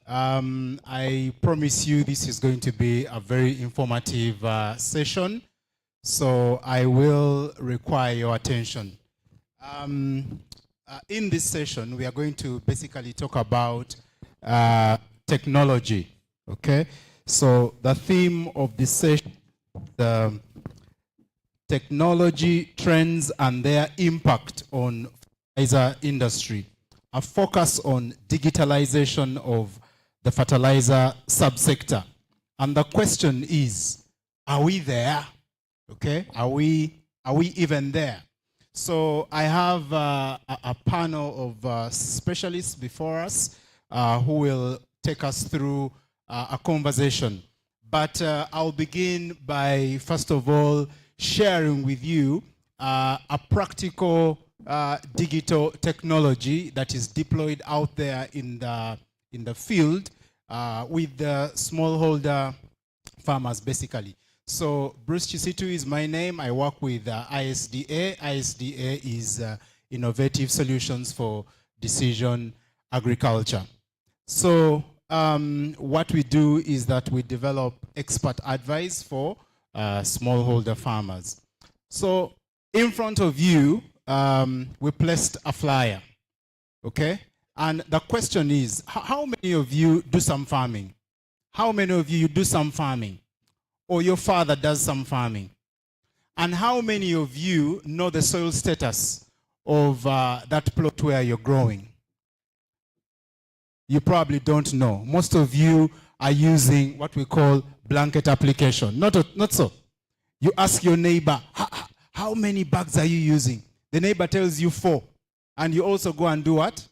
I promise you this is going to be a very informative session, so I will require your attention. In this session, we are going to basically talk about technology, okay? So the theme of this session, the technology trends and their impact on fertilizer industry. A focus on digitalization of the fertilizer subsector. And the question is, are we there? Okay, are we even there? So I have a panel of specialists before us who will take us through a conversation. But I'll begin by, first of all, sharing with you a practical digital technology that is deployed out there in the field with the smallholder farmers, basically. So Bruce Chisitu is my name. I work with ISDA. ISDA is Innovative Solutions for Decision Agriculture. So what we do is that we develop expert advice for smallholder farmers. So in front of you, we placed a flyer, okay? And the question is, how many of you do some farming? How many of you do some farming? Or your father does some farming? And how many of you know the soil status of that plot where you're growing? You probably don't know. Most of you are using what we call blanket application. Not so. You ask your neighbor, how many bags are you using? The neighbor tells you 4. And you also go and do what?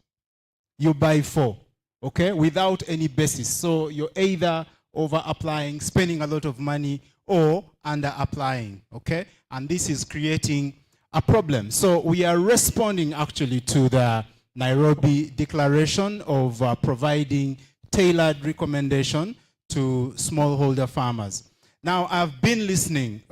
You buy 4, okay? Without any basis. So you're either over-applying, spending a lot of money, or under-applying, okay? And this is creating a problem. So we are responding actually to the Nairobi Declaration of providing tailored recommendation to smallholder farmers. Now, I've been listening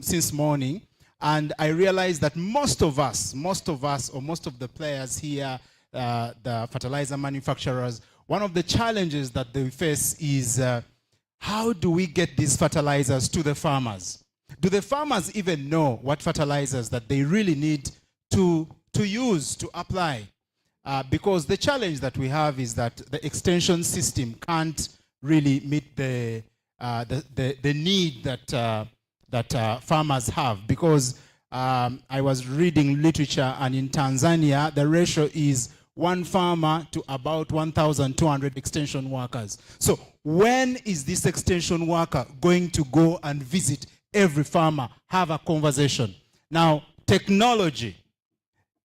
since morning, and I realized that most of us, or most of the players here, the fertilizer manufacturers, one of the challenges that they face is how do we get these fertilizers to the farmers? Do the farmers even know what fertilizers that they really need to use, to apply? Because the challenge that we have is that the extension system can't really meet the need that farmers have, because I was reading literature, and in Tanzania the ratio is 1 farmer to about 1,200 extension workers. So when is this extension worker going to go and visit every farmer, have a conversation? Now, technology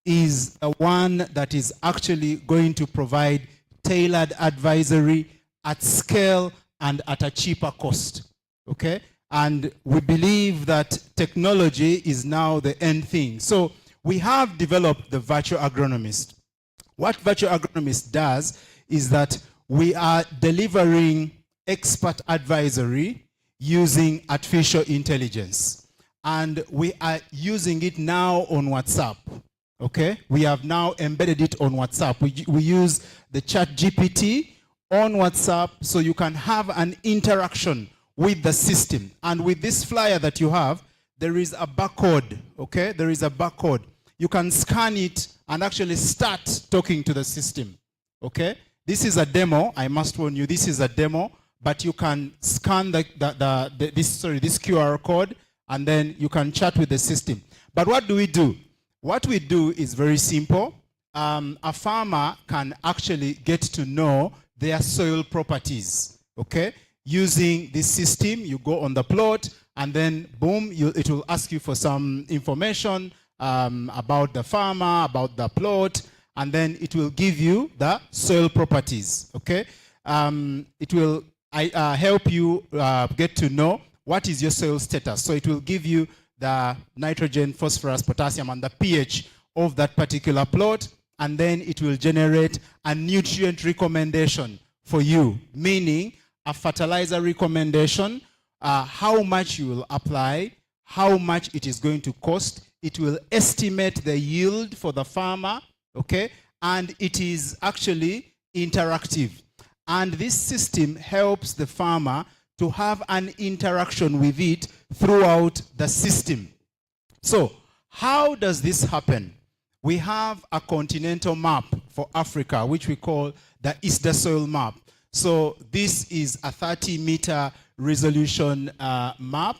is the one that is actually going to provide tailored advisory at scale and at a cheaper cost, okay? And we believe that technology is now the end thing. So we have developed the virtual agronomist. What virtual agronomist does is that we are delivering expert advisory using artificial intelligence. And we are using it now on WhatsApp, okay? We have now embedded it on WhatsApp. We use the ChatGPT on WhatsApp, so you can have an interaction with the system. And with this flyer that you have, there is a barcode, okay? There is a barcode. You can scan it and actually start talking to the system, okay? This is a demo. I must warn you, this is a demo, but you can scan this QR code, and then you can chat with the system. But what do we do? What we do is very simple. A farmer can actually get to know their soil properties, okay? Using this system, you go on the plot, and then boom, it will ask you for some information about the farmer, about the plot, and then it will give you the soil properties, okay? It will help you get to know what is your soil status. So it will give you the nitrogen, phosphorus, potassium, and the pH of that particular plot, and then it will generate a nutrient recommendation for you, meaning a fertilizer recommendation, how much you will apply, how much it is going to cost. It will estimate the yield for the farmer, okay? And it is actually interactive. And this system helps the farmer to have an interaction with it throughout the system. So, how does this happen? We have a continental map for Africa, which we call the ISDA soil map. So this is a 30-meter resolution map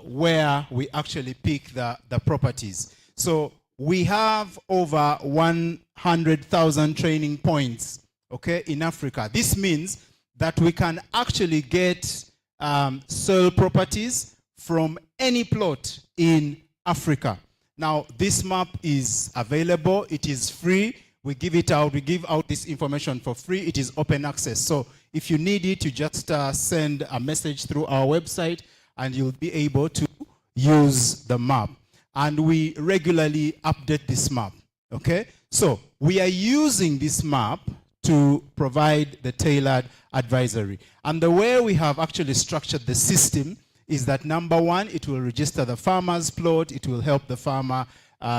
where we actually pick the properties. So we have over 100,000 training points, okay, in Africa. This means that we can actually get soil properties from any plot in Africa. Now, this map is available. It is free. We give it out. We give out this information for free. It is open access. So if you need it, you just send a message through our website, and you'll be able to use the map. And we regularly update this map, okay? So we are using this map to provide the tailored advisory. And the way we have actually structured the system is that, number one, it will register the farmer's plot. It will help the farmer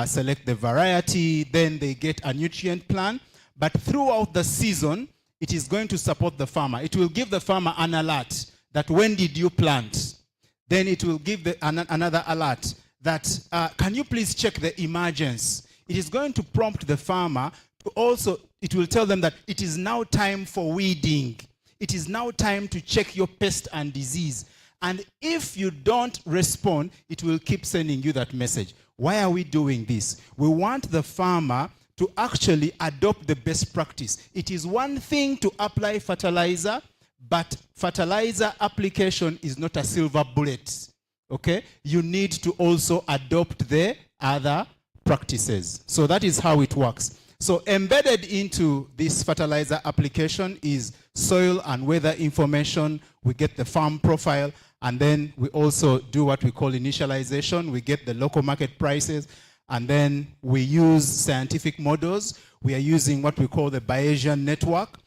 select the variety. Then they get a nutrient plan. But throughout the season, it is going to support the farmer. It will give the farmer an alert that when did you plant? Then it will give another alert that, can you please check the emergence? It is going to prompt the farmer to also, it will tell them that it is now time for weeding. It is now time to check your pest and disease. And if you don't respond, it will keep sending you that message. Why are we doing this? We want the farmer to actually adopt the best practice. It is one thing to apply fertilizer, but fertilizer application is not a silver bullet. Okay? You need to also adopt the other practices. So that is how it works. So embedded into this fertilizer application is soil and weather information. We get the farm profile, and then we also do what we call initialization. We get the local market prices, and then we use scientific models. We are using what we call the Bayesian network,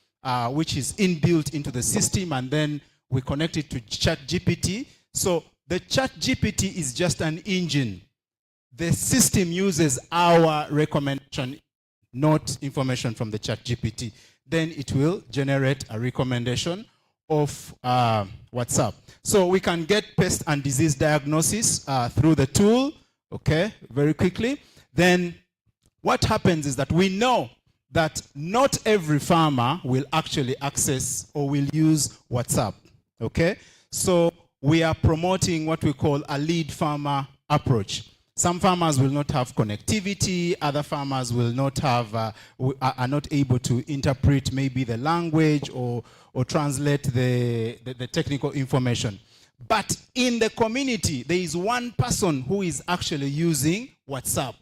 which is inbuilt into the system, and then we connect it to ChatGPT. So the ChatGPT is just an engine. The system uses our recommendation, not information from the ChatGPT. Then it will generate a recommendation of what's up. So we can get pest and disease diagnosis through the tool, okay, very quickly. Then what happens is that we know that not every farmer will actually access or will use WhatsApp, okay? So we are promoting what we call a lead farmer approach. Some farmers will not have connectivity, other farmers will not have, are not able to interpret maybe the language or translate the technical information. But in the community, there is one person who is actually using WhatsApp.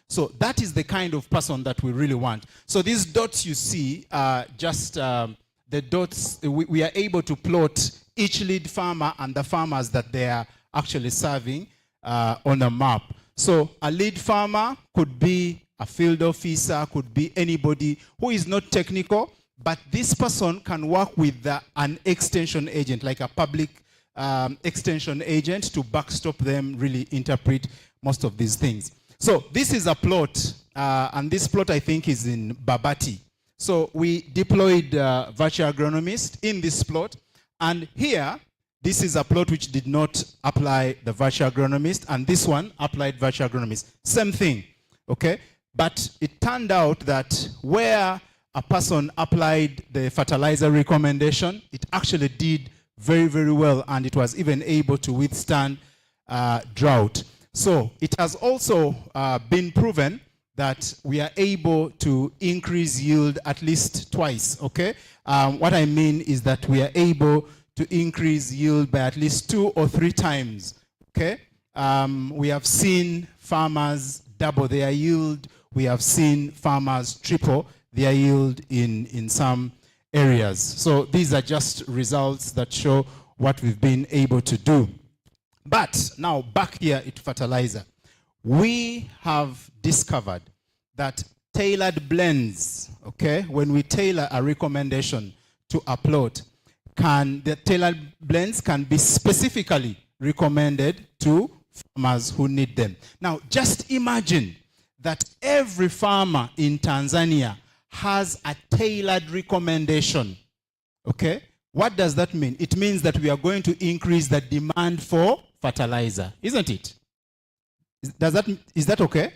So that is the kind of person that we really want. So these dots you see are just the dots. We are able to plot each lead farmer and the farmers that they are actually serving on a map. So a lead farmer could be a field officer, could be anybody who is not technical, but this person can work with an extension agent, like a public extension agent, to backstop them, really interpret most of these things. So this is a plot, and this plot I think is in Babati. So we deployed virtual agronomist in this plot, and here, this is a plot which did not apply the virtual agronomist, and this one applied virtual agronomist. Same thing, okay? But it turned out that where a person applied the fertilizer recommendation, it actually did very, very well, and it was even able to withstand drought. So it has also been proven that we are able to increase yield at least twice, okay? What I mean is that we are able to increase yield by at least 2 or 3 times, okay? We have seen farmers double their yield. We have seen farmers triple their yield in some areas. So these are just results that show what we've been able to do. But now back here at fertilizer, we have discovered that tailored blends, okay, when we tailor a recommendation to a plot, the tailored blends can be specifically recommended to farmers who need them. Now, just imagine that every farmer in Tanzania has a tailored recommendation Okay? What does that mean? It means that we are going to increase the demand for fertilizer, isn't it? Is that okay?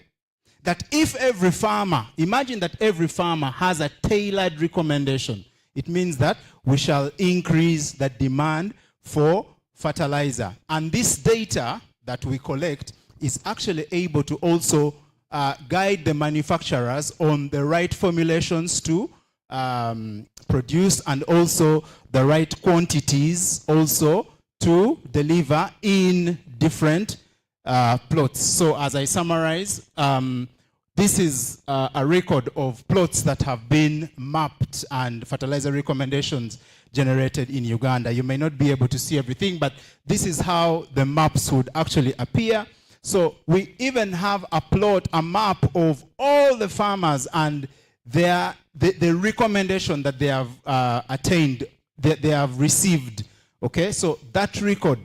That if every farmer, imagine that every farmer has a tailored recommendation, it means that we shall increase the demand for fertilizer. And this data that we collect is actually able to also guide the manufacturers on the right formulations to produce, and also the right quantities also to deliver in different plots. So as I summarize, this is a record of plots that have been mapped and fertilizer recommendations generated in Uganda. You may not be able to see everything, but this is how the maps would actually appear. So we even have a map of all the farmers and the recommendation that they have attained, that they have received. Okay, so that record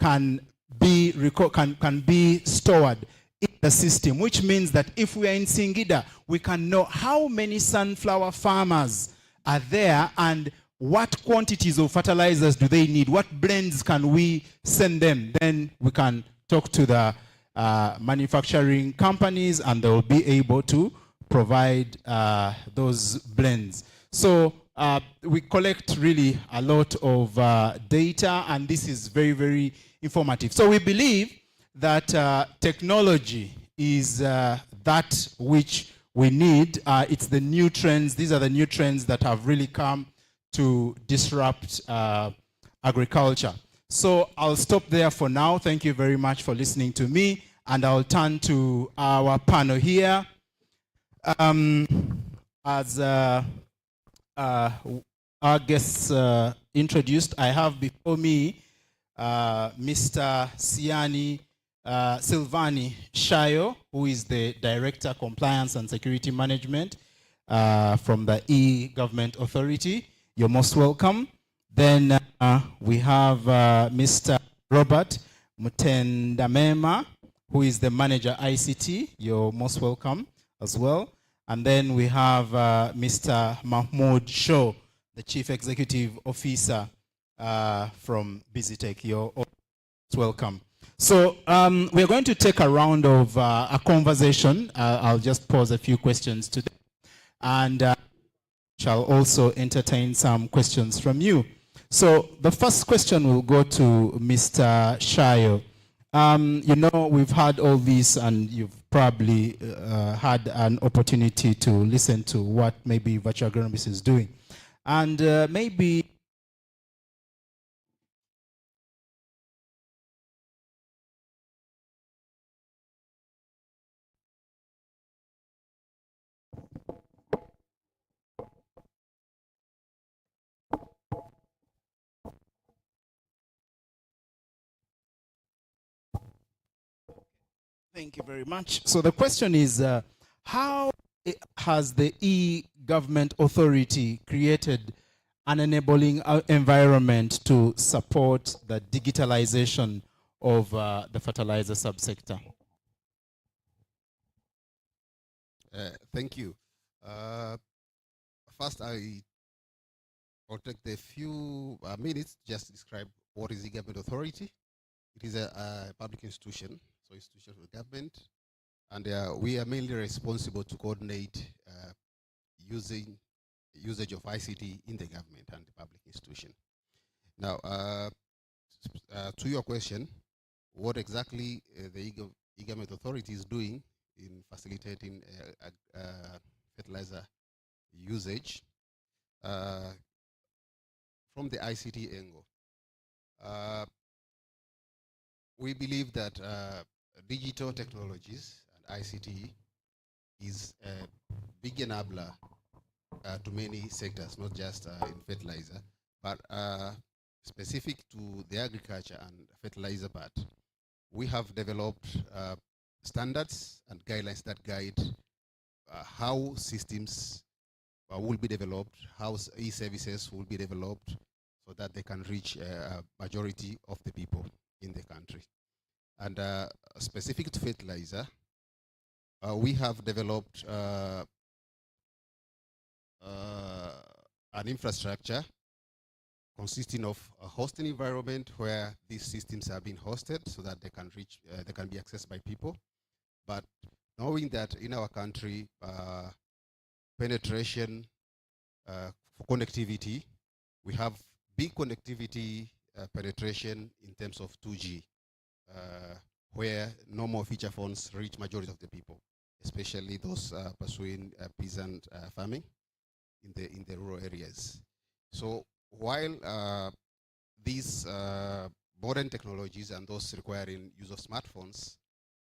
can be stored in the system, which means that if we are in Singida, we can know how many sunflower farmers are there and what quantities of fertilizers do they need, what blends can we send them. Then we can talk to the manufacturing companies and they will be able to provide those blends. So we collect really a lot of data, and this is very, very informative. So we believe that technology is that which we need. It's the new trends. These are the new trends that have really come to disrupt agriculture. So I'll stop there for now. Thank you very much for listening to me, and I'll turn to our panel here. As our guests introduced, I have before me Mr. Siani Silvani Shayo, who is the Director, Compliance and Security Management from the E-Government Authority. You're most welcome. Then we have Mr. Robert Mutendamema, who is the Manager ICT. You're most welcome as well. And then we have Mr. Mahmoud Shaw, the Chief Executive Officer from Bizitech. You're all welcome. So we're going to take a round of a conversation. I'll just pose a few questions today, and shall also entertain some questions from you. So the first question will go to Mr. Shayo. You know, we've had all this, and you've probably had an opportunity to listen to what maybe virtual agronomist is doing. And maybe thank you very much. So the question is, how has the E-Government Authority created an enabling environment to support the digitalization of the fertilizer subsector? Thank you. First, I'll take a few minutes just to describe what is the government authority. It is a public institution, so institution of the government, and we are mainly responsible to coordinate usage of ICT in the government and the public institution. Now, to your question, what exactly the e-government authority is doing in facilitating fertilizer usage from the ICT angle. We believe that digital technologies and ICT is a big enabler to many sectors, not just in fertilizer, but specific to the agriculture and fertilizer part. We have developed standards and guidelines that guide how systems will be developed, how e-services will be developed, so that they can reach a majority of the people in the country. And specific to fertilizer, we have developed an infrastructure consisting of a hosting environment where these systems are being hosted so that they can reach, they can be accessed by people. But knowing that in our country, penetration for connectivity, we have big connectivity penetration in terms of 2G, where normal feature phones reach majority of the people, especially those pursuing peasant farming in the rural areas. So while these modern technologies and those requiring use of smartphones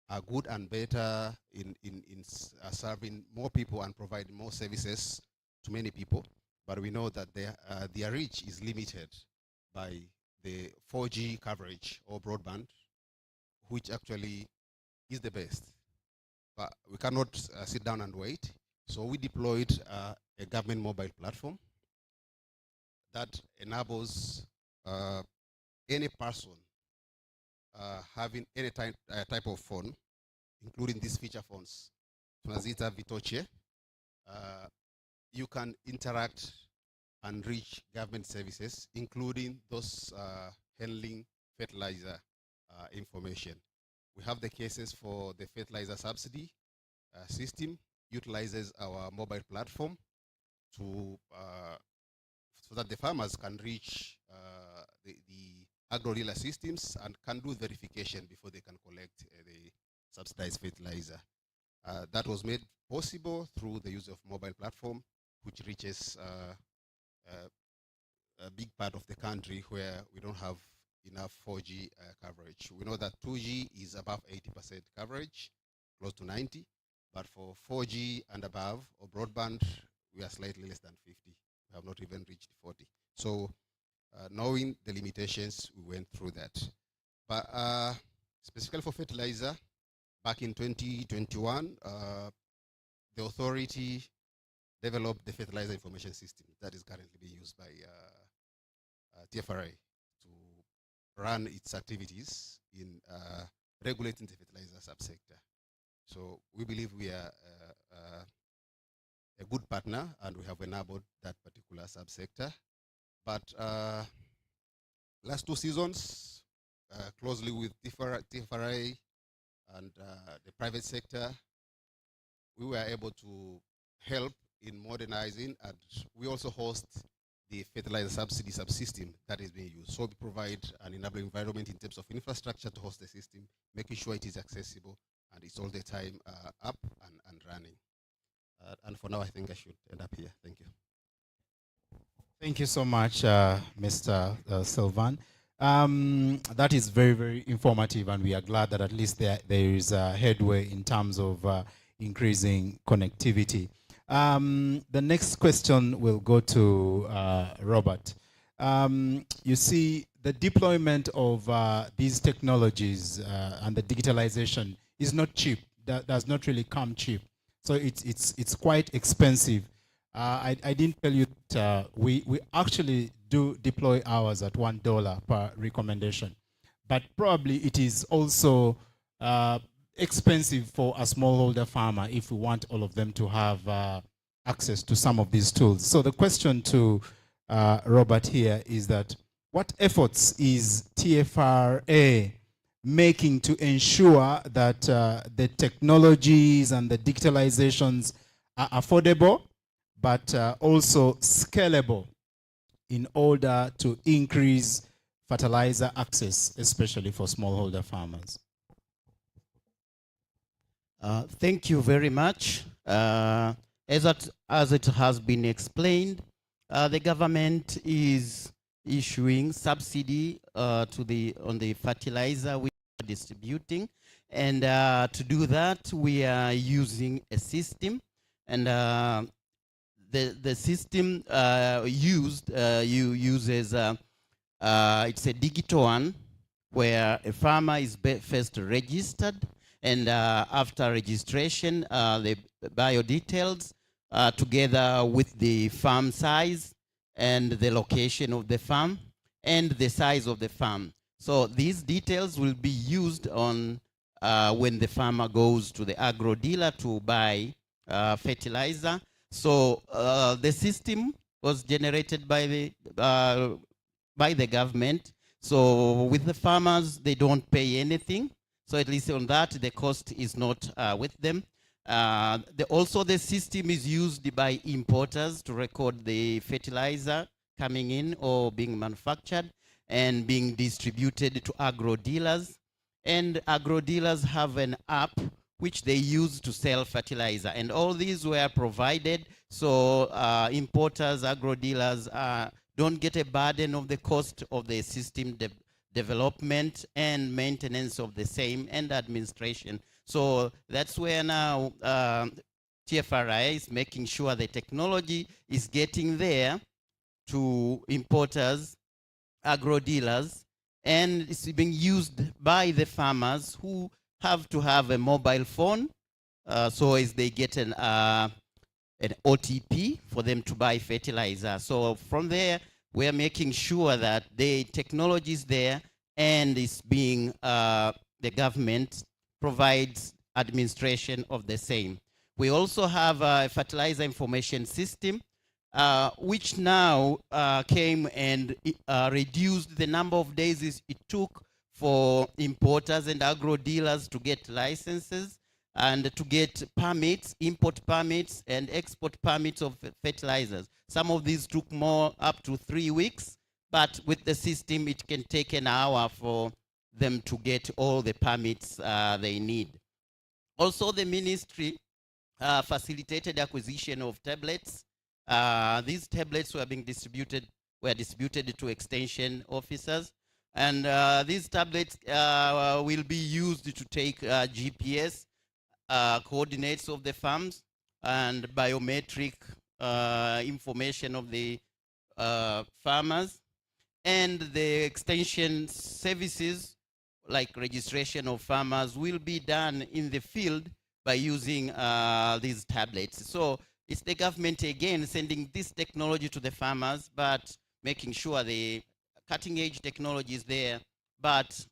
are good and better in serving more people and providing more services to many people, but we know that their reach is limited by the 4G coverage or broadband, which actually is the best. But we cannot sit down and wait. So we deployed a government mobile platform that enables any person having any type of phone, including these feature phones, tunazita vitoche, you can interact and reach government services, including those handling fertilizer information. We have the cases for the fertilizer subsidy system, utilizes our mobile platform to so that the farmers can reach the agro-dealer systems and can do verification before they can collect the subsidized fertilizer. That was made possible through the use of mobile platform, which reaches a big part of the country where we don't have enough 4G coverage. We know that 2G is above 80% coverage, close to 90, but for 4G and above or broadband, we are slightly less than 50. We have not even reached 40. So knowing the limitations, we went through that. But specifically for fertilizer, back in 2021, the authority developed the fertilizer information system that is currently being used by TFRA to run its activities in regulating the fertilizer subsector. So we believe we are a good partner and we have enabled that particular subsector. But last 2 seasons, closely with TFRA and the private sector, we were able to help in modernizing, and we also host the fertilizer subsidy subsystem that is being used. So we provide an enabling environment in terms of infrastructure to host the system, making sure it is accessible and it's all the time up and running. And for now, I think I should end up here. Thank you. Thank you so much, Mr. Sylvan. That is very, very informative, and we are glad that at least there is a headway in terms of increasing connectivity. The next question will go to Robert. You see, the deployment of these technologies and the digitalization is not cheap. That does not really come cheap. So it's quite expensive. I didn't tell you that we actually do deploy ours at $1 per recommendation. But probably it is also expensive for a smallholder farmer if we want all of them to have access to some of these tools. So the question to Robert here is that what efforts is TFRA making to ensure that the technologies and the digitalizations are affordable, but also scalable in order to increase fertilizer access, especially for smallholder farmers? Thank you very much. As it has been explained, the government is issuing subsidy on the fertilizer we are distributing, and to do that we are using a system, and the system uses it's a digital one where a farmer is first registered, and after registration the bio details together with the farm size and the location of the farm and the size of the farm. So these details will be used on when the farmer goes to the agro dealer to buy fertilizer. So the system was generated by the by the government. So with the farmers, they don't pay anything. So at least on that, the cost is not with them. Also, the system is used by importers to record the fertilizer coming in or being manufactured and being distributed to agro dealers. And agro dealers have an app which they use to sell fertilizer. And all these were provided so importers, agro dealers don't get a burden of the cost of the system development and maintenance of the same and administration. So that's where now TFRI is making sure the technology is getting there to importers, agro dealers, and it's being used by the farmers who have to have a mobile phone, so as they get an OTP for them to buy fertilizer. So from there, we're making sure that the technology is there and is being, the government provides administration of the same. We also have a fertilizer information system, which now came and reduced the number of days it took for importers and agro dealers to get licenses and to get permits, import permits and export permits of fertilizers. Some of these took more, up to 3 weeks, but with the system, it can take an hour for them to get all the permits they need. Also, the ministry facilitated acquisition of tablets. These tablets were distributed to extension officers. And these tablets will be used to take GPS coordinates of the farms and biometric information of the farmers. And the extension services like registration of farmers will be done in the field by using these tablets. So it's the government again sending this technology to the farmers, but making sure the cutting edge technology is there, but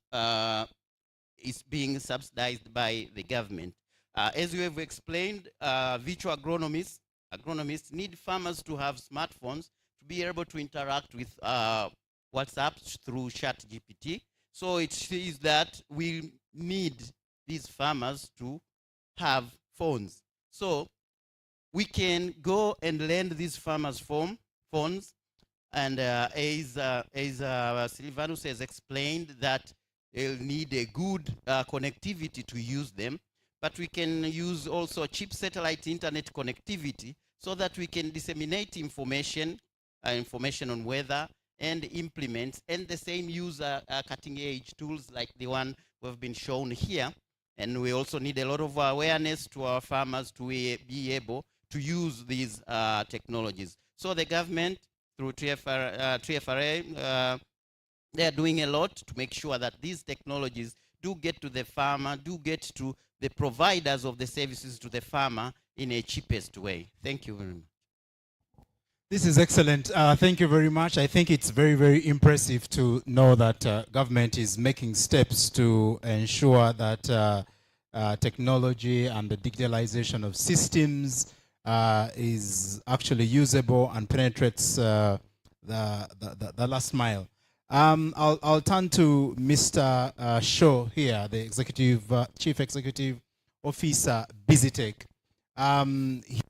it's being subsidized by the government. As you have explained, virtual agronomists need farmers to have smartphones to be able to interact with WhatsApp through ChatGPT. So it says that we need these farmers to have phones. So we can go and lend these farmers phones. And as Silvanus has explained, that they'll need a good connectivity to use them, but we can use also cheap satellite internet connectivity so that we can disseminate information on weather and implements, and the same use cutting edge tools like the one we've been shown here. And we also need a lot of awareness to our farmers to be able to use these technologies. So the government, through TFRA, they are doing a lot to make sure that these technologies do get to the farmer, do get to the providers of the services to the farmer in a cheapest way. Thank you very much. This is excellent. Thank you very much. I think it's very, very impressive to know that government is making steps to ensure that technology and the digitalization of systems is actually usable and penetrates the last mile. I'll turn to Mr. Shaw here, the Chief Executive Officer, BusyTech.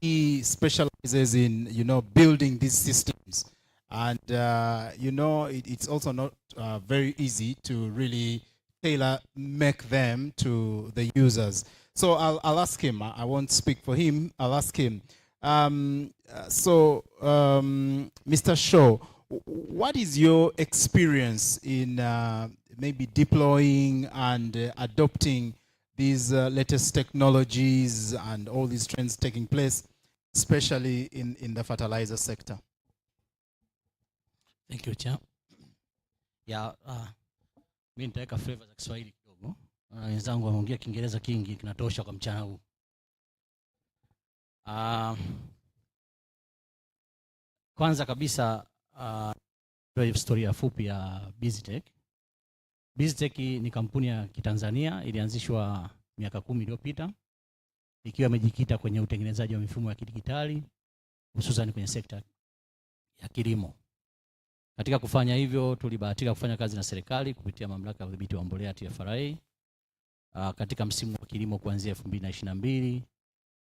He specializes in, building these systems. And, it's also not very easy to really make them to the users. So I'll ask him. I won't speak for him. I'll ask him. Mr. Shaw, what is your experience in maybe deploying and adopting these latest technologies and all these trends taking place, especially in the fertilizer sector? Thank you, Chair. Yeah, mimi nitaweka flavor za Kiswahili kidogo. Wenzangu wameongea Kiingereza kingi kinatosha kwa mchana huu. Kwanza kabisa historia fupi ya BusyTech. BusyTech ni kampuni ya Kitanzania, ilianzishwa miaka 10 iliyopita ikiwa imejikita kwenye utengenezaji wa mifumo ya kidijitali hususan kwenye sekta ya kilimo. Katika kufanya hivyo, tulibahatika kufanya kazi na serikali kupitia mamlaka ya udhibiti wa mbolea TFRA katika msimu wa kilimo kuanzia 2022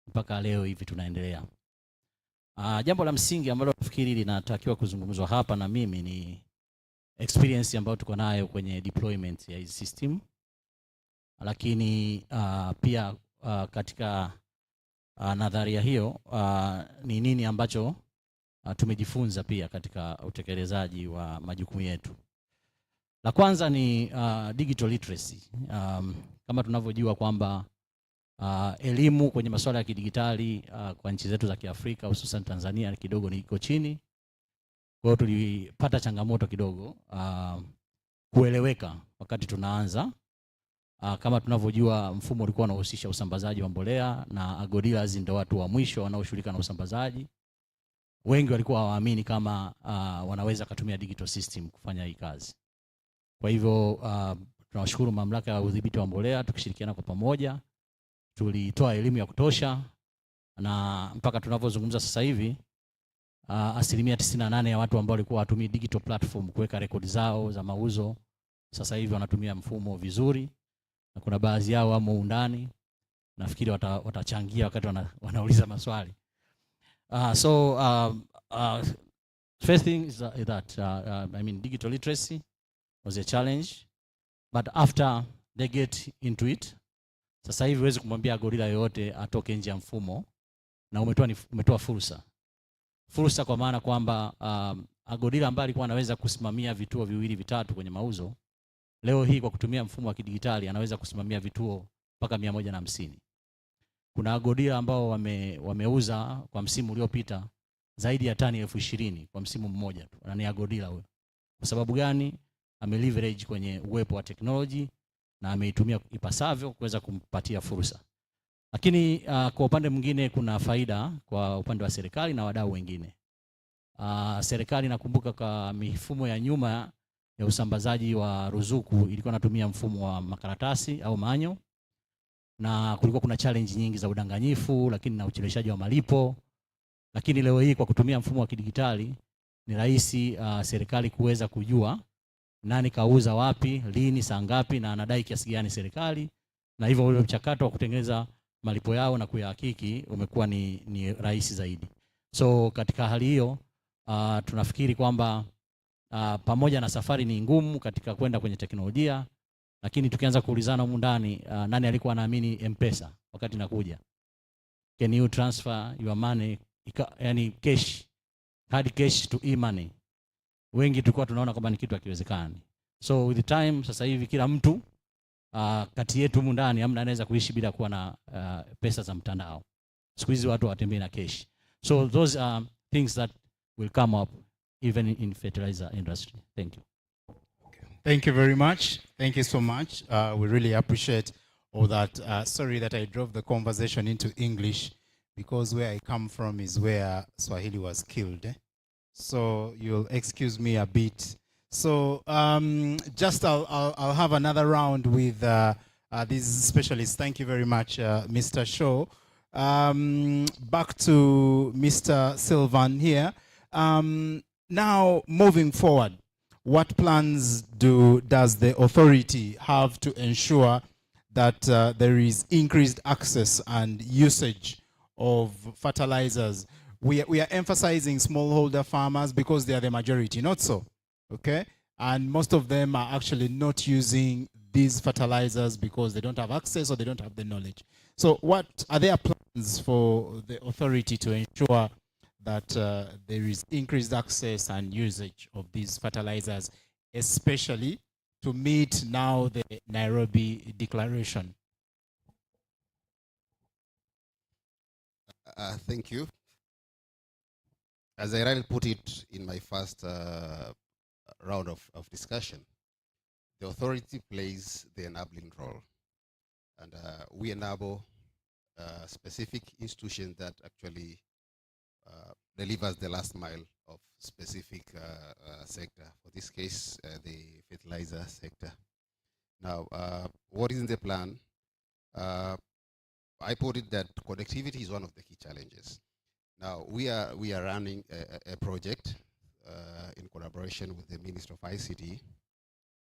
mpaka leo hivi tunaendelea. Jambo la msingi ambalo nafikiri linatakiwa kuzungumzwa hapa na mimi ni experience ambayo tuko nayo kwenye deployment ya hizi system, lakini pia katika nadharia hiyo ni nini ambacho tumejifunza pia katika utekelezaji wa majukumu yetu. La kwanza ni digital literacy. Kama tunavyojua kwamba elimu kwenye masuala ya kidigitali kwa nchi zetu za Kiafrika hususan Tanzania kidogo iko chini. Kwa hiyo tulipata changamoto kidogo kueleweka wakati tunaanza. Kama tunavyojua mfumo ulikuwa unahusisha usambazaji wa mbolea na agrodealers ndio watu wa mwisho wanaoshughulika na usambazaji. Wengi walikuwa hawaamini kama wanaweza kutumia digital system kufanya hii kazi. Kwa hivyo tunawashukuru mamlaka ya udhibiti wa mbolea, tukishirikiana kwa pamoja tulitoa elimu ya kutosha, na mpaka tunavyozungumza sasa hivi asilimia 98 ya watu ambao walikuwa watumii digital platform kuweka rekodi zao za mauzo sasa hivi wanatumia mfumo vizuri, na kuna baadhi yao wamo undani, nafikiri watachangia wakati wanauliza maswali. First thing is that I mean digital literacy was a challenge, but after they get into it, sasa hivi huwezi kumwambia gorilla yoyote atoke nje ya mfumo, na umetoa fursa kwa maana kwamba gorilla ambaye alikuwa anaweza kusimamia vituo viwili vitatu kwenye mauzo, leo hii kwa kutumia mfumo wa kidigitali anaweza kusimamia vituo mpaka 150. Kuna gorilla ambao wameuza kwa msimu uliopita zaidi ya tani 20,000 kwa msimu mmoja tu. Na ni gorilla huyo. Kwa sababu gani? Ameleverage kwenye uwepo wa technology na ameitumia ipasavyo kuweza kumpatia fursa. Lakini kwa upande mwingine kuna faida kwa upande wa serikali na wadau wengine. Serikali nakumbuka kwa mifumo ya nyuma ya usambazaji wa ruzuku ilikuwa inatumia mfumo wa makaratasi au manyo, na kulikuwa kuna challenge nyingi za udanganyifu lakini na ucheleweshaji wa malipo. Lakini leo hii kwa kutumia mfumo wa kidigitali ni rahisi serikali kuweza kujua nani kauza wapi, lini, saa ngapi na anadai kiasi gani serikali, na hivyo ule mchakato wa kutengeneza malipo yao na kuyahakiki umekuwa ni rahisi zaidi. So katika hali hiyo tunafikiri kwamba pamoja na safari ni ngumu katika kwenda kwenye teknolojia, lakini tukianza kuulizana humu ndani nani alikuwa anaamini M-Pesa wakati nakuja, can you transfer your money, yani cash, hard cash to e-money? Wengi tulikuwa tunaona kwamba ni kitu hakiwezekani. So with the time sasa hivi kila mtu kati yetu humu ndani hamna anaweza kuishi bila kuwa na pesa za mtandao. Siku hizi watu watembea na cash. So those are things that will come up even in fertilizer industry. Thank you. Thank you very much. Thank you so much. We really appreciate all that. Sorry that I drove the conversation into English because where I come from is where Swahili was killed. So you'll excuse me a bit. So just I'll have another round with these specialists. Thank you very much, Mr. Shaw. Back to Mr. Sylvan here. Now moving forward, what plans does the authority have to ensure that there is increased access and usage of fertilizers? We are emphasizing smallholder farmers because they are the majority, not so, okay? And most of them are actually not using these fertilizers because they don't have access or they don't have the knowledge. So what are their plans for the authority to ensure that there is increased access and usage of these fertilizers, especially to meet now the Nairobi Declaration? Thank you. As I rightly put it in my first round of discussion, the authority plays the enabling role. And we enable specific institutions that actually delivers the last mile of specific sector. For this case, the fertilizer sector. Now, what is in the plan? I put it that connectivity is one of the key challenges. Now, we are running a project in collaboration with the Ministry of ICT,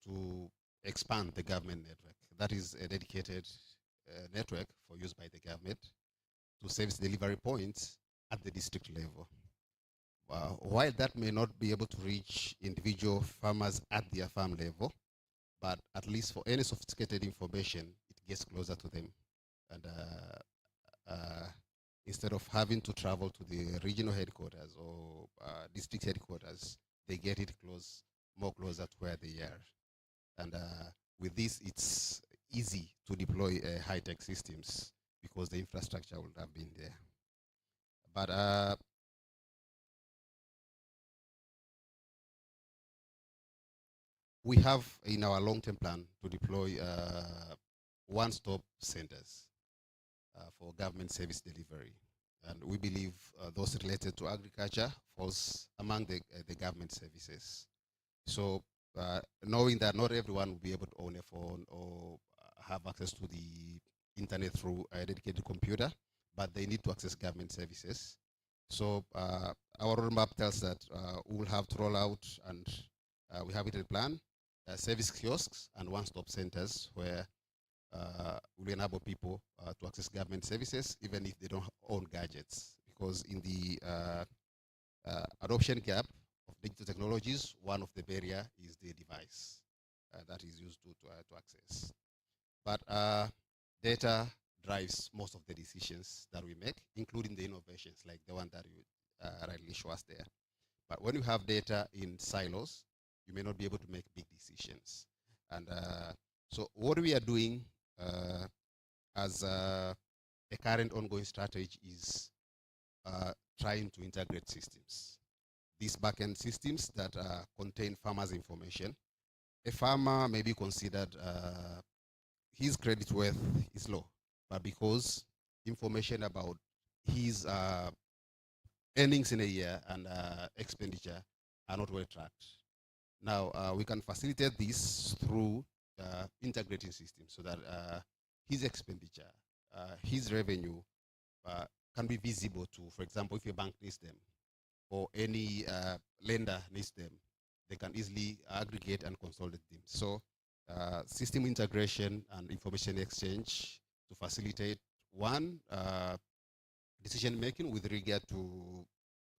to expand the government network. That is a dedicated network for use by the government to service delivery points at the district level. While that may not be able to reach individual farmers at their farm level, but at least for any sophisticated information, it gets closer to them. And instead of having to travel to the regional headquarters or district headquarters, they get it more closer to where they are. And with this, it's easy to deploy high-tech systems because the infrastructure would have been there. But we have in our long-term plan to deploy one-stop centers for government service delivery. And we believe those related to agriculture falls among the government services. So knowing that not everyone will be able to own a phone or have access to the internet through a dedicated computer, but they need to access government services. So our roadmap tells that we will have to roll out, and we have it in plan, service kiosks and one-stop centers where will enable people to access government services even if they don't own gadgets. Because in the adoption gap of digital technologies, one of the barrier is the device that is used to access. But data drives most of the decisions that we make, including the innovations like the one that you rightly show us there. But when you have data in silos, you may not be able to make big decisions. And so what we are doing as a current ongoing strategy is trying to integrate systems. These backend systems that contain farmers' information. A farmer may be considered his credit worth is low, but because information about his earnings in a year and expenditure are not well tracked. Now, we can facilitate this through integrating systems so that his expenditure, his revenue can be visible to, for example, if a bank needs them or any lender needs them, they can easily aggregate and consolidate them. So system integration and information exchange to facilitate one, decision making with regard to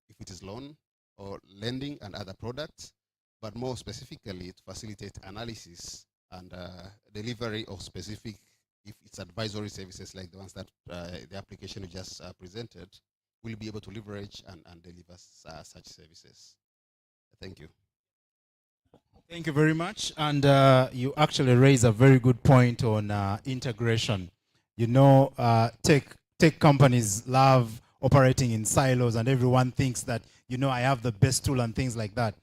if it is loan or lending and other products, but more specifically to facilitate analysis and delivery of specific, if it's advisory services like the ones that the application you just presented, will be able to leverage and deliver such services. Thank you. Thank you very much. And you actually raise a very good point on integration. You know, tech companies love operating in silos, and everyone thinks that, you know, I have the best tool and things like that.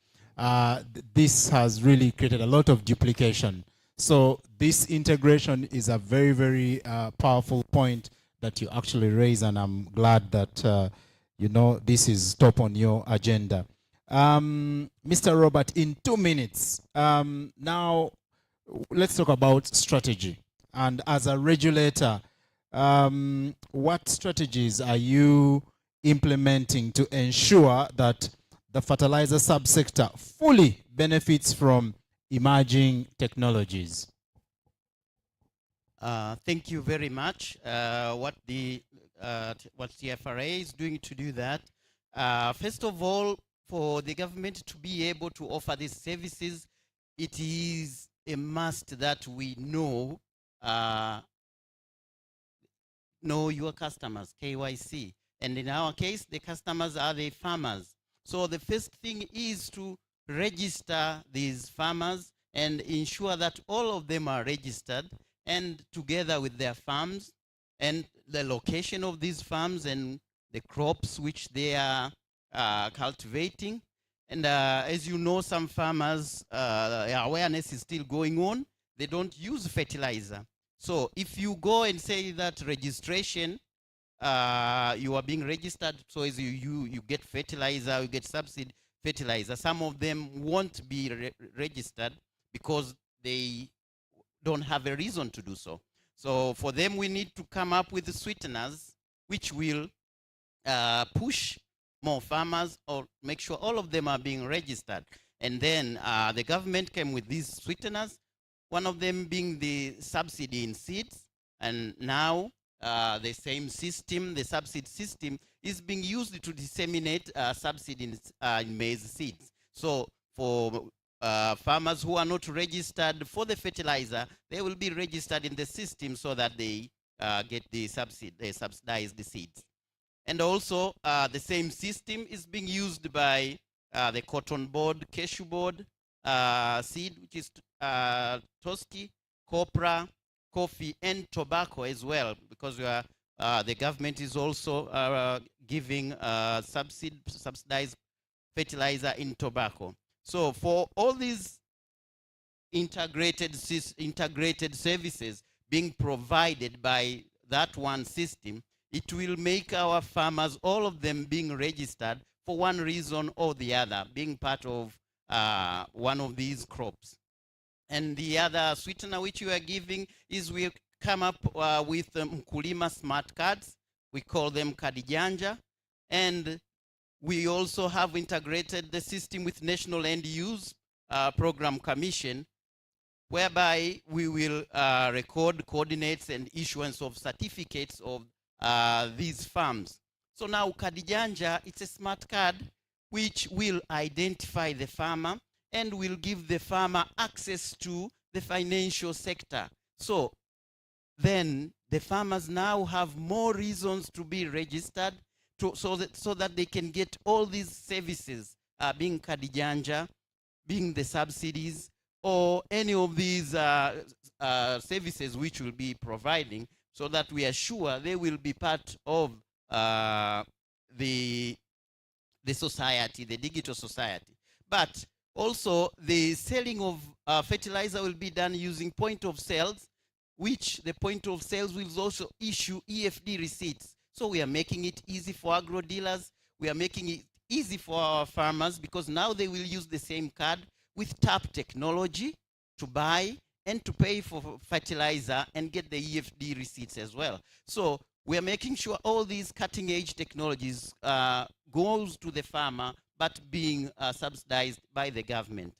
This has really created a lot of duplication. So this integration is a very, very powerful point that you actually raise, and I'm glad that, you know, this is top on your agenda. Mr. Robert, in 2 minutes, now let's talk about strategy. And as a regulator, what strategies are you implementing to ensure that the fertilizer subsector fully benefits from emerging technologies? Thank you very much. What TFRA is doing to do that, first of all, for the government to be able to offer these services, it is a must that we know your customers, KYC. And in our case, the customers are the farmers. So the first thing is to register these farmers and ensure that all of them are registered, and together with their farms and the location of these farms and the crops which they are cultivating. And as you know, some farmers, awareness is still going on. They don't use fertilizer. So if you go and say that registration, you are being registered, so as you get fertilizer, you get subsidy fertilizer, some of them won't be registered because they don't have a reason to do so. So for them, we need to come up with the sweeteners which will push more farmers, or make sure all of them are being registered. And then the government came with these sweeteners, one of them being the subsidy in seeds. And now the same system, the subsidy system, is being used to disseminate subsidy in maize seeds. So for farmers who are not registered for the fertilizer, they will be registered in the system so that they get the subsidized seeds. And also the same system is being used by the cotton board, cashew board, seed, which is Toski, copra, coffee, and tobacco as well, because we are, the government is also giving subsidized fertilizer in tobacco. So for all these integrated services being provided by that one system, it will make our farmers, all of them being registered for one reason or the other, being part of one of these crops. And the other sweetener which we are giving is we come up with Mkulima smart cards. We call them Kadijanja. And we also have integrated the system with National Land Use Program Commission, whereby we will record coordinates and issuance of certificates of these farms. So now Kadijanja, it's a smart card which will identify the farmer and will give the farmer access to the financial sector. So then the farmers now have more reasons to be registered so that they can get all these services, being Kadijanja, being the subsidies, or any of these services which will be providing, so that we are sure they will be part of the society, the digital society. But also the selling of fertilizer will be done using point of sales, which the point of sales will also issue EFD receipts. So we are making it easy for agro dealers. We are making it easy for our farmers, because now they will use the same card with tap technology to buy and to pay for fertilizer and get the EFD receipts as well. So we are making sure all these cutting edge technologies goes to the farmer, but being subsidized by the government.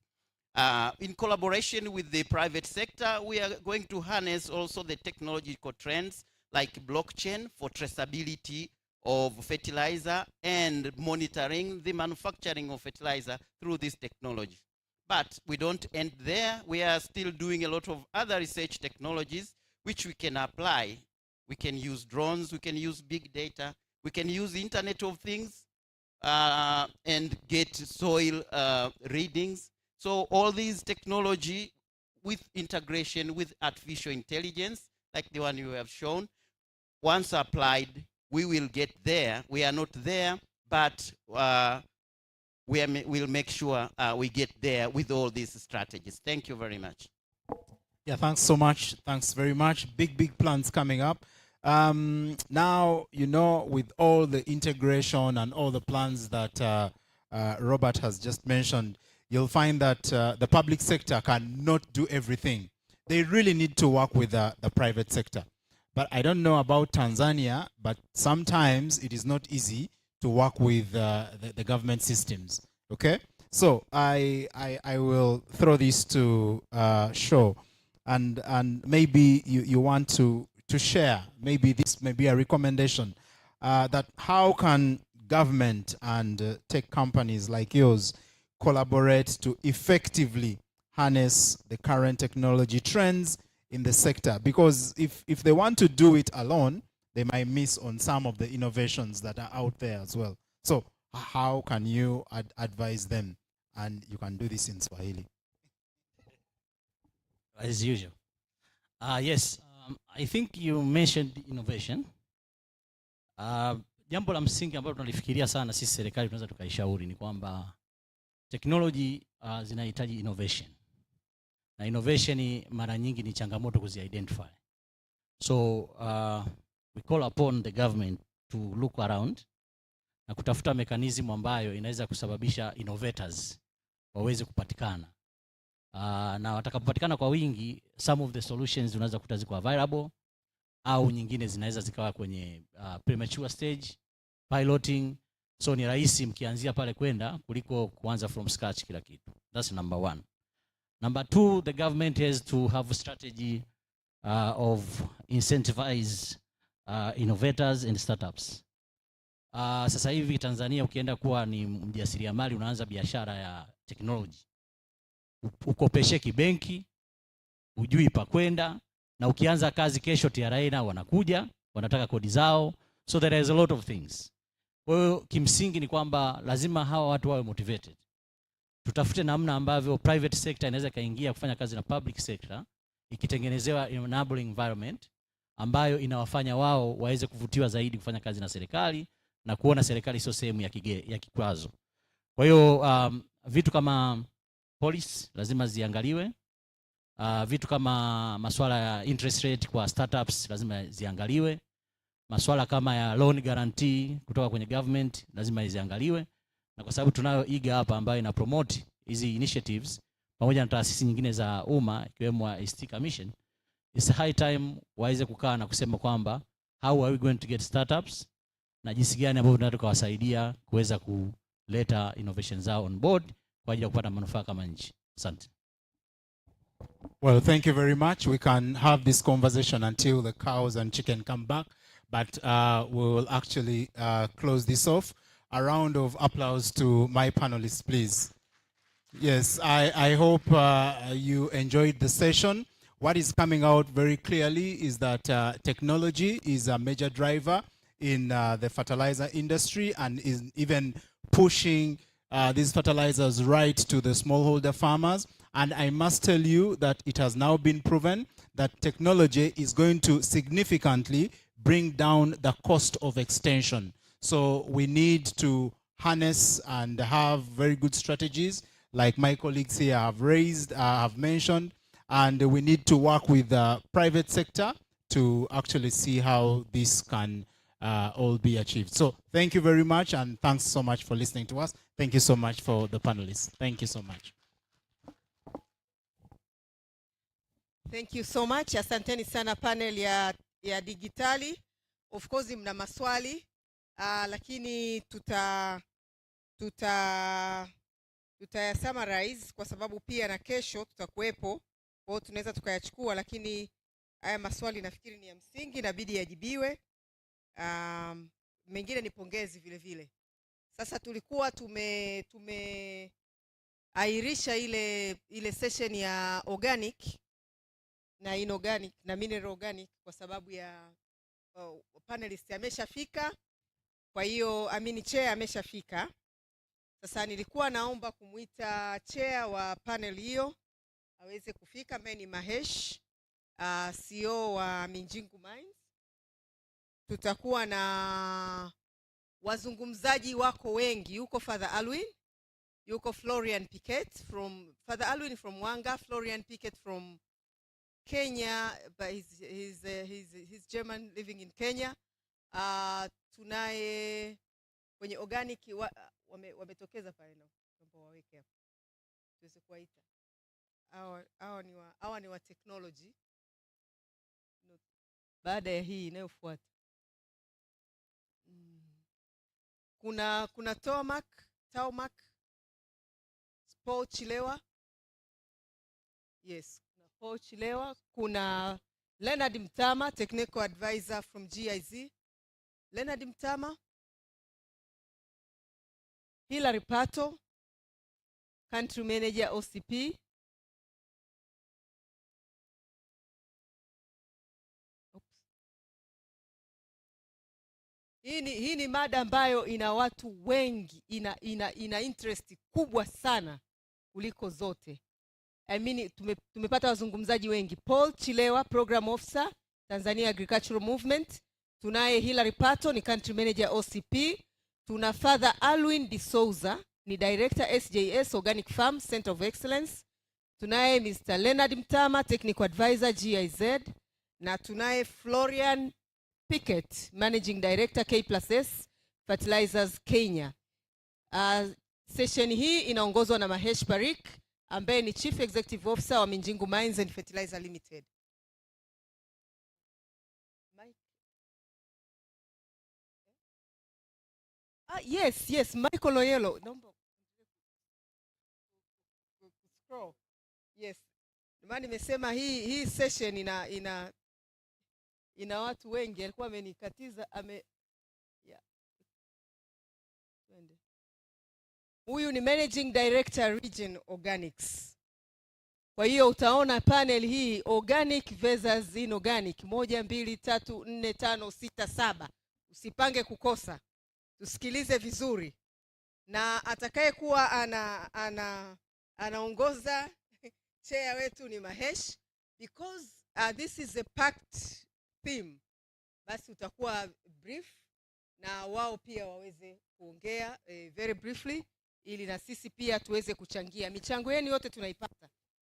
In collaboration with the private sector, we are going to harness also the technological trends like blockchain for traceability of fertilizer and monitoring the manufacturing of fertilizer through this technology. But we don't end there. We are still doing a lot of other research technologies which we can apply. We can use drones, we can use big data, we can use Internet of Things and get soil readings. So all these technology with integration with artificial intelligence, like the one you have shown, once applied, we will get there. We are not there, but we'll make sure we get there with all these strategies. Thank you very much. Yeah, thanks so much. Thanks very much. Big plans coming up. Now, you know, with all the integration and all the plans that Robert has just mentioned, you'll find that the public sector cannot do everything. They really need to work with the private sector. But I don't know about Tanzania, but sometimes it is not easy to work with the government systems. Okay? So I will throw this to Shaw, and maybe you want to share, maybe this may be a recommendation, that how can government and tech companies like yours collaborate to effectively harness the current technology trends in the sector? Because if they want to do it alone, they might miss on some of the innovations that are out there as well. So how can you advise them? And you can do this in Swahili. As usual. Yes, I think you mentioned innovation. Jambo la msingi ambalo tunalifikiria sana sisi serikali tunaweza tukaishauri ni kwamba technology zinahitaji innovation. Na innovation mara nyingi ni changamoto kuzi-identify. So we call upon the government to look around na kutafuta mechanism ambayo inaweza kusababisha innovators waweze kupatikana. Na watakapopatikana kwa wingi, some of the solutions unaweza kukuta ziko available, au nyingine zinaweza zikawa kwenye premature stage, piloting. So ni rahisi mkianzia pale kwenda kuliko kuanza from scratch kila kitu. That's number one. Number two, the government has to have a strategy of incentivize innovators and startups. Sasa hivi Tanzania ukienda kuwa ni mjasiriamali unaanza biashara ya technology, ukopeshe kibenki, ujui pa kwenda, na ukianza kazi kesho TRA na wanakuja wanataka kodi zao. So there is a lot of things. Kwa hiyo kimsingi ni kwamba lazima hawa watu wawe motivated. Tutafute namna ambavyo private sector inaweza kaingia kufanya kazi na public sector, ikitengenezewa enabling environment ambayo inawafanya wao waweze kuvutiwa zaidi kufanya kazi na serikali na kuona serikali sio sehemu ya kikwazo. Kwa hiyo vitu kama policy lazima ziangaliwe. Vitu kama masuala ya interest rate kwa startups lazima ziangaliwe. Masuala kama ya loan guarantee kutoka kwenye government lazima ziangaliwe. Na kwa sababu tunayo IGA hapa ambayo ina promote hizi initiatives pamoja na taasisi nyingine za umma ikiwemo ICT Commission, it's high time waweze kukaa na kusema kwamba how are we going to get startups na jinsi gani ambavyo tunataka kuwasaidia kuweza kuleta innovation zao on board kwa ajili ya kupata manufaa kama nchi. Asante. Well, thank you very much. We can have this conversation until the cows and chicken come back, but we will actually close this off. A round of applause to my panelists, please. Yes, I hope you enjoyed the session. What is coming out very clearly is that technology is a major driver in the fertilizer industry and is even pushing these fertilizers right to the smallholder farmers. And I must tell you that it has now been proven that technology is going to significantly bring down the cost of extension. So we need to harness and have very good strategies like my colleagues here have mentioned, and we need to work with the private sector to actually see how this can all be achieved. So thank you very much, and thanks so much for listening to us. Thank you so much for the panelists. Thank you so much. Thank you so much. Asanteni sana panel ya digitali. Of course mna maswali, lakini tutaya summarize kwa sababu pia na kesho tutakuwepo. Kwa hiyo tunaweza tukayachukua, lakini haya maswali nafikiri ni ya msingi, inabidi yajibiwe. Mengine ni pongezi vile vile. Sasa tulikuwa airisha ile session ya organic na inorganic na mineral organic kwa sababu ya panelist ameshafika. Kwa hiyo chair ameshafika. Sasa nilikuwa naomba kumuita chair wa panel hiyo aweze kufika, ambaye ni Mahesh, CEO wa Minjingu Mines. Tutakuwa na wazungumzaji wako wengi. Yuko Father Alwin, yuko Florian Piquet from Father Alwin from Mwanga, Florian Piquet from Kenya, but he's German living in Kenya. Tunaye kwenye organic wametokeza pale na kwamba waweke hapo tuweze kuwaita. Hawa ni wa technology. Baada ya hii inayofuata kuna Taumak Paul Chilewa. Yes, kuna Paul Chilewa. Kuna Leonard Mtama, technical advisor from GIZ. Leonard Mtama. Hilary Pato, country manager OCP. Hii ni mada ambayo ina watu wengi, ina interest kubwa sana kuliko zote. Tumepata wazungumzaji wengi. Paul Chilewa, program officer, Tanzania Agricultural Movement. Tunaye Hilary Pato, ni country manager OCP. Tuna Father Alwin De Souza, ni director SJS Organic Farm Center of Excellence. Tunaye Mr. Leonard Mtama, technical advisor GIZ, na tunaye Florian Piquet, managing director K+S Fertilizers Kenya. Session hii inaongozwa na Mahesh Parikh ambaye ni chief executive officer wa Minjingu Mines and Fertilizer Limited. Yes, Michael Oyelo. Naomba scroll. Yes. Maana nimesema hii session ina watu wengi, alikuwa amenikatiza yeah. Huyu ni Managing Director Region Organics. Kwa hiyo utaona panel hii organic versus inorganic 1 2 3 4 5 6 7. Usipange kukosa. Tusikilize vizuri. Na atakayekuwa anaongoza chair wetu ni Mahesh, because this is a packed theme. Basi utakuwa brief na wao pia waweze kuongea very briefly, ili na sisi pia tuweze kuchangia. Michango yenu yote tunaipata,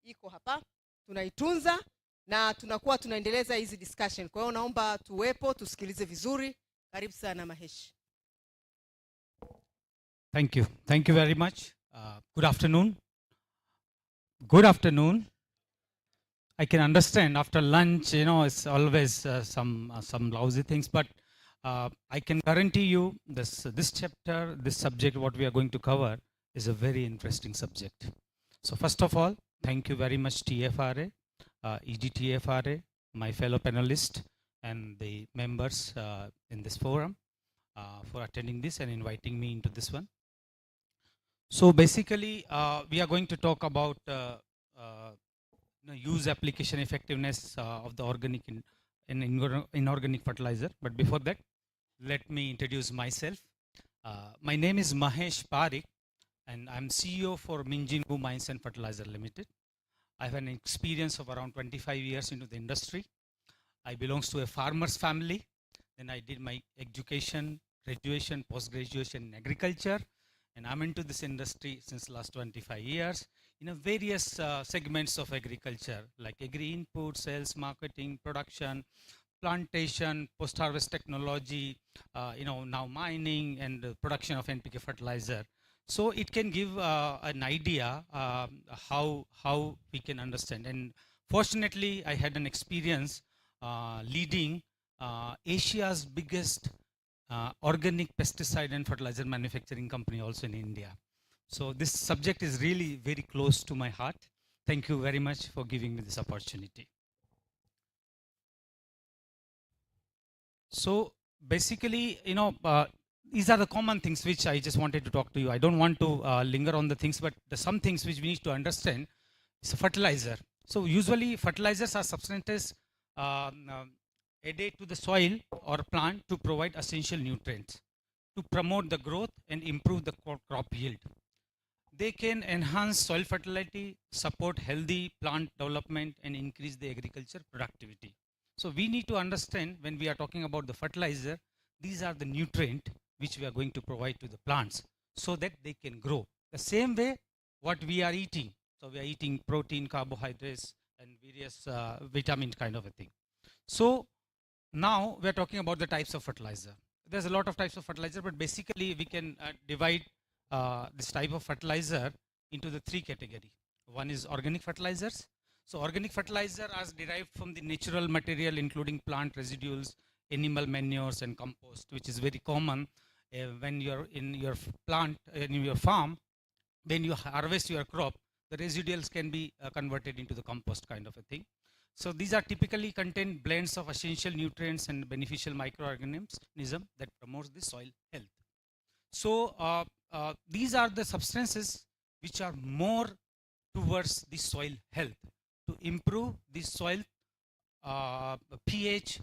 iko hapa, tunaitunza na tunakuwa tunaendeleza hizi discussion. Kwa hiyo naomba tuwepo, tusikilize vizuri. Karibu sana Mahesh. Thank you. Thank you very much. Good afternoon. Good afternoon. I can understand after lunch, it's always some lousy things, but I can guarantee you this chapter, this subject, what we are going to cover is a very interesting subject. So first of all, thank you very much TFRA, EDTFRA, my fellow panelists and the members in this forum for attending this and inviting me into this one. So basically, we are going to talk about use application effectiveness of the organic and inorganic fertilizer. But before that, let me introduce myself. My name is Mahesh Parikh, and I'm CEO for Minjingu Mines and Fertilizer Limited. I have an experience of around 25 years into the industry. I belong to a farmer's family. Then I did my education, graduation, post-graduation in agriculture. And I'm into this industry since last 25 years in various segments of agriculture, like agri input, sales, marketing, production, plantation, post-harvest technology, now mining and production of NPK fertilizer. So it can give an idea how we can understand. And fortunately, I had an experience leading Asia's biggest organic pesticide and fertilizer manufacturing company also in India. So this subject is really very close to my heart. Thank you very much for giving me this opportunity. So basically, these are the common things which I just wanted to talk to you. I don't want to linger on the things, but some things which we need to understand is fertilizer. So usually fertilizers are substances added to the soil or plant to provide essential nutrients to promote the growth and improve the crop yield. They can enhance soil fertility, support healthy plant development, and increase the agriculture productivity. So we need to understand when we are talking about the fertilizer, these are the nutrients which we are going to provide to the plants so that they can grow. The same way what we are eating. So we are eating protein, carbohydrates, and various vitamin kind of a thing. So now we are talking about the types of fertilizer. There's a lot of types of fertilizer, but basically we can divide this type of fertilizer into the 3 categories. One is organic fertilizers. So organic fertilizer are derived from the natural material, including plant residuals, animal manures, and compost, which is very common when you're in your plant, in your farm. When you harvest your crop, the residuals can be converted into the compost kind of a thing. So these are typically contain blends of essential nutrients and beneficial microorganisms that promotes the soil health. So these are the substances which are more towards the soil health, to improve the soil pH,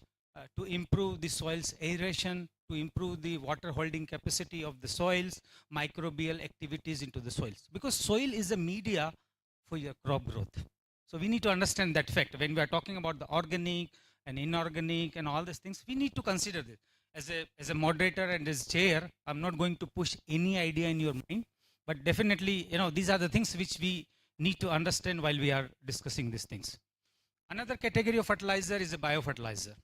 to improve the soil's aeration, to improve the water holding capacity of the soils, microbial activities into the soils. Because soil is a media for your crop growth. So we need to understand that fact. When we are talking about the organic and inorganic and all these things, we need to consider this. As a moderator and as chair, I'm not going to push any idea in your mind, but definitely, these are the things which we need to understand while we are discussing these things. Another category of fertilizer is a biofertilizer.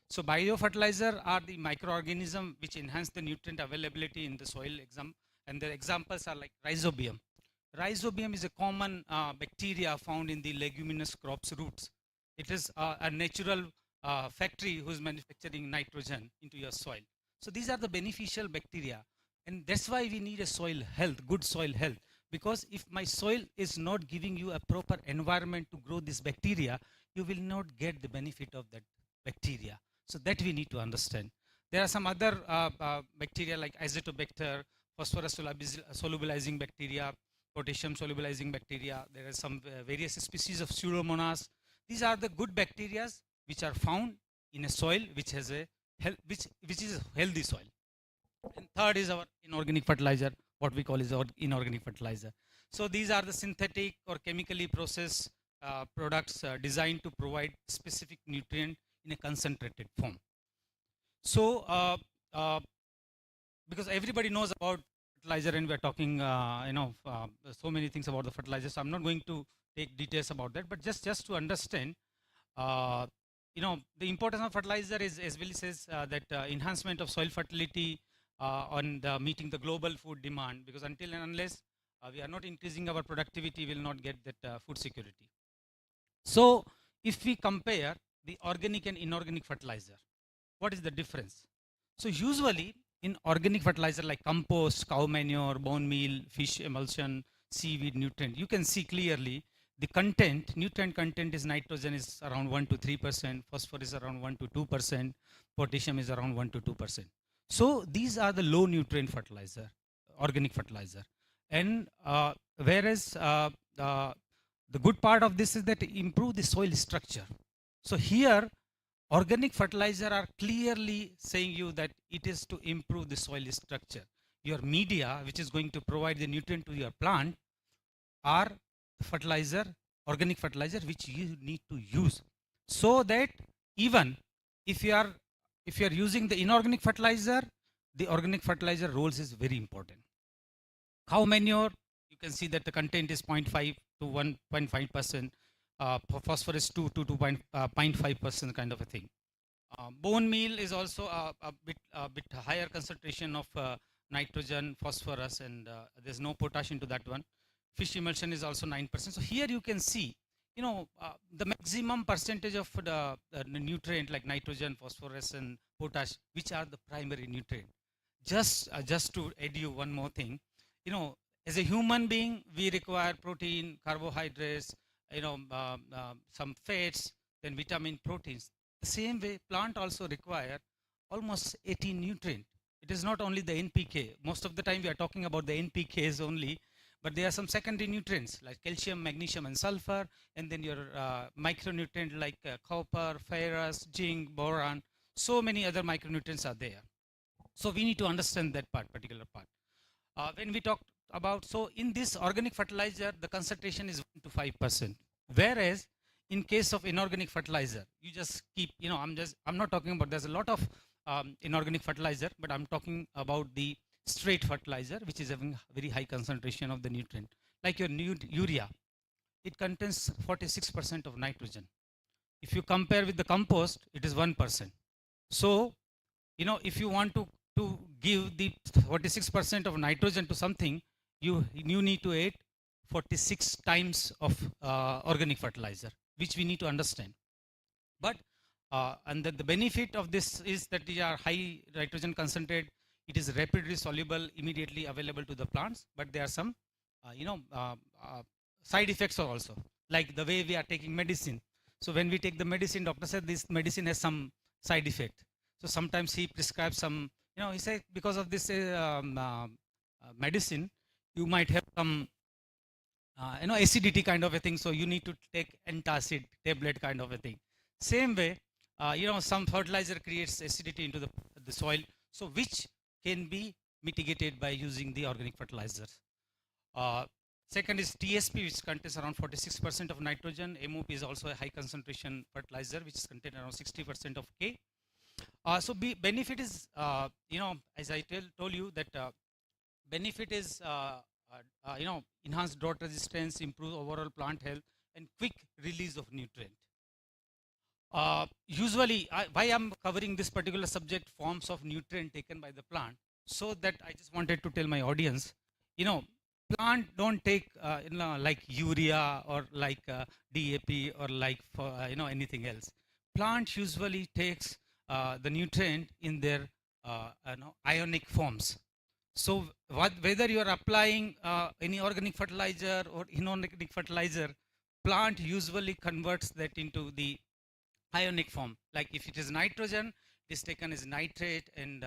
So biofertilizer are the microorganisms which enhance the nutrient availability in the soil, and the examples are like rhizobium. Rhizobium is a common bacteria found in the leguminous crops roots. It is a natural factory who is manufacturing nitrogen into your soil. So these are the beneficial bacteria And that's why we need a soil health, good soil health. Because if my soil is not giving you a proper environment to grow this bacteria, you will not get the benefit of that bacteria. So that we need to understand. There are some other bacteria like azotobacter, phosphorus solubilizing bacteria, potassium solubilizing bacteria. There are some various species of pseudomonas. These are the good bacteria which are found in a soil which has a which is a healthy soil. And third is our inorganic fertilizer, what we call is our inorganic fertilizer. So these are the synthetic or chemically processed products designed to provide specific nutrient in a concentrated form. So because everybody knows about fertilizer and we're talking so many things about the fertilizer, so I'm not going to take details about that, but just to understand the importance of fertilizer is, as Willie says, that enhancement of soil fertility on meeting the global food demand, because until and unless we are not increasing our productivity, we will not get that food security. So if we compare the organic and inorganic fertilizer, what is the difference? So usually in organic fertilizer like compost, cow manure, bone meal, fish emulsion, seaweed nutrient, you can see clearly the content, nutrient content is nitrogen is around 1 to 3%, phosphorus is around 1 to 2%, potassium is around 1 to 2%. So these are the low nutrient fertilizer, organic fertilizer. And whereas the good part of this is that improve the soil structure. So here organic fertilizer are clearly saying you that it is to improve the soil structure. Your media, which is going to provide the nutrient to your plant, are fertilizer, organic fertilizer, which you need to use. So that even if you are using the inorganic fertilizer, the organic fertilizer roles is very important. Cow manure, you can see that the content is 0.5 to 1.5%. Phosphorus 2 to 0.5% kind of a thing. Bone meal is also a bit higher concentration of nitrogen, phosphorus, and there's no potash into that one. Fish emulsion is also 9%. So here you can see, the maximum percentage of the nutrient like nitrogen, phosphorus, and potash, which are the primary nutrient. Just to add you one more thing, as a human being, we require protein, carbohydrates, some fats, then vitamin, proteins. The same way, plant also require almost 18 nutrient. It is not only the NPK. Most of the time we are talking about the NPKs only, but there are some secondary nutrients like calcium, magnesium, and sulfur, and then your micronutrient like copper, ferrous, zinc, boron. So many other micronutrients are there. So we need to understand that particular part. When we talk about, so in this organic fertilizer, the concentration is 1 to 5%. Whereas in case of inorganic fertilizer, you just keep, I'm not talking about, there's a lot of inorganic fertilizer, but I'm talking about the straight fertilizer, which is having very high concentration of the nutrient. Like your urea, it contains 46% of nitrogen. If you compare with the compost, it is 1%. So, if you want to give the 46% of nitrogen to something, you need to add 46 times of organic fertilizer, which we need to understand. But and the benefit of this is that they are high nitrogen concentrate. It is rapidly soluble, immediately available to the plants. But there are some, side effects also, like the way we are taking medicine. So when we take the medicine, doctor said this medicine has some side effect. So sometimes he prescribes some, he said because of this medicine, you might have some, acidity kind of a thing. So you need to take antacid tablet kind of a thing. Same way, some fertilizer creates acidity into the soil. So which can be mitigated by using the organic fertilizers. Second is TSP, which contains around 46% of nitrogen. MOP is also a high concentration fertilizer, which is contained around 60% of K. So benefit is, as I told you that benefit is, enhanced drought resistance, improve overall plant health, and quick release of nutrient. Usually, why I'm covering this particular subject, forms of nutrient taken by the plant, so that I just wanted to tell my audience, plant don't take, like urea or like DAP or like anything else. Plant usually takes the nutrient in their ionic forms. So whether you are applying any organic fertilizer or inorganic fertilizer, plant usually converts that into the ionic form. Like if it is nitrogen, it is taken as nitrate and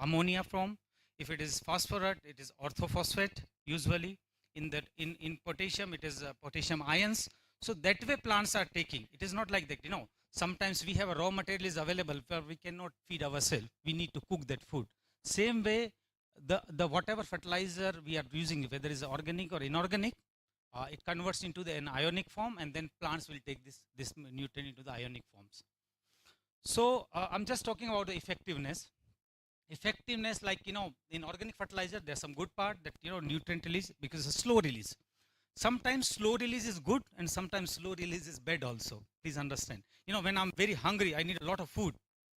ammonia form. If it is phosphorus, it is orthophosphate usually. In potassium, it is potassium ions. So that way plants are taking. It is not like that, sometimes we have a raw material is available where we cannot feed ourselves. We need to cook that food. Same way, the whatever fertilizer we are using, whether it's organic or inorganic, it converts into an ionic form, and then plants will take this nutrient into the ionic forms. So I'm just talking about the effectiveness. Effectiveness, like in organic fertilizer, there's some good part that nutrient release, because it's slow release. Sometimes slow release is good, and sometimes slow release is bad also. Please understand. When I'm very hungry, I need a lot of food.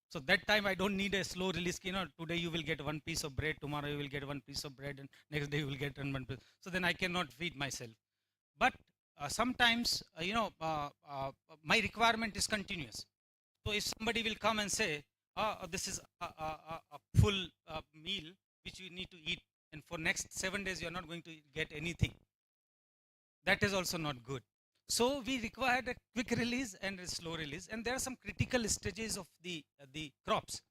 So that time I don't need a slow release. Today you will get one piece of bread, tomorrow you will get one piece of bread, and next day you will get one piece. So then I cannot feed myself. But sometimes, my requirement is continuous. So if somebody will come and say, this is a full meal which you need to eat, and for next 7 days you are not going to get anything, that is also not good. So we require a quick release and a slow release, and there are some critical stages of the crops.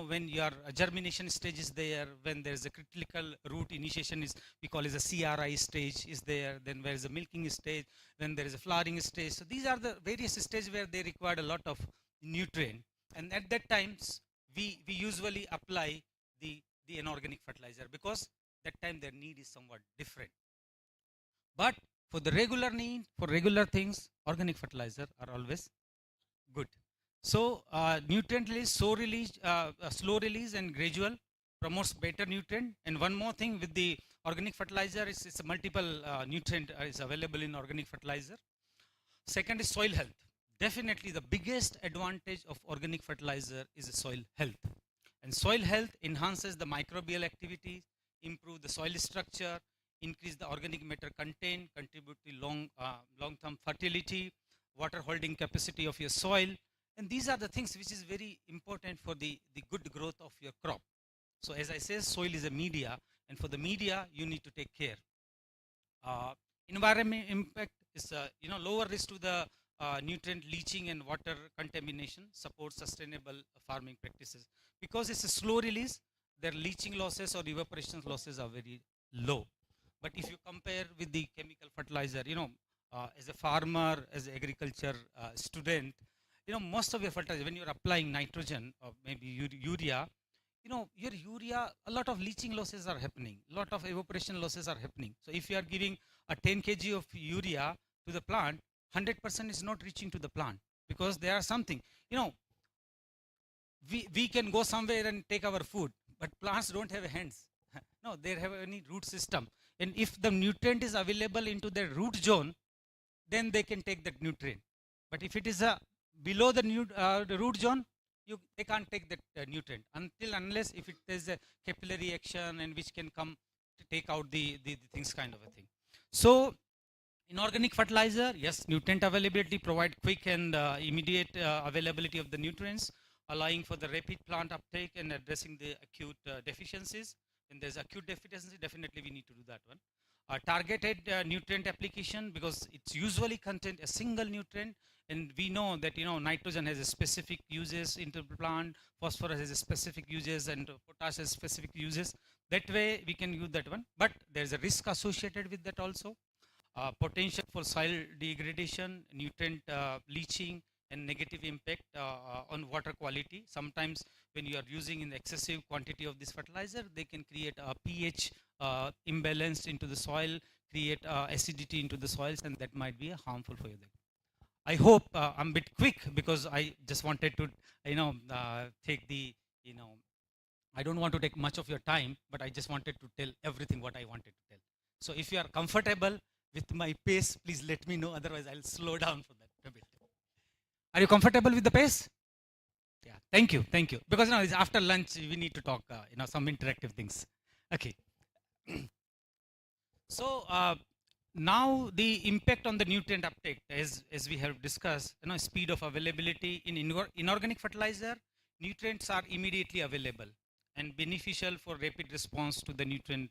When your germination stage is there, when there is a critical root initiation is, we call it a CRI stage is there, then there is a milking stage, then there is a flowering stage. So these are the various stages where they require a lot of nutrient, and at that times we usually apply the inorganic fertilizer, because that time their need is somewhat different. But for the regular need, for regular things, organic fertilizer are always good. So nutrient release, slow release and gradual promotes better nutrient. And one more thing with the organic fertilizer is it's a multiple nutrient is available in organic fertilizer. Second is soil health. Definitely the biggest advantage of organic fertilizer is soil health. And soil health enhances the microbial activity, improve the soil structure, increase the organic matter content, contribute to long-term fertility, water holding capacity of your soil. And these are the things which is very important for the good growth of your crop. So as I say, soil is a media, and for the media, you need to take care. Environment impact is lower risk to the nutrient leaching and water contamination, supports sustainable farming practices. Because it's a slow release, their leaching losses or evaporation losses are very low. But if you compare with the chemical fertilizer, as a farmer, as an agriculture student, most of your fertilizer, when you're applying nitrogen or maybe urea, your urea, a lot of leaching losses are happening, a lot of evaporation losses are happening. So if you are giving a 10 kg of urea to the plant, 100% is not reaching to the plant, because there are something, we can go somewhere and take our food, but plants don't have hands. No, they have any root system. And if the nutrient is available into their root zone, then they can take that nutrient. But if it is below the root zone, they can't take that nutrient unless if it is a capillary action and which can come to take out the things, kind of a thing. So inorganic fertilizer, yes, nutrient availability, provide quick and immediate availability of the nutrients, allowing for the rapid plant uptake and addressing the acute deficiencies. When there's acute deficiency, definitely we need to do that one. Targeted nutrient application, because it's usually contain a single nutrient, and we know that nitrogen has a specific uses into the plant, phosphorus has a specific uses, and potash has specific uses. That way we can use that one, but there's a risk associated with that also. Potential for soil degradation, nutrient leaching, and negative impact on water quality. Sometimes when you are using in excessive quantity of this fertilizer, they can create a pH imbalance into the soil, create acidity into the soils, and that might be harmful for you. I hope I'm a bit quick, because I just wanted to take the I don't want to take much of your time, but I just wanted to tell everything what I wanted to tell. So if you are comfortable with my pace, please let me know, otherwise I'll slow down for that a bit. Are you comfortable with the pace? Yeah, thank you, because now it's after lunch, we need to talk some interactive things. Okay. So now the impact on the nutrient uptake, as we have discussed, speed of availability in inorganic fertilizer, nutrients are immediately available, and beneficial for rapid response to the nutrient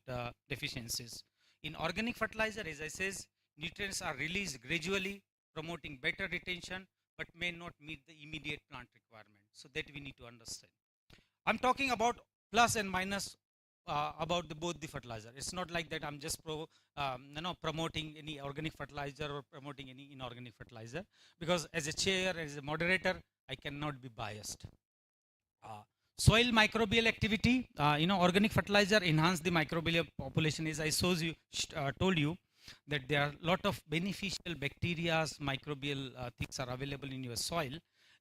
deficiencies. In organic fertilizer, as I says, nutrients are released gradually, promoting better retention, but may not meet the immediate plant requirement. So that we need to understand. I'm talking about plus and minus about both the fertilizer. It's not like that I'm just promoting any organic fertilizer or promoting any inorganic fertilizer, because as a chair, as a moderator, I cannot be biased. Soil microbial activity, organic fertilizer enhance the microbial population. As I told you that there are a lot of beneficial bacteria, microbial things are available in your soil.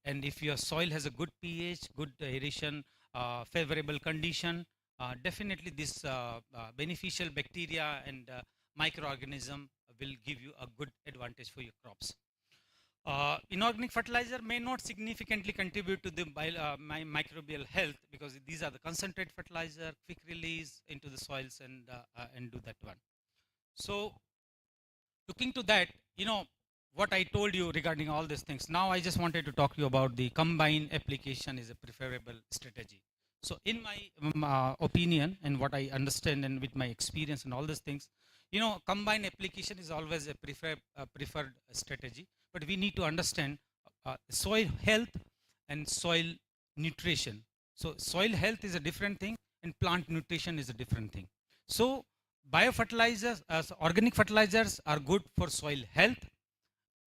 And if your soil has a good pH, good aeration, favorable condition, definitely this beneficial bacteria and microorganism will give you a good advantage for your crops. Inorganic fertilizer may not significantly contribute to the microbial health, because these are the concentrate fertilizer, quick release into the soils, and do that one. So looking to that, what I told you regarding all these things, now I just wanted to talk to you about the combined application is a preferable strategy. So in my opinion and what I understand and with my experience and all these things, combined application is always a preferred strategy, but we need to understand soil health and soil nutrition. So soil health is a different thing and plant nutrition is a different thing. So biofertilizers, organic fertilizers are good for soil health,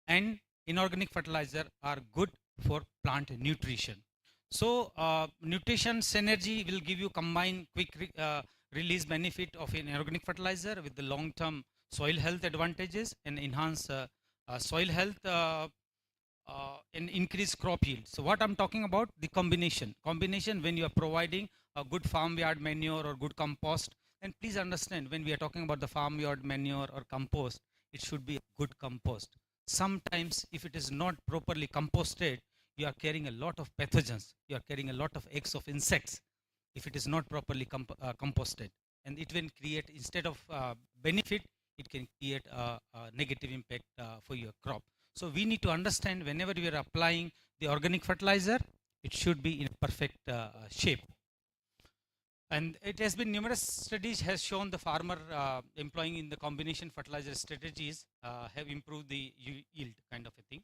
and inorganic fertilizer are good for plant nutrition. So nutrition synergy will give you combined quick release benefit of an organic fertilizer with the long-term soil health advantages, and enhance soil health and increase crop yield. So what I'm talking about, the combination when you are providing a good farmyard manure or good compost. And please understand, when we are talking about the farmyard manure or compost, it should be a good compost. Sometimes if it is not properly composted, you are carrying a lot of pathogens, you are carrying a lot of eggs of insects if it is not properly composted. And it will create, instead of benefit, it can create a negative impact for your crop. So we need to understand, whenever we are applying the organic fertilizer, it should be in a perfect shape. And it has been numerous studies has shown the farmer employing in the combination fertilizer strategies have improved the yield, kind of a thing.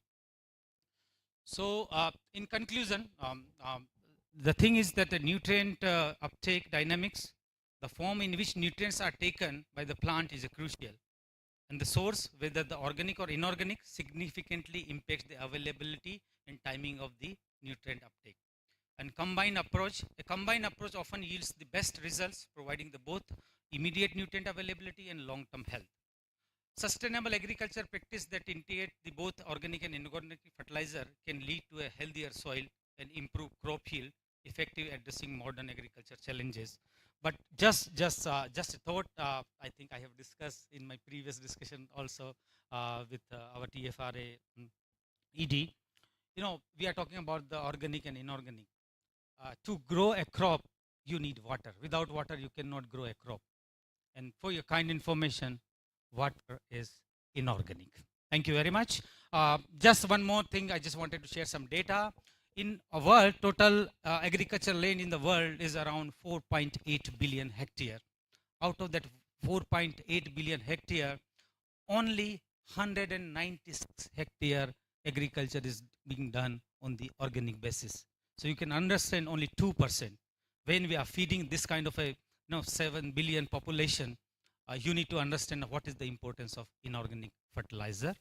So in conclusion, the thing is that the nutrient uptake dynamics, the form in which nutrients are taken by the plant is crucial. And the source, whether the organic or inorganic, significantly impacts the availability and timing of the nutrient uptake. And a combined approach often yields the best results, providing the both immediate nutrient availability and long-term health. Sustainable agriculture practice that integrate the both organic and inorganic fertilizer can lead to a healthier soil and improve crop yield, effective addressing modern agriculture challenges. But just a thought, I think I have discussed in my previous discussion also with our TFRA ED. We are talking about the organic and inorganic. To grow a crop, you need water. Without water, you cannot grow a crop. And for your kind information, water is inorganic. Thank you very much. Just one more thing, I just wanted to share some data. In a world, total agricultural land in the world is around 4.8 billion hectare. Out of that 4.8 billion hectare, only 196 hectare agriculture is being done on the organic basis. So you can understand only 2%. When we are feeding this kind of a 7 billion population, you need to understand what is the importance of inorganic fertilizer.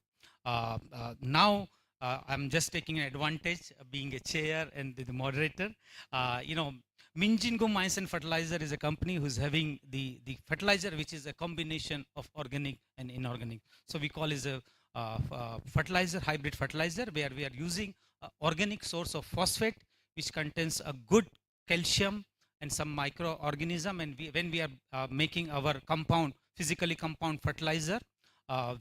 Now, I'm just taking an advantage of being a chair and the moderator. Minjingo Mines and Fertilizer is a company who's having the fertilizer, which is a combination of organic and inorganic. So we call it a fertilizer, hybrid fertilizer, where we are using organic source of phosphate, which contains a good calcium and some microorganism. And when we are making our physically compound fertilizer,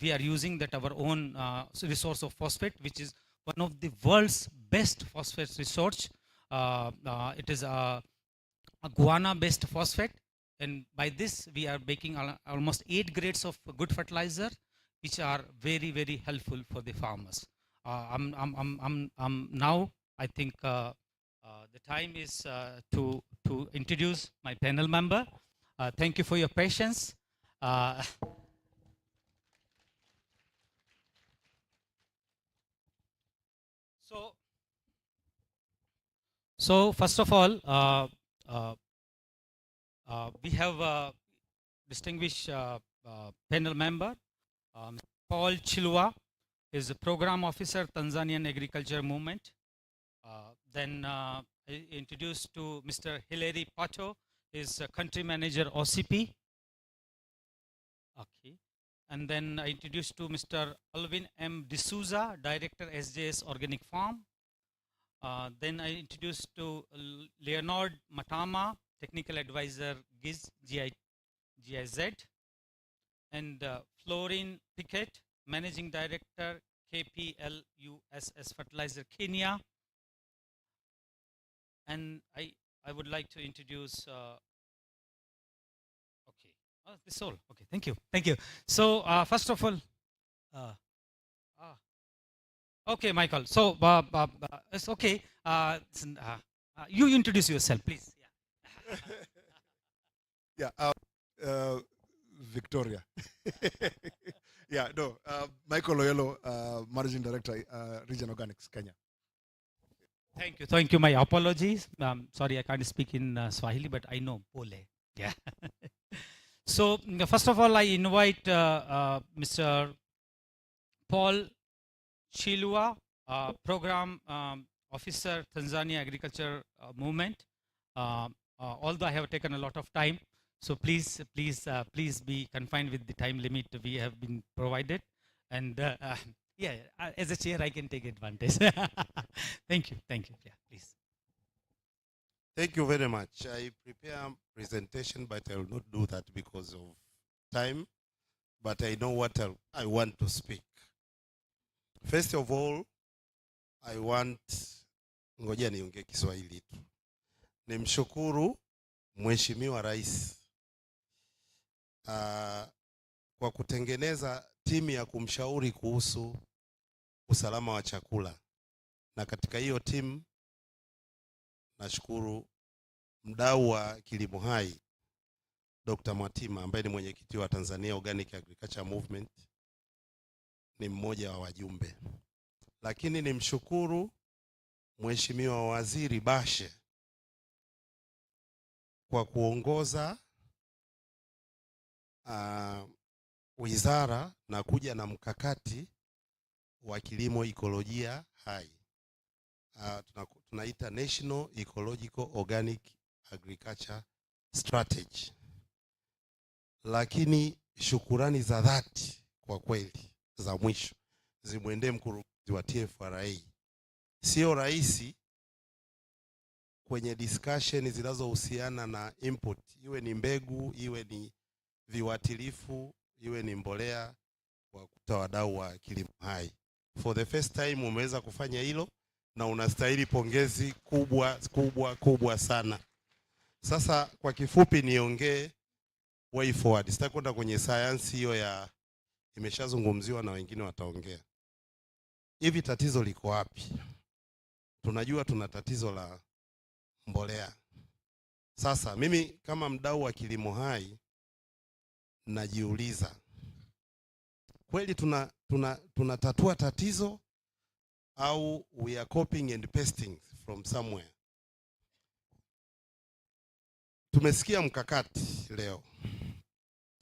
we are using that our own resource of phosphate, which is one of the world's best phosphate resource. It is a guana-based phosphate, and by this we are making almost 8 grades of good fertilizer, which are very, very helpful for the farmers. Now I think the time is to to introduce my panel member. Thank you for your patience. So first of all, we have a distinguished panel member, Paul Chilwa, is a program officer, Tanzanian Agriculture Movement. Then I introduced to Mr. Hilary Pato, is country manager OCP. Okay. And then I introduced to Mr. Alvin M. D'Souza, director SJS Organic Farm. Then I introduced to Leonard Matama, technical advisor GIZ, and Florine Pickett, managing director KPLUSS Fertilizer Kenya. And I would like to introduce, okay, oh, this is all, okay, thank you. So first of all, okay, Michael, so it's okay, you introduce yourself, please. Yeah, Victoria. Yeah, no, Michael Loyolo, Managing Director, Region Organics, Kenya. Thank you. My apologies. Sorry, I can't speak in Swahili, but I know Pole. Yeah. So first of all, I invite Mr. Paul Chilwa, Program Officer, Tanzania Agriculture Movement. Although I have taken a lot of time, so please be confined with the time limit we have been provided. And yeah, as a chair, I can take advantage. Thank you. Yeah, please. Thank you very much. I prepare a presentation, but I will not do that because of time. But I know what I want to speak. First of all, I want, ngoja niongee Kiswahili tu. Nimshukuru Mheshimiwa Rais kwa kutengeneza timu ya kumshauri kuhusu usalama wa chakula. Na katika hiyo timu nashukuru mdau wa kilimo hai Dr. Mwatima ambaye ni mwenyekiti wa Tanzania Organic Agriculture Movement, ni mmoja wa wajumbe. Lakini nimshukuru Mheshimiwa Waziri Bashe kwa kuongoza wizara na kuja na mkakati wa kilimo ekolojia hai. Tunaita National Ecological Organic Agriculture Strategy. Lakini shukurani za dhati kwa kweli za mwisho zimwendee mkurugenzi wa TFRA. Sio rahisi kwenye discussion zinazohusiana na input, iwe ni mbegu, iwe ni viuatilifu, iwe ni mbolea, kwa kuta wadau wa kilimo hai. For the first time umeweza kufanya hilo na unastahili pongezi kubwa sana. Sasa kwa kifupi niongee way forward. Sitaki kwenda kwenye sayansi hiyo ya imeshazungumziwa na wengine wataongea. Hivi tatizo liko wapi? Tunajua tuna tatizo la mbolea. Sasa mimi kama mdau wa kilimo hai najiuliza, kweli tunatatua tatizo au we are copying and pasting from somewhere? Tumesikia mkakati leo.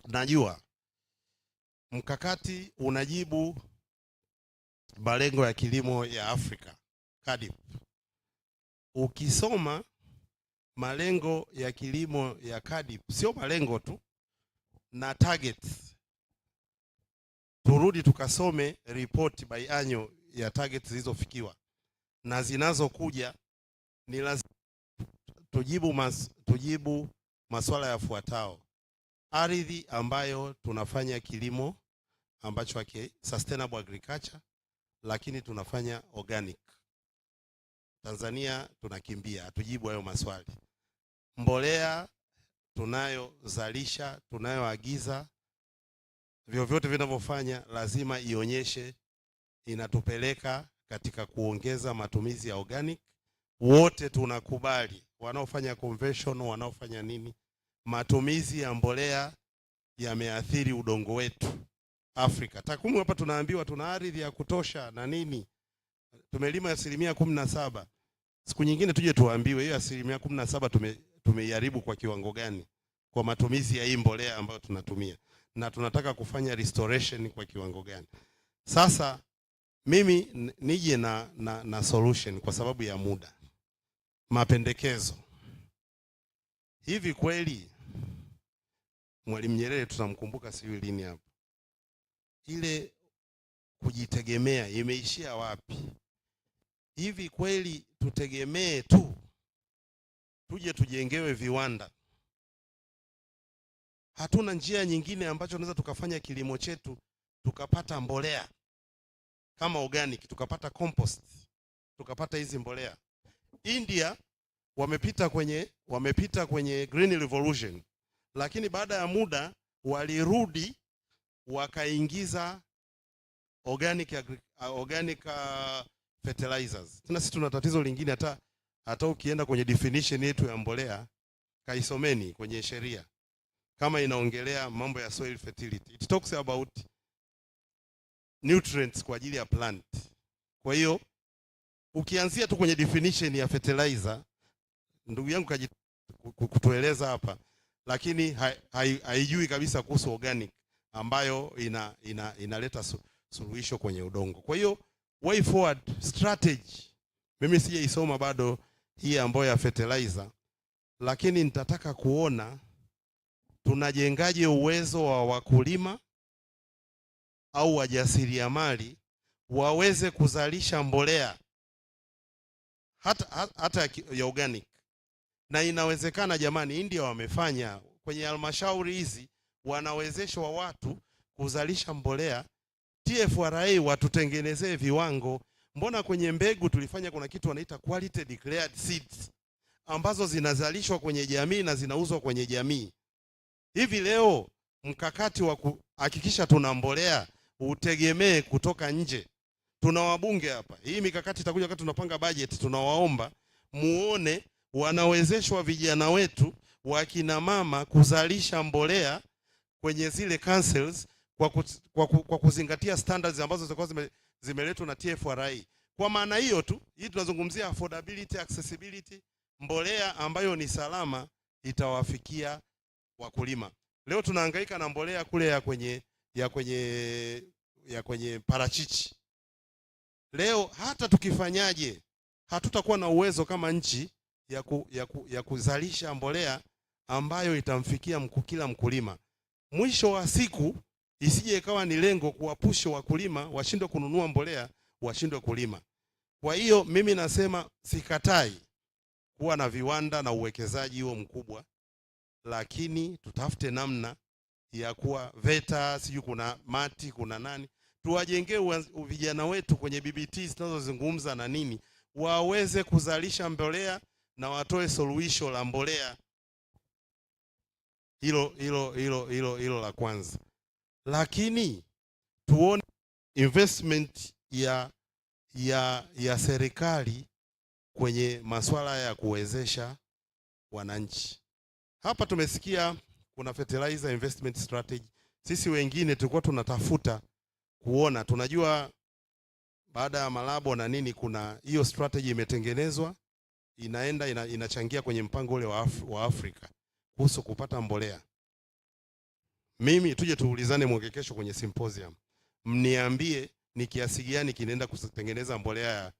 Najua mkakati unajibu malengo ya kilimo ya Afrika, KADIP. Ukisoma malengo ya kilimo ya KADIP, sio malengo tu na targets. Turudi tukasome report biannual ya targets zilizofikiwa na zinazokuja. Ni lazima tujibu masuala yafuatao. Ardhi ambayo tunafanya kilimo ambacho sustainable agriculture, lakini tunafanya organic. Tanzania tunakimbia, hatujibu hayo maswali. Mbolea tunayozalisha, tunayoagiza, vyovyote vinavyofanya lazima ionyeshe inatupeleka katika kuongeza matumizi ya organic. Wote tunakubali wanaofanya convention, wanaofanya nini, matumizi ya mbolea yameathiri udongo wetu Afrika. Takwimu hapa tunaambiwa tuna ardhi ya kutosha na nini, tumelima 17%. Siku nyingine tuje tuambiwe hiyo 17% tumeiharibu kwa kiwango gani kwa matumizi ya hii mbolea ambayo tunatumia, na tunataka kufanya restoration kwa kiwango gani. Sasa mimi nije na solution kwa sababu ya muda. Mapendekezo. Hivi kweli Mwalimu Nyerere tunamkumbuka sijui lini hapa, ile kujitegemea imeishia wapi? Hivi kweli tutegemee tu tuje tujengewe viwanda? Hatuna njia nyingine ambacho tunaweza tukafanya kilimo chetu tukapata mbolea kama organic, tukapata compost, tukapata hizi mbolea? India wamepita kwenye green revolution, lakini baada ya muda walirudi wakaingiza organic fertilizers. Tena sisi tuna tatizo lingine, hata ukienda kwenye definition yetu ya mbolea, kaisomeni kwenye sheria kama inaongelea mambo ya soil fertility, it talks about nutrients kwa ajili ya plant. Kwa hiyo ukianzia tu kwenye definition ya fertilizer, ndugu yangu kutueleza hapa, lakini haijui kabisa kuhusu organic ambayo inaleta suluhisho kwenye udongo. Kwa hiyo way forward strategy, mimi sijaisoma bado hii ambayo ya fertilizer, lakini nitataka kuona tunajengaje uwezo wa wakulima au wajasiriamali waweze kuzalisha mbolea hata ya organic. Na inawezekana jamani, India wamefanya kwenye halmashauri hizi, wanawezeshwa watu kuzalisha mbolea. TFRA watutengenezee viwango. Mbona kwenye mbegu tulifanya kuna kitu wanaita quality declared seeds ambazo zinazalishwa kwenye jamii na zinauzwa kwenye jamii. Hivi leo mkakati wa kuhakikisha tuna mbolea utegemee kutoka nje. Tuna wabunge hapa. Hii mikakati itakuja wakati tunapanga budget, tunawaomba muone wanawezeshwa vijana wetu wakina mama kuzalisha mbolea kwenye zile councils kwa kuzingatia standards ambazo zitakuwa zimeletwa na TFRA. Kwa maana hiyo tu, hii tunazungumzia affordability, accessibility, mbolea ambayo ni salama itawafikia wakulima. Leo tunahangaika na mbolea kule ya kwenye parachichi. Leo hata tukifanyaje hatutakuwa na uwezo kama nchi ya kuzalisha mbolea ambayo itamfikia kila mkulima. Mwisho wa siku isije ikawa ni lengo kuwapusha wakulima washindwe kununua mbolea, washindwe kulima. Kwa hiyo mimi nasema sikatai kuwa na viwanda na uwekezaji huo mkubwa, lakini tutafute namna ya kuwa VETA, siju kuna mati, kuna nani, tuwajengee vijana wetu kwenye BBT zinazozungumza na nini, waweze kuzalisha mbolea na watoe suluhisho la mbolea. Hilo la kwanza. Lakini tuone investment ya serikali kwenye masuala ya kuwezesha wananchi. Hapa tumesikia kuna fertilizer investment strategy. Sisi wengine tulikuwa tunatafuta kuona, tunajua baada ya Malabo na nini kuna hiyo strategy imetengenezwa, inachangia kwenye mpango ule wa Afrika kuhusu kupata mbolea. Mimi tuje tuulizane mwaka kesho kwenye symposium, mniambie ni kiasi gani kinaenda kutengeneza mbolea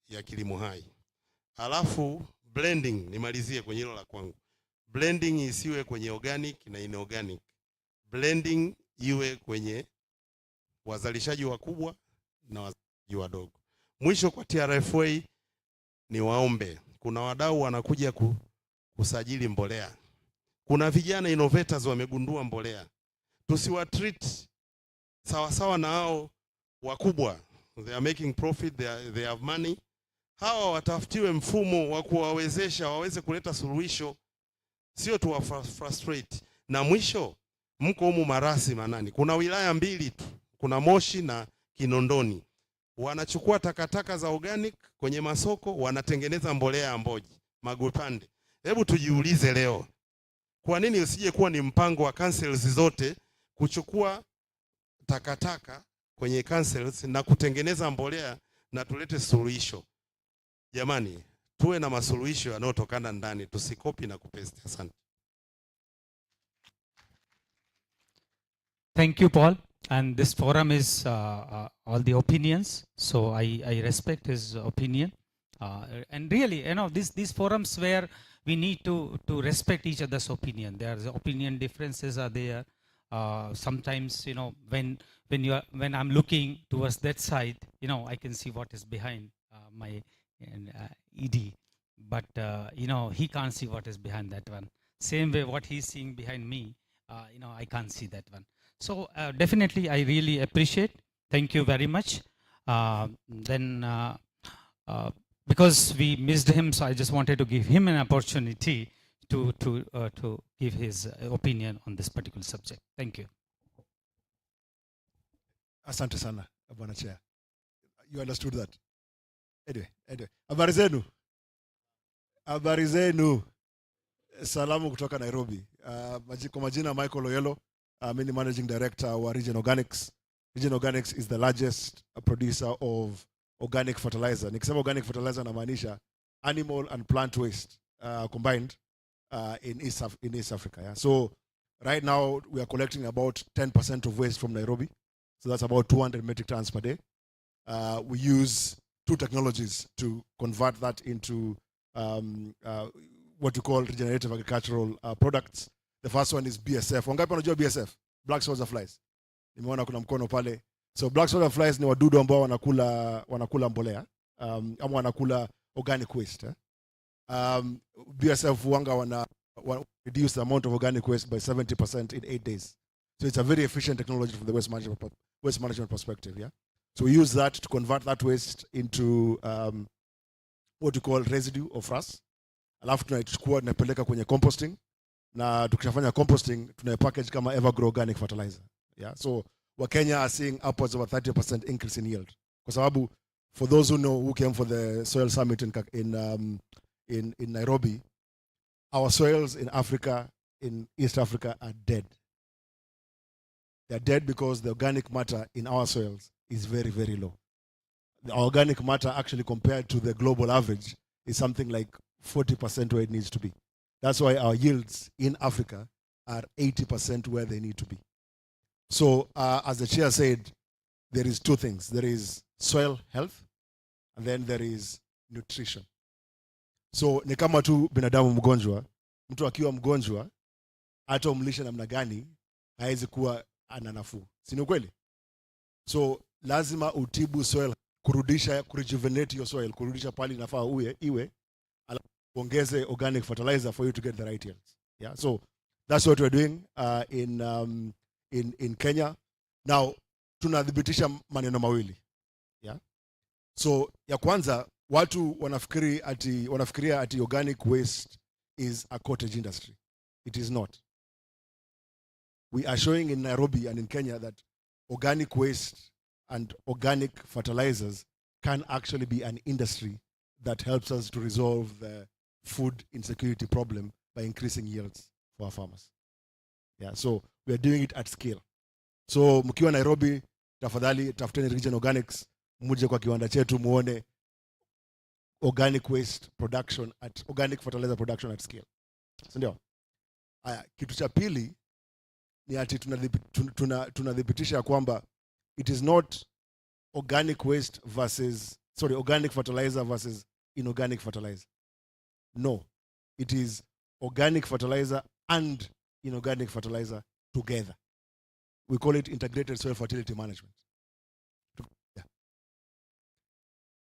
ya kilimo hai. Alafu blending, nimalizie kwenye hilo la kwangu. Blending isiwe kwenye organic na inorganic. Blending iwe kwenye wazalishaji wakubwa na wazalishaji wadogo. Mwisho kwa TRFA ni waombe, kuna wadau wanakuja kusajili mbolea. Kuna vijana innovators wamegundua mbolea. Tusiwatreat sawa na hao wakubwa. They are making profit, they have money. Hawa watafutiwe mfumo wa kuwawezesha waweze kuleta suluhisho, sio tu frustrate. Na mwisho, mko humu Marasi Manani, kuna wilaya mbili tu, kuna Moshi na Kinondoni. Wanachukua takataka za organic kwenye masoko, wanatengeneza mbolea ya mboji, magwepande. Hebu tujiulize leo, kwa nini usije kuwa ni mpango wa councils zote kuchukua takataka kwenye councils na kutengeneza mbolea na tulete suluhisho? Jamani, tuwe na masuluhisho yanayotokana ndani, tusikopi na kupesti. Asante. Thank you, Paul. And this forum is all the opinions. So I respect his opinion. And really, these forums where we need to respect each other's opinion. There's opinion differences are there. Sometimes, when I'm looking towards that side, I can see what is behind my ED. But, he can't see what is behind that one. Same way what he's seeing behind me, I can't see that one. So definitely, I really appreciate. Thank you very much. Because we missed him, so I just wanted to give him an opportunity to give his opinion on this particular subject. Thank you. Asante sana, Bwana Chair. You understood that. Anyway. Habari zenu. Habari zenu. Salamu kutoka Nairobi. Kwa majina Michael Oyelo. I'm the Managing Director wa Region Organics. Region Organics is the largest producer of organic fertilizer. Nikisema organic fertilizer namaanisha animal and plant waste combined in East Africa. Yeah? So right now we are collecting about 10% of waste from Nairobi. So that's about 200 metric tons per day. We use 2 technologies to convert that into what we call regenerative agricultural products. The first one is BSF. Wangapi wanajua BSF? Black soldier flies. Nimeona kuna mkono pale. So black soldier flies ni wadudu ambao wanakula mbolea ama wanakula organic waste. BSF wana reduce the amount of organic waste by 70% in 8 days. So it's a very efficient technology from the waste management perspective. Yeah. So we use that to convert that waste into what we call residue of frass. Alafu tunaichukua tunapeleka kwenye composting. Na tukishafanya composting tunaipackage kama Evergrow organic fertilizer. Yeah. So Wakenya are seeing upwards of a 30% increase in yield. Kwa sababu, for those who know, who came for the soil summit in Nairobi, our soils in Africa, in East Africa, are dead. They're dead because the organic matter in our soils is very, very low. The organic matter actually compared to the global average is something like 40% where it needs to be. That's why our yields in Africa are 80% where they need to be. So as the chair said, there is 2 things. There is soil health and then there is nutrition. So ni kama tu binadamu mgonjwa, mtu akiwa mgonjwa hata umlishe namna gani haiwezi kuwa ana nafuu. Si ni kweli? So lazima utibu soil, kurejuvenate your soil, kurudisha pali inafaa iwe, ongeze organic fertilizer for you to get the right yields. Yeah, so that's what we're doing in Kenya. Now tunadhibitisha maneno mawili. Yeah. So ya kwanza, watu wanafikiria ati organic waste is a cottage industry. It is not. We are showing in Nairobi and in Kenya that organic waste and organic fertilizers can actually be an industry that helps us to resolve the food insecurity problem by increasing yields for our farmers. Yeah, so we are doing it at scale. So mkiwa Nairobi, tafadhali tafuteni Region Organics, muje kwa kiwanda chetu muone organic waste production organic fertilizer production at scale. Ndio. Haya, kitu cha pili ni ati tunadhibitisha kwamba it is not organic waste organic fertilizer versus inorganic fertilizer. No, it is organic fertilizer and inorganic fertilizer together. We call it integrated soil fertility management. Yeah.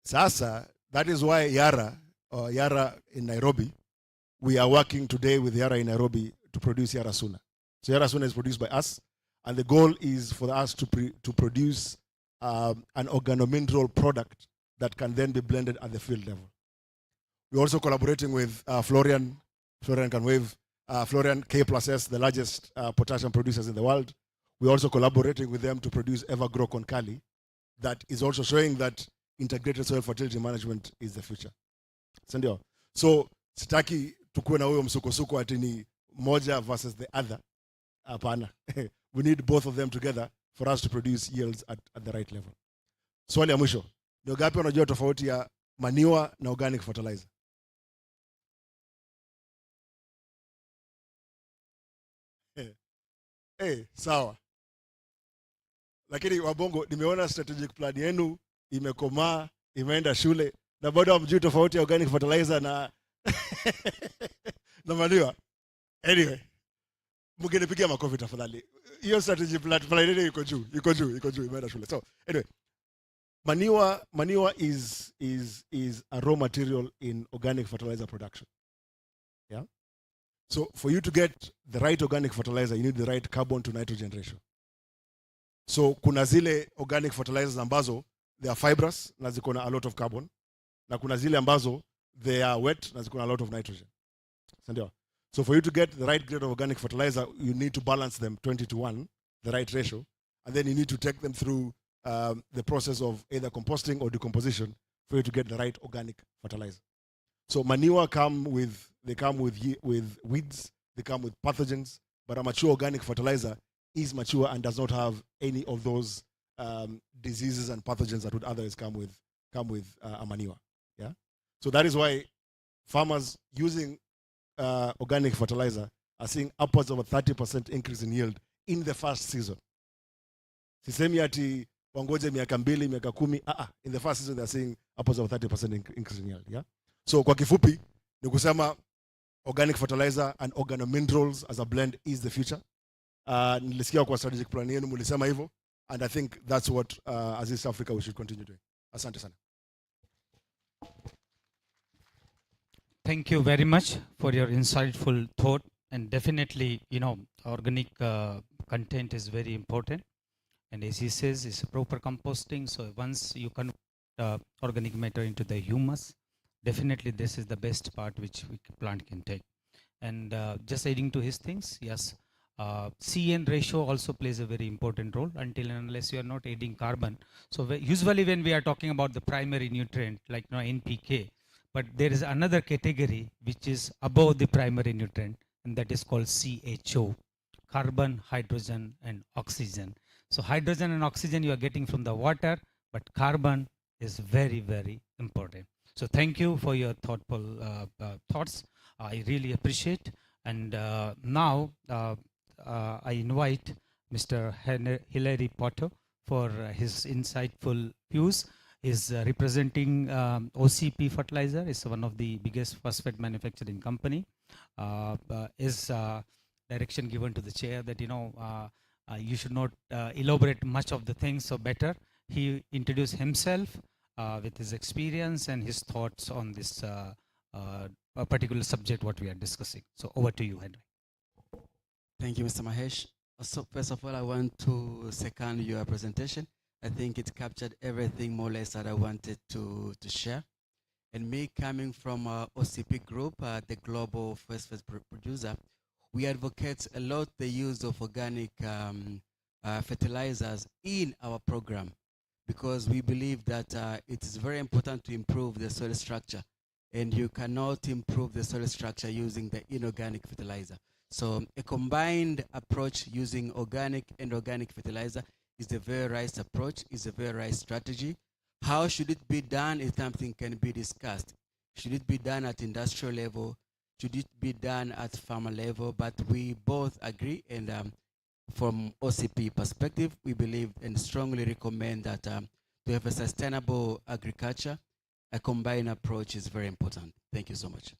Sasa, that is why Yara in Nairobi, we are working today with Yara in Nairobi to produce Yara Suna. So Yara Suna is produced by us, and the goal is for us to produce an organomineral product that can then be blended at the field level. We're also collaborating with Florian can wave, Florian K+S, the largest potassium producers in the world. We're also collaborating with them to produce Evergrow Konkali that is also showing that integrated soil fertility management is the future. So sitaki tukuwe na huyo msukosuko ati ni moja versus the other. Hapana. We need both of them together for us to produce yields at the right level. Swali ya mwisho, ni ngapi wanajua tofauti ya manure na organic fertilizer? Sawa. Lakini Wabongo, nimeona strategic plan yenu imekomaa, imeenda shule, na bado hamjui tofauti ya organic fertilizer na na manure. Anyway, mngenipigia makofi tafadhali. Hiyo strategic plan yenu iko juu, imeenda shule. So anyway, manure is a raw material in organic fertilizer production. Yeah. So for you to get the right organic fertilizer, you need the right carbon to nitrogen ratio. So kuna zile organic fertilizers ambazo they are fibrous na ziko na a lot of carbon, na kuna zile ambazo they are wet na ziko na a lot of nitrogen. Sindio? So for you to get the right grade of organic fertilizer, you need to balance them 20:1, the right ratio, and then you need to take them through the process of either composting or decomposition for you to get the right organic fertilizer. So manure come with weeds, they come with pathogens, but a mature organic fertilizer is mature and does not have any of those diseases and pathogens that would otherwise come with a manure. Yeah. So that is why farmers using organic fertilizer are seeing upwards of a 30% increase in yield in the first season. Sisemi ati wangoje miaka 2, miaka 10. In the first season they are seeing upwards of a 30% increase in yield. Yeah. So kwa kifupi ni kusema organic fertilizer and organominerals as a blend is the future. Nilisikia kwa strategic plan yenu mlisema hivyo, and I think that's what as East Africa we should continue doing. Asante sana. Thank you very much for your insightful thought, and definitely, organic content is very important, and as he says, it's proper composting. So once you convert organic matter into the humus, definitely this is the best part which plant can take. And just adding to his things, yes, CN ratio also plays a very important role until and unless you are not adding carbon. So usually when we are talking about the primary nutrient like NPK, but there is another category which is above the primary nutrient, and that is called CHO, carbon, hydrogen, and oxygen. So hydrogen and oxygen you are getting from the water, but carbon is very, very important. So thank you for your thoughtful thoughts. I really appreciate. And now I invite Mr. Hilary Potter for his insightful views. Is representing OCP Fertilizer. It's one of the biggest phosphate manufacturing company. Is direction given to the chair that you should not elaborate much of the things, so better he introduce himself with his experience and his thoughts on this particular subject what we are discussing. So over to you, Henry. Thank you, Mr. Mahesh. So first of all, I want to second your presentation. I think it captured everything more or less that I wanted to share. And me coming from OCP Group, the global phosphate producer, we advocate a lot the use of organic fertilizers in our program, because we believe that it is very important to improve the soil structure, and you cannot improve the soil structure using the inorganic fertilizer. So a combined approach using organic and organic fertilizer is the very right approach, is a very right strategy. How should it be done is something can be discussed. Should it be done at industrial level? Should it be done at farmer level? But we both agree, and from OCP perspective, we believe and strongly recommend that to have a sustainable agriculture, a combined approach is very important. Thank you so much.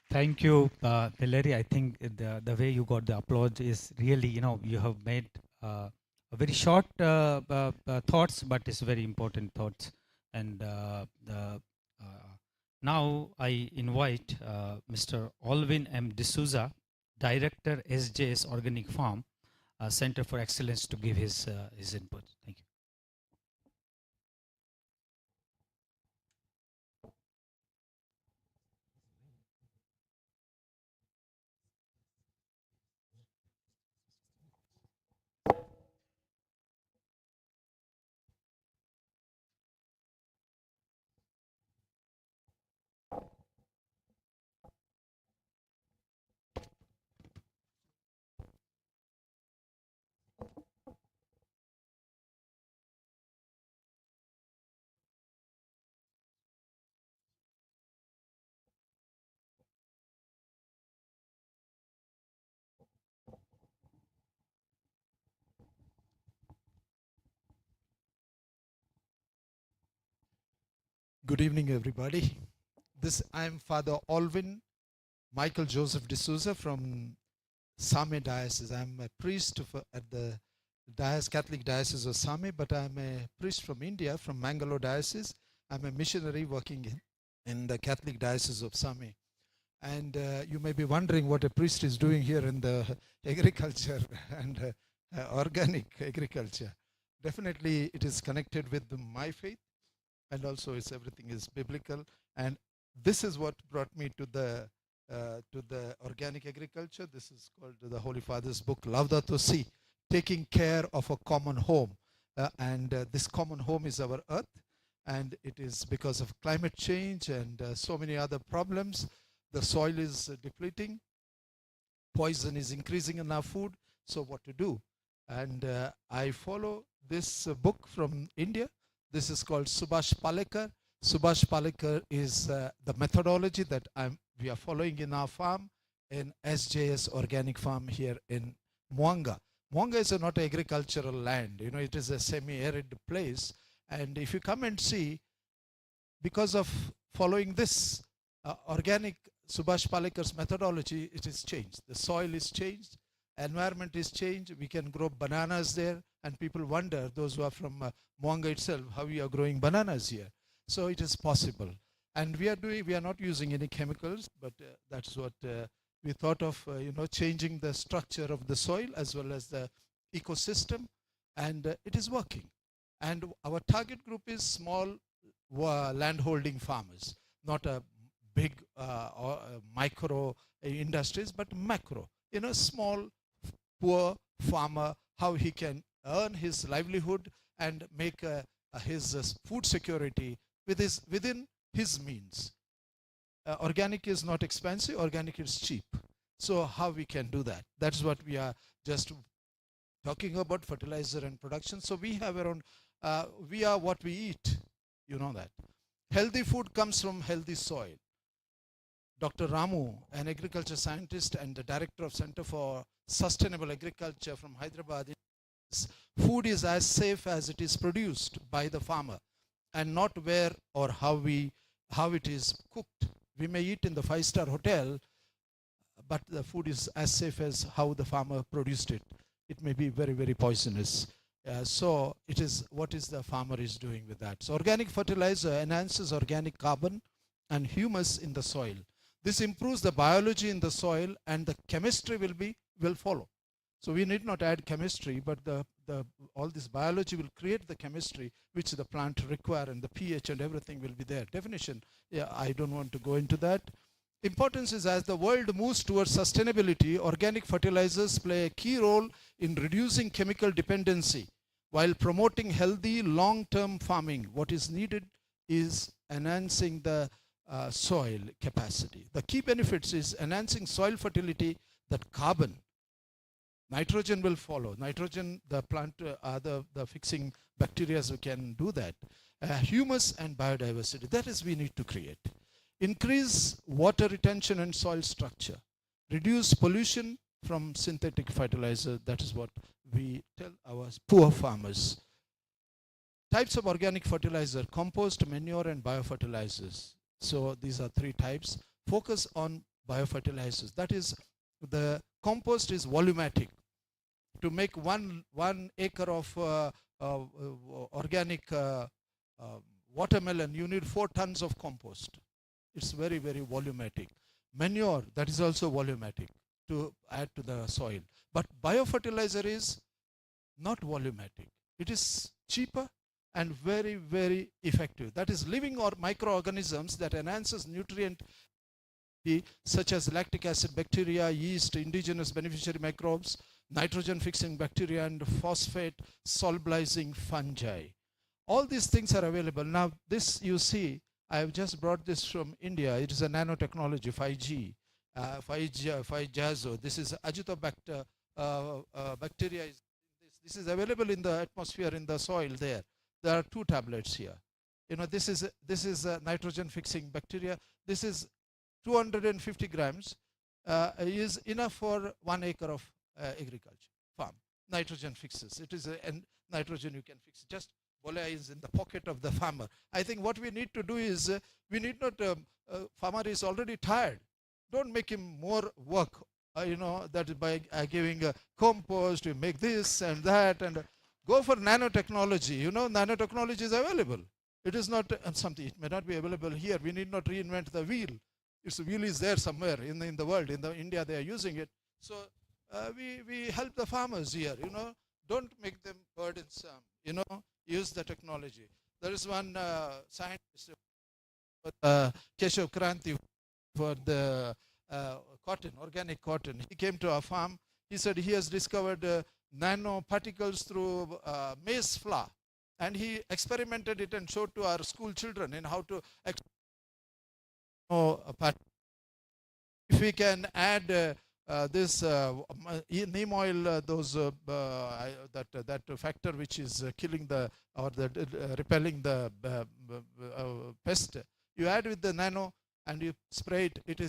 Thank you, Hilary. I think the way you got the applause is really, you have made a very short thoughts, but it's very important thoughts. And now I invite Mr. Alvin M. D'Souza, Director, SJS Organic Farm, Center for Excellence, to give his input. Thank you. Good evening, everybody. I'm Father Alvin Michael Joseph D'Souza from Same Diocese. I'm a priest at the Catholic Diocese of Same, but I'm a priest from India, from Mangalore Diocese. I'm a missionary working in the Catholic Diocese of Same. And you may be wondering what a priest is doing here in the agriculture and organic agriculture. Definitely, it is connected with my faith, and also everything is biblical. And this is what brought me to the organic agriculture. This is called the Holy Father's book, Laudato Si, taking care of a common home. And this common home is our earth, and it is because of climate change and so many other problems. The soil is depleting, poison is increasing in our food, so what to do? And I follow this book from India. This is called Subhash Palekar. Subhash Palekar is the methodology that we are following in our farm, in SJS Organic Farm here in Mwanga. Mwanga is not agricultural land, it is a semi-arid place. And if you come and see, because of following this organic Subhash Palekar's methodology, it is changed. The soil is changed, environment is changed. We can grow bananas there, and people wonder, those who are from Mwanga itself, how we are growing bananas here. So it is possible. And we are not using any chemicals, but that's what we thought of, changing the structure of the soil as well as the ecosystem, and it is working. And our target group is small landholding farmers, not a big or micro industries, but macro. Small, poor farmer, how he can earn his livelihood and make his food security within his means. Organic is not expensive, organic is cheap. So how we can do that? That's what we are just talking about, fertilizer and production. So we have around, we are what we eat, you know that. Healthy food comes from healthy soil. Dr. Ramu, an agriculture scientist and the director of Center for Sustainable Agriculture from Hyderabad, food is as safe as it is produced by the farmer, and not where or how it is cooked. We may eat in the five-star hotel, but the food is as safe as how the farmer produced it. It may be very, very poisonous. So it is what is the farmer is doing with that. So organic fertilizer enhances organic carbon and humus in the soil. This improves the biology in the soil, and the chemistry will follow. So we need not add chemistry, but all this biology will create the chemistry which the plant require, and the pH and everything will be there. Definition, I don't want to go into that. Importance is, as the world moves towards sustainability, organic fertilizers play a key role in reducing chemical dependency while promoting healthy long-term farming. What is needed is enhancing the soil capacity. The key benefits is enhancing soil fertility, that carbon, nitrogen will follow. Nitrogen, the plant, the fixing bacteria can do that. Humus and biodiversity, that is we need to create. Increase water retention and soil structure. Reduce pollution from synthetic fertilizer. That is what we tell our poor farmers. Types of organic fertilizer: compost, manure, and biofertilizers. So these are three types. Focus on biofertilizers. That is, the compost is volumetric. To make one acre of organic watermelon, you need 4 tons of compost. It's very, very volumetric. Manure, that is also volumetric to add to the soil. But biofertilizer is not volumetric. It is cheaper and very, very effective. That is living or microorganisms that enhances nutrient, such as lactic acid bacteria, yeast, indigenous beneficiary microbes, nitrogen fixing bacteria, and phosphate solubilizing fungi. All these things are available. Now this, you see, I have just brought this from India. It is a nanotechnology, 5G, 5Jazo. This is Agitobacter bacteria. This is available in the atmosphere, in the soil there. There are 2 tablets here. This is a nitrogen fixing bacteria. This is 250 grams is enough for 1 acre of agriculture farm. Nitrogen fixes. It is and nitrogen you can fix. Just Mbolea is in the pocket of the farmer. I think what we need to do is, we need not, farmer is already tired. Don't make him more work, that by giving compost, you make this and that, and go for nanotechnology. Nanotechnology is available. It is not something, it may not be available here. We need not reinvent the wheel. The wheel is there somewhere in the world. In India, they are using it. So we help the farmers here, Don't make them burdensome, use the technology. There is one scientist, Keshav Kranti, for the cotton, organic cotton. He came to our farm. He said he has discovered nanoparticles through maize flour. And he experimented it and showed to our school children in how to if we can add this neem oil, that factor which is killing repelling the pest, you add with the nano and you spray it. It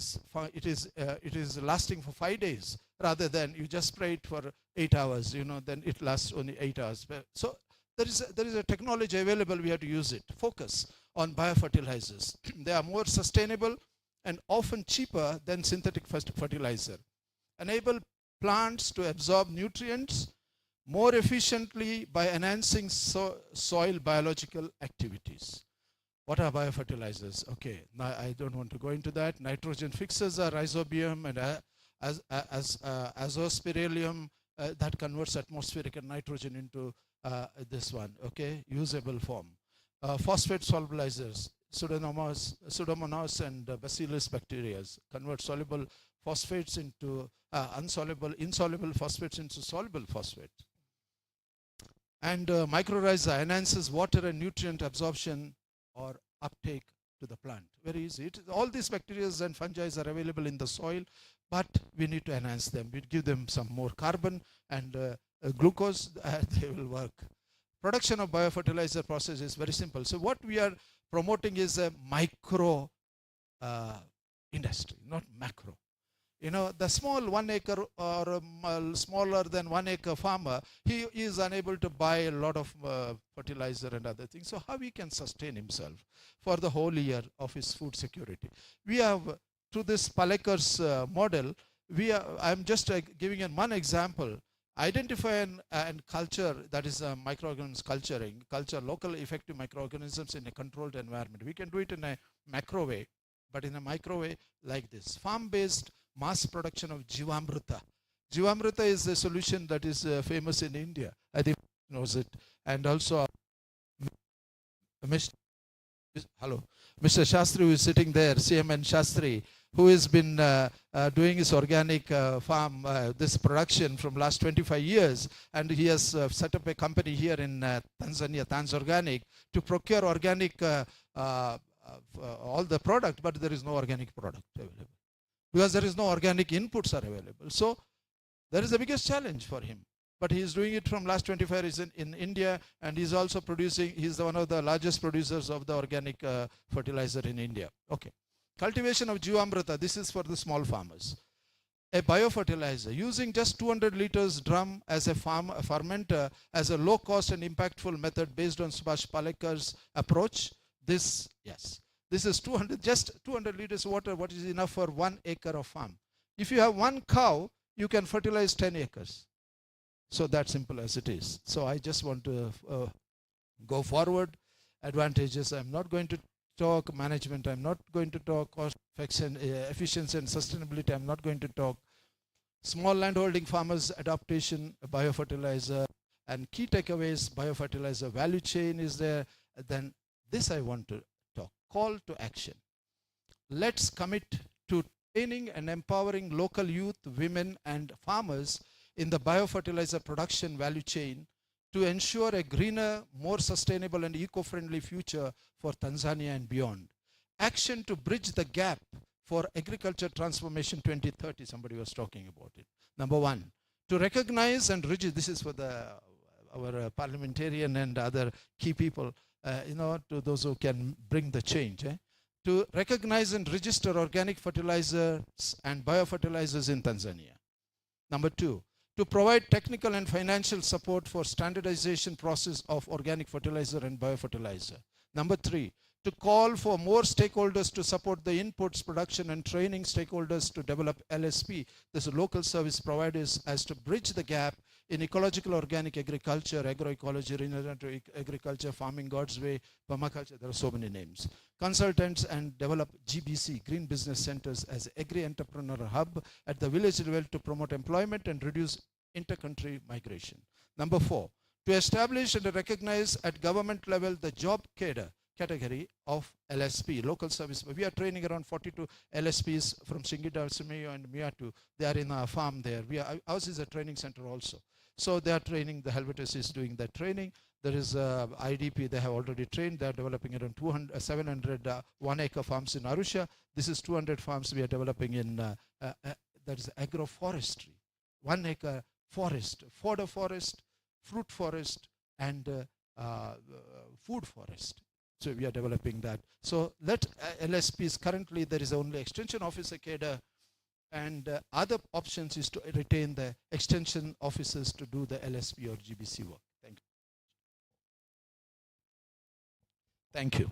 is lasting for 5 days rather than you just spray it for 8 hours. Then it lasts only 8 hours. So there is a technology available. We have to use it. Focus on biofertilizers. They are more sustainable and often cheaper than synthetic fertilizer. Enable plants to absorb nutrients more efficiently by enhancing soil biological activities. What are biofertilizers? Okay, now I don't want to go into that. Nitrogen fixers are rhizobium and azospirillum that converts atmospheric nitrogen into this one, okay, usable form. Phosphate solubilizers, Pseudomonas and Bacillus bacteria convert soluble phosphates into insoluble phosphates into soluble phosphate. And mycorrhiza enhances water and nutrient absorption or uptake to the plant. Very easy. All these bacteria and fungi are available in the soil, but we need to enhance them. We give them some more carbon and glucose, they will work. Production of biofertilizer process is very simple. So what we are promoting is a micro industry, not macro. The small 1 acre or smaller than 1 acre farmer, he is unable to buy a lot of fertilizer and other things. So how he can sustain himself for the whole year of his food security? We have, through this Palekars model, I'm just giving one example. Identify and culture, that is microorganisms culture local effective microorganisms in a controlled environment. We can do it in a macro way, but in a micro way like this. Farm-based mass production of Jivamrita. Jivamrita is a solution that is famous in India. I think knows it. And also, Mr. Shastri, who is sitting there, CMN Shastri, who has been doing his organic farm, this production from last 25 years, and he has set up a company here in Tanzania, Tanzorganic, to procure organic all the product, but there is no organic product available because there is no organic inputs are available. So there is the biggest challenge for him. But he is doing it from last 25 years in India, and he's also producing, he's one of the largest producers of the organic fertilizer in India. Okay. Cultivation of Jivamrita, this is for the small farmers. A biofertilizer, using just 200 liters drum as a fermenter as a low cost and impactful method based on Subhash Palekar's approach. This is 200 liters water, what is enough for 1 acre of farm. If you have 1 cow, you can fertilize 10 acres. So that simple as it is. So I just want to go forward. Advantages, I'm not going to talk. Management, I'm not going to talk. Cost efficiency and sustainability, I'm not going to talk. Small landholding farmers, adaptation, biofertilizer, and key takeaways, biofertilizer value chain is there. Then this I want to talk. Call to action. Let's commit to training and empowering local youth, women, and farmers in the biofertilizer production value chain to ensure a greener, more sustainable and eco-friendly future for Tanzania and beyond. Action to bridge the gap for agriculture transformation 2030, somebody was talking about it. Number 1, to recognize and register, this is for our parliamentarian and other key people, to those who can bring the change. To recognize and register organic fertilizers and biofertilizers in Tanzania. Number 2, to provide technical and financial support for standardization process of organic fertilizer and biofertilizer. Number 3, to call for more stakeholders to support the inputs, production and training stakeholders to develop LSP, this is local service providers, as to bridge the gap in ecological organic agriculture, agroecology, regenerative agriculture, farming God's way, permaculture, there are so many names. Consultants and develop GBC, Green Business Centers, as agri-entrepreneur hub at the village level to promote employment and reduce inter-country migration. Number 4, to establish and recognize at government level the job category of LSP, local service. We are training around 42 LSPs from Shingida, Sumeyo and Miyatu. They are in our farm there. Ours is a training center also. So they are training, the Helvetus is doing that training. There is IDP, they have already trained. They are developing around 700 1-acre farms in Arusha. This is 200 farms we are developing in, that is agroforestry. 1-acre forest, fodder forest, fruit forest, and food forest. So we are developing that. So let LSPs, currently there is only extension officer cadre, and other options is to retain the extension officers to do the LSP or GBC work. Thank you. Thank you.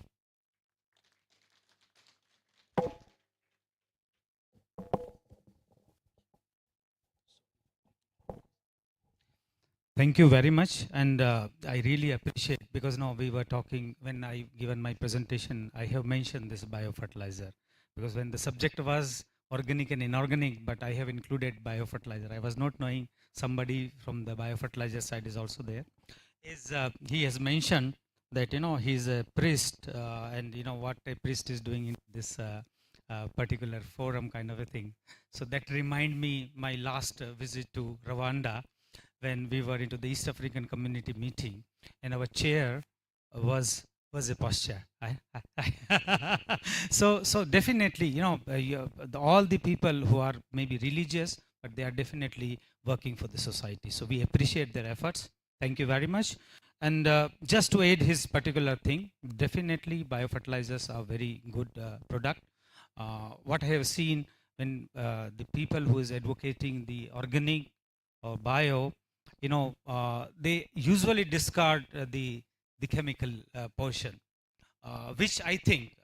Thank you very much, and I really appreciate, because now we were talking, when I given my presentation, I have mentioned this biofertilizer, because when the subject was organic and inorganic, but I have included biofertilizer. I was not knowing somebody from the biofertilizer side is also there. He has mentioned that, he's a priest, and what a priest is doing in this particular forum kind of a thing. So that remind me my last visit to Rwanda, when we were into the East African Community meeting, and our chair was a pastor. So definitely, all the people who are maybe religious, but they are definitely working for the society. So we appreciate their efforts. Thank you very much. And just to aid his particular thing, definitely biofertilizers are very good product. What I have seen, when the people who is advocating the organic or bio, they usually discard the chemical portion, which I think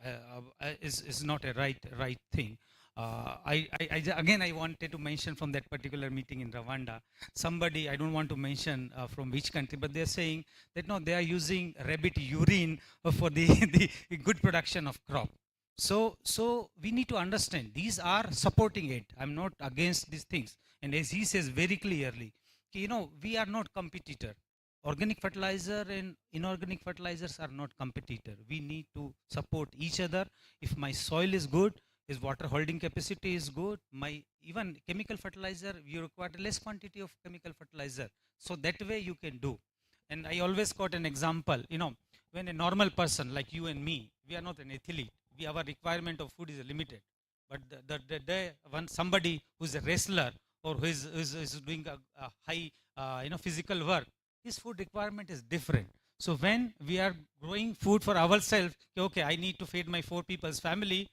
is not a right thing. Again, I wanted to mention from that particular meeting in Rwanda, somebody, I don't want to mention from which country, but they're saying that no, they are using rabbit urine for the good production of crop. So we need to understand, these are supporting it. I'm not against these things. And as he says very clearly, we are not competitor. Organic fertilizer and inorganic fertilizers are not competitor. We need to support each other. If my soil is good, his water holding capacity is good, my even chemical fertilizer, you require less quantity of chemical fertilizer. So that way you can do. And I always quote an example, when a normal person like you and me, we are not an athlete. Our requirement of food is limited. But the day when somebody who's a wrestler or who is doing a high physical work, his food requirement is different. So when we are growing food for ourselves, okay, I need to feed my 4 people's family,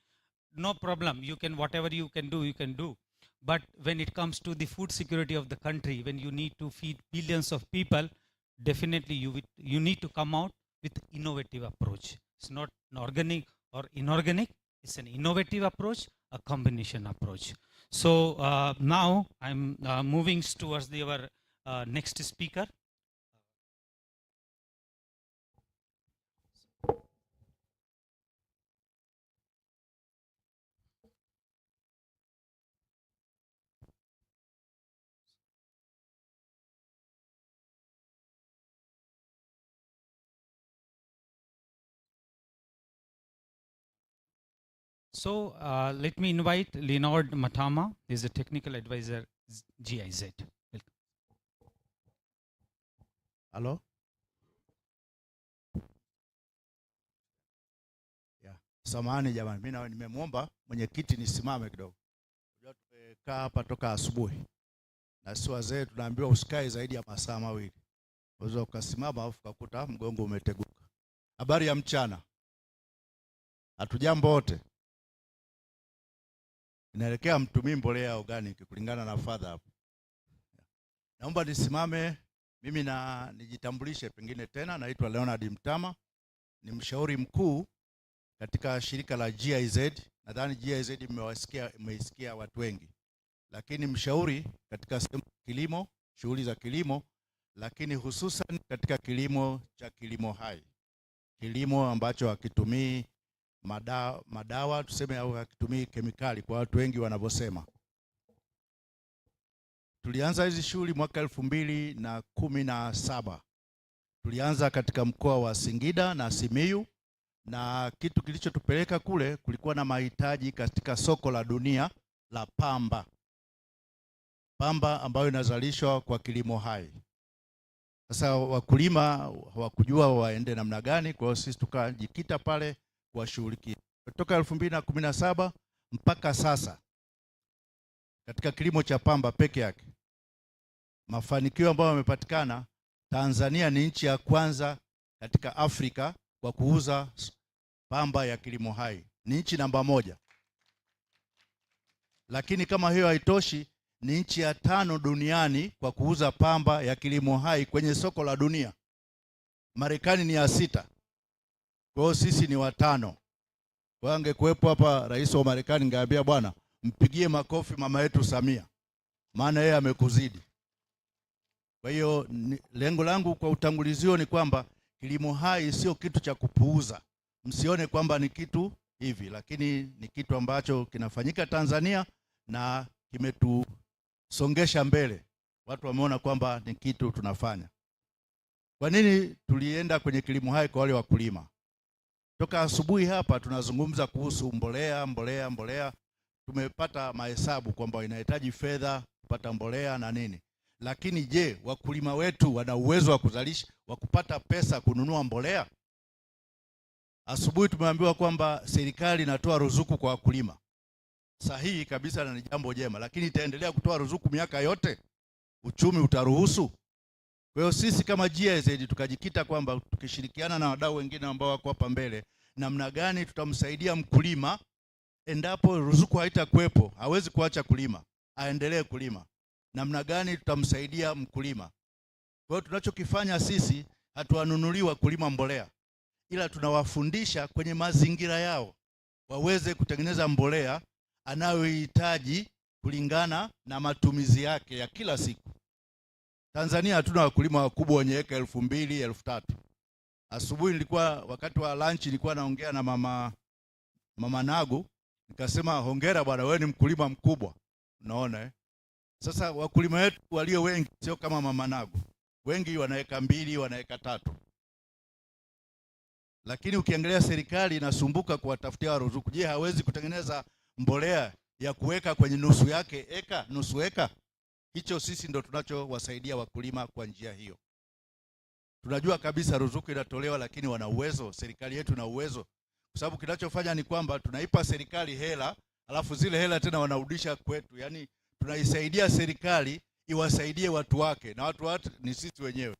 no problem. You can, whatever you can do, you can do. But when it comes to the food security of the country, when you need to feed billions of people, definitely you need to come out with innovative approach. It's not an organic or inorganic, it's an innovative approach, a combination approach. So now I'm moving towards our next speaker. So let me invite Leonard Matama. He's a technical advisor, GIZ. Welcome. Halo? Yeah. Samahani jamani, mimi nimemwomba mwenyekiti nisimame kidogo. Unajua tumekaa hapa toka asubuhi. Na si wazee tunaambiwa usikae zaidi ya masaa mawili. Unaweza ukasimama afu ukakuta mgongo umeteguka. Habari ya mchana. Hatujambo wote. Inaelekea mtumii mbolea organic kulingana na fadha hapo. Naomba nisimame mimi na nijitambulishe pengine tena. Naitwa Leonard Mtama, ni mshauri mkuu katika shirika la GIZ. Nadhani GIZ mmeisikia watu wengi, lakini mshauri katika sehemu ya kilimo, shughuli za kilimo, lakini hususan katika kilimo cha kilimo hai, kilimo ambacho hakitumii madawa tuseme, au hakitumii kemikali kwa watu wengi wanavyosema. Tulianza hizi shughuli mwaka 2017. Tulianza katika mkoa wa Singida na Simiyu, na kitu kilichotupeleka kule, kulikuwa na mahitaji katika soko la dunia la pamba ambayo inazalishwa kwa kilimo hai. Sasa wakulima hawakujua waende namna gani, kwa hiyo sisi tukajikita pale kuwashughulikia. Kutoka 2017 mpaka sasa katika kilimo cha pamba peke yake, mafanikio ambayo yamepatikana, Tanzania ni nchi ya kwanza katika Afrika kwa kuuza pamba ya kilimo hai, ni nchi namba 1. Lakini kama hiyo haitoshi, ni nchi ya 5 duniani kwa kuuza pamba ya kilimo hai kwenye soko la dunia. Marekani ni ya 6. Kwa hiyo sisi ni wa 5. Kwa angekuwepo hapa rais wa Marekani, ningeambia bwana, mpigie makofi mama yetu Samia, maana yeye amekuzidi. Kwa hiyo lengo langu kwa utangulizio ni kwamba kilimo hai sio kitu cha kupuuza. Msione kwamba ni kitu hivi, lakini ni kitu ambacho kinafanyika Tanzania na kimetusongesha mbele. Watu wameona kwamba ni kitu tunafanya. Kwa nini tulienda kwenye kilimo hai kwa wale wakulima? Toka asubuhi hapa tunazungumza kuhusu mbolea. Tumepata mahesabu kwamba inahitaji fedha kupata mbolea na nini. Lakini je, wakulima wetu wana uwezo wa kuzalisha, wa kupata pesa kununua mbolea? Asubuhi tumeambiwa kwamba serikali inatoa ruzuku kwa wakulima. Sahihi kabisa na ni jambo jema, lakini itaendelea kutoa ruzuku miaka yote? Uchumi utaruhusu? Kwa hiyo sisi kama GIZ tukajikita kwamba tukishirikiana na wadau wengine ambao wako hapa mbele, namna gani tutamsaidia mkulima endapo ruzuku haitakuwepo, hawezi kuacha kulima, aendelee kulima. Namna gani tutamsaidia mkulima? Kwa hiyo tunachokifanya sisi, hatuwanunulii wakulima mbolea, ila tunawafundisha kwenye mazingira yao waweze kutengeneza mbolea anayohitaji kulingana na matumizi yake ya kila siku. Tanzania hatuna wakulima wakubwa wenye eka 2000, 3000. Asubuhi nilikuwa wakati wa lunch nilikuwa naongea na mama Nagu, nikasema hongera bwana, wewe ni mkulima mkubwa. Unaona eh? Sasa wakulima wetu walio wengi sio kama mama Nagu. Wengi wanaeka 2, wanaeka 3. Lakini ukiangalia serikali inasumbuka kuwatafutia ruzuku. Je, hawezi kutengeneza mbolea ya kuweka kwenye nusu eka? Hicho sisi ndo tunachowasaidia wakulima kwa njia hiyo. Tunajua kabisa ruzuku inatolewa, lakini wana uwezo, serikali yetu na uwezo. Kwa sababu kinachofanya ni kwamba tunaipa serikali hela, alafu zile hela tena wanarudisha kwetu. Yaani tunaisaidia serikali iwasaidie watu wake, na watu ni sisi wenyewe.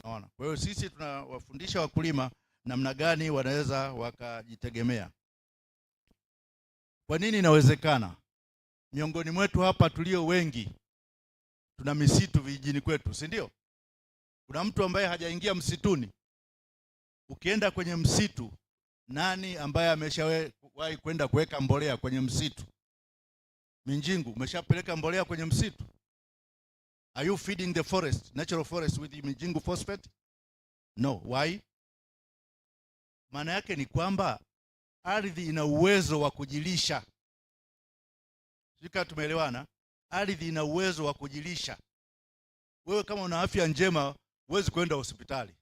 Unaona? Kwa hiyo sisi tunawafundisha wakulima namna gani wanaweza wakajitegemea. Kwa nini inawezekana? Miongoni mwetu hapa tulio wengi tuna misitu vijijini kwetu, si ndio? Kuna mtu ambaye hajaingia msituni? Ukienda kwenye msitu, nani ambaye ameshawahi kwenda kuweka mbolea kwenye msitu? Minjingu, umeshapeleka mbolea kwenye msitu? Are you feeding the forest, natural forest with Minjingu phosphate? No. Why? Maana yake ni kwamba ardhi ina uwezo wa kujilisha. Sika, tumeelewana? Ardhi ina uwezo wa kujilisha. Wewe kama una afya njema, huwezi kwenda hospitali.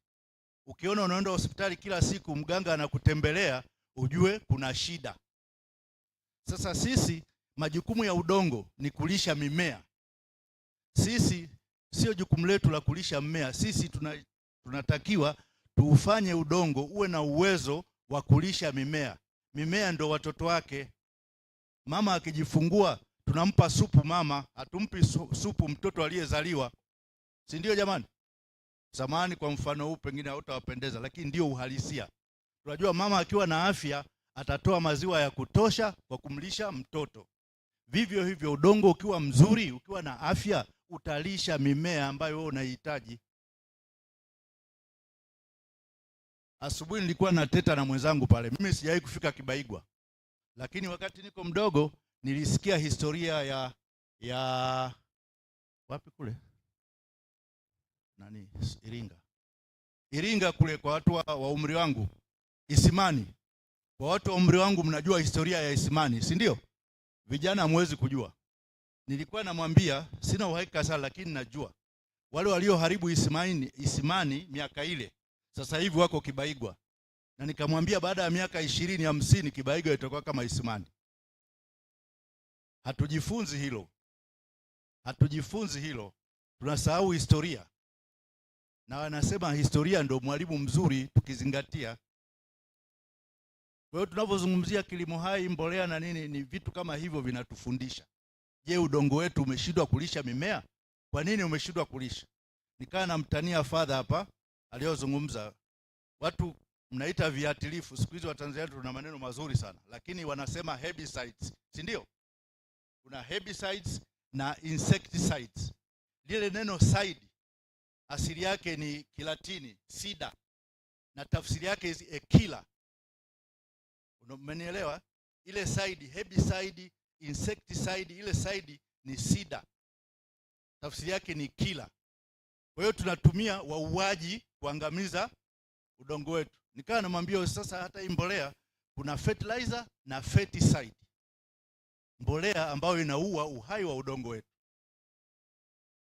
Ukiona unaenda hospitali kila siku, mganga anakutembelea, ujue kuna shida. Sasa sisi, majukumu ya udongo ni kulisha mimea. Sisi sio jukumu letu la kulisha mmea. Sisi tunatakiwa tuufanye udongo uwe na uwezo wa kulisha mimea. Mimea ndo watoto wake. Mama akijifungua tunampa supu mama, hatumpi supu mtoto aliyezaliwa. Si ndio jamani? Zamani kwa mfano huu pengine hautawapendeza, lakini ndio uhalisia. Tunajua mama akiwa na afya atatoa maziwa ya kutosha kwa kumlisha mtoto. Vivyo hivyo udongo ukiwa mzuri, ukiwa na afya, utalisha mimea ambayo wewe unaihitaji. Asubuhi nilikuwa nateta na mwenzangu pale. Mimi sijawahi kufika Kibaigwa, lakini wakati niko mdogo nilisikia historia ya wapi kule nani, Iringa kule, kwa watu wa umri wangu, Isimani. Kwa watu wa umri wangu mnajua historia ya Isimani, si ndio? Vijana hamwezi kujua. Nilikuwa namwambia, sina uhakika sana, lakini najua wale walioharibu Isimani miaka ile sasa hivi wako Kibaigwa. Na nikamwambia baada ya miaka 20 50 Kibaigwa itakuwa kama Isimani. Hatujifunzi hilo. Tunasahau historia. Na wanasema historia ndio mwalimu mzuri tukizingatia. Kwa hiyo tunapozungumzia kilimo hai, mbolea na nini, ni vitu kama hivyo vinatufundisha. Je, udongo wetu umeshindwa kulisha mimea? Kwa nini umeshindwa kulisha? Nikaa namtania father hapa aliyozungumza. Watu mnaita viatilifu, siku hizi Watanzania tuna maneno mazuri sana, lakini wanasema herbicides, si ndio? Kuna herbicides na insecticides. Lile neno side asili yake ni Kilatini sida, na tafsiri yake is a killer. Umenielewa? Ile side, herbicide, insecticide, ile side ni sida, tafsiri yake ni killer. Kwa hiyo tunatumia wauaji kuangamiza udongo wetu. Nikawa namwambia sasa, hata hii mbolea kuna fertilizer na feticide, mbolea ambayo inaua uhai wa udongo wetu.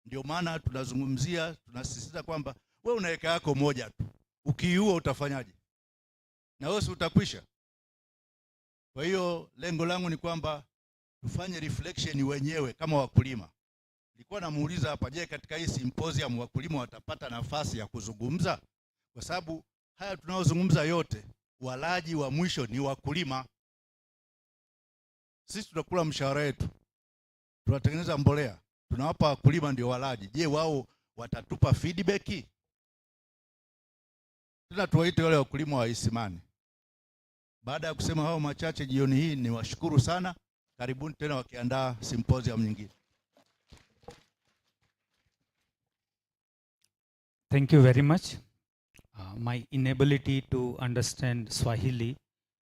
Ndio maana tunazungumzia, tunasisitiza kwamba wewe una eka yako moja tu, ukiiua utafanyaje? Na wewe utakwisha. Kwa hiyo lengo langu ni kwamba tufanye reflection wenyewe kama wakulima. Nilikuwa namuuliza hapa, je, katika hii symposium wakulima watapata nafasi ya kuzungumza? Kwa sababu haya tunaozungumza yote, walaji wa mwisho ni wakulima. Sisi tunakula mshahara wetu, tunatengeneza mbolea, tunawapa wakulima ndio walaji. Je, wao watatupa feedback? Tena tuwaite wale wakulima wa Isimani. Baada ya kusema hao machache jioni hii, ni washukuru sana. Karibuni tena wakiandaa symposium nyingine. Thank you very much. My inability to understand Swahili,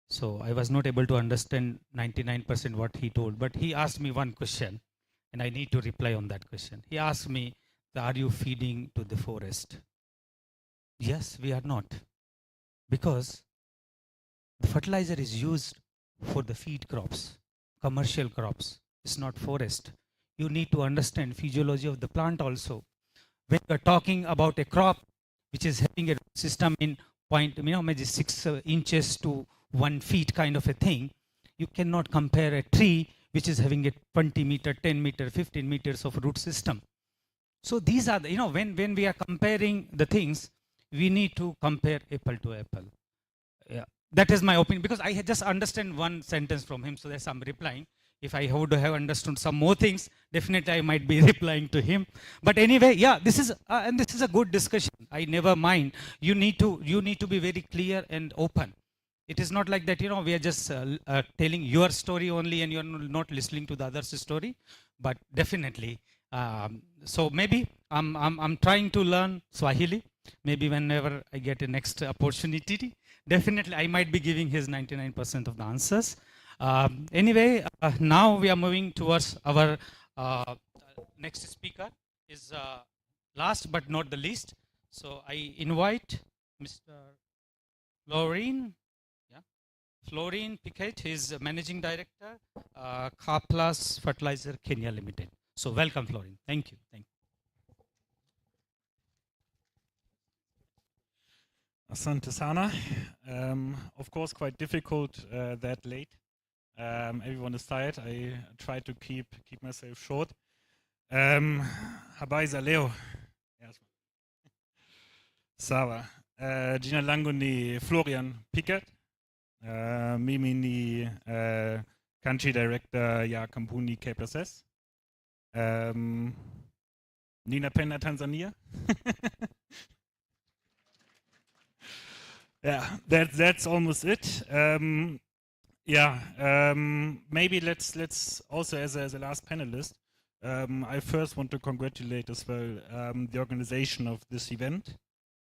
so I was not able to understand 99% what he told, but he asked me one question and I need to reply on that question. He asked me, are you feeding to the forest? Yes, we are not, because the fertilizer is used for the feed crops, commercial crops. It's not forest. You need to understand physiology of the plant also. When you are talking about a crop which is having a system in maybe 6 inches to 1 feet kind of a thing, you cannot compare a tree which is having a 20 meter, 10 meter, 15 meters of root system. So these are the, when we are comparing the things, we need to compare apple to apple. Yeah. That is my opinion, because I had just understand one sentence from him, so that's I'm replying. If I would have understood some more things, definitely I might be replying to him. But anyway, yeah, this is and this is a good discussion. I never mind. You need to be very clear and open. It is not like that, we are just telling your story only and you're not listening to the other's story. But definitely, so maybe I'm trying to learn Swahili. Maybe whenever I get a next opportunity, definitely I might be giving his 99% of the answers. Anyway, now we are moving towards our next speaker. Is last but not the least. So I invite Mr. Florine Piquet. He is Managing Director, Kaplas Fertilizer Kenya Limited. So welcome, Florine. Thank you. Thank you. Asante sana. Of course, quite difficult that late. Everyone is tired. I try to keep myself short. Habari za leo. Sawa. Jina langu ni Florian Pickett. Mimi ni Country Director ya kampuni KPSS. Ninapenda Tanzania. Yeah, that's almost it. Maybe let's also as a last panelist I first want to congratulate as well the organization of this event.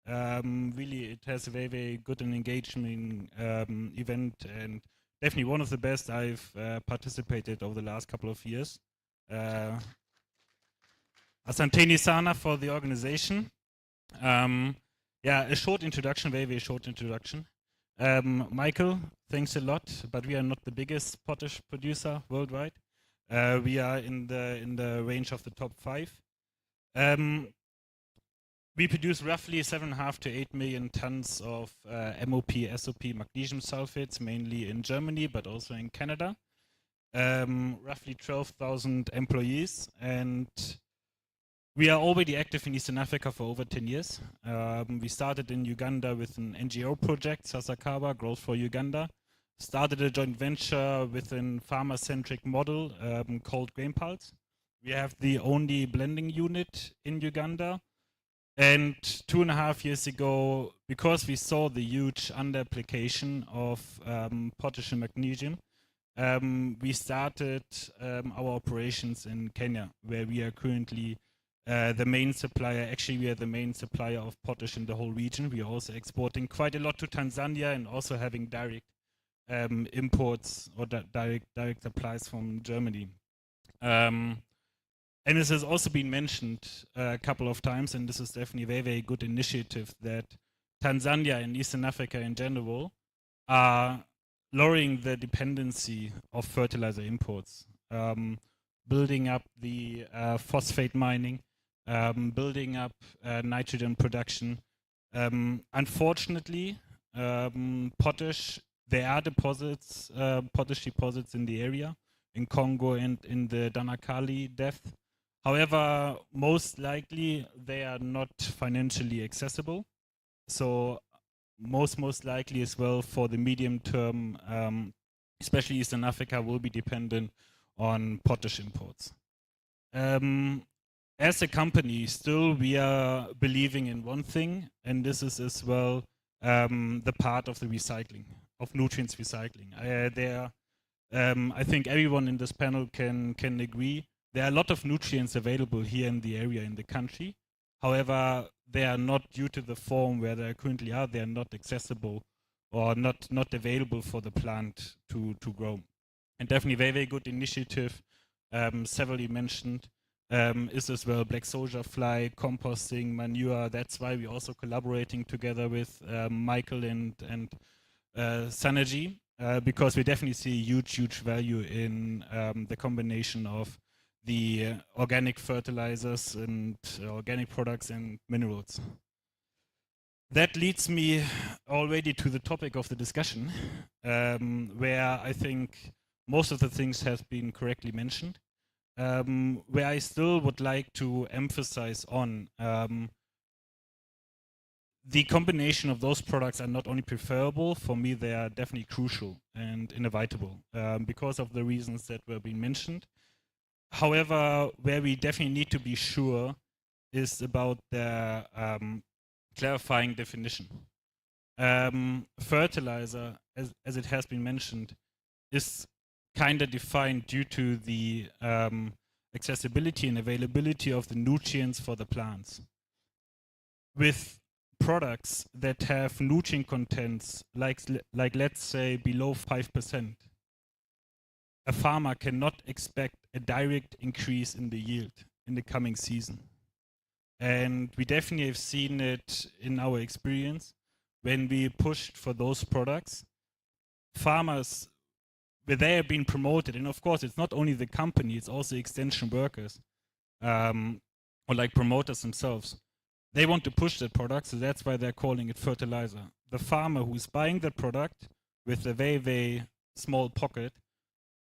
Really, it has a very, very good and engaging event, and definitely one of the best I've participated over the last couple of years. Asanteni Sana for the organization. Yeah, a short introduction, very, very short introduction. Michael, thanks a lot, but we are not the biggest potash producer worldwide. We are in the range of the top 5. We produce roughly 7.5 to 8 million tons of MOP, SOP, magnesium sulfates, mainly in Germany, but also in Canada. Roughly 12,000 employees, and we are already active in Eastern Africa for over 10 years. We started in Uganda with an NGO project, Sasakawa, Growth for Uganda. Started a joint venture with a farmer-centric model called Grain Pulse. We have the only blending unit in Uganda. And 2.5 years ago, because we saw the huge under-application of potash and magnesium, we started our operations in Kenya, where we are currently the main supplier. Actually, we are the main supplier of potash in the whole region. We are also exporting quite a lot to Tanzania and also having direct imports or direct supplies from Germany. And this has also been mentioned a couple of times, and this is definitely a very, very good initiative that Tanzania and Eastern Africa in general are lowering the dependency of fertilizer imports, building up the phosphate mining, building up nitrogen production. Unfortunately, potash, there are deposits, potash deposits in the area, in Congo and in the Danakali depth. However, most likely they are not financially accessible. So most likely as well for the medium term, especially Eastern Africa will be dependent on potash imports. As a company, still we are believing in one thing, and this is as well the part of the recycling, of nutrients recycling. I think everyone in this panel can agree there are a lot of nutrients available here in the area, in the country. However, they are not, due to the form where they currently are, they are not accessible or not available for the plant to grow. And definitely very, very good initiative, severally mentioned, is as well black soldier fly, composting, manure. That's why we're also collaborating together with Michael and Sanergy, because we definitely see huge value in the combination of the organic fertilizers and organic products and minerals. That leads me already to the topic of the discussion, where I think most of the things have been correctly mentioned, where I still would like to emphasize on the combination of those products are not only preferable, for me they are definitely crucial and inevitable because of the reasons that were being mentioned. However, where we definitely need to be sure is about the clarifying definition. Fertilizer, as it has been mentioned, is kind of defined due to the accessibility and availability of the nutrients for the plants. With products that have nutrient contents like let's say below 5%, a farmer cannot expect a direct increase in the yield in the coming season. And we definitely have seen it in our experience when we pushed for those products. Farmers, where they have been promoted, and of course it's not only the company, it's also extension workers or like promoters themselves. They want to push that product, so that's why they're calling it fertilizer. The farmer who's buying that product with a very, very small pocket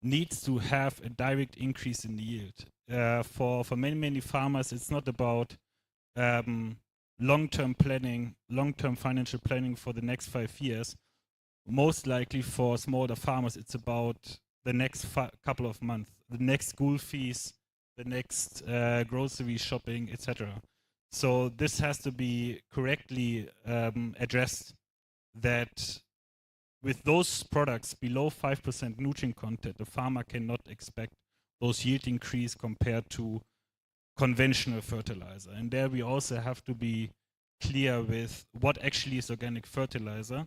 needs to have a direct increase in the yield. For many farmers, it's not about long-term planning, long-term financial planning for the next 5 years. Most likely for smaller farmers, it's about the next couple of months, the next school fees, the next grocery shopping, etc. So this has to be correctly addressed, that with those products below 5% nutrient content, the farmer cannot expect those yield increase compared to conventional fertilizer. And there we also have to be clear with what actually is organic fertilizer.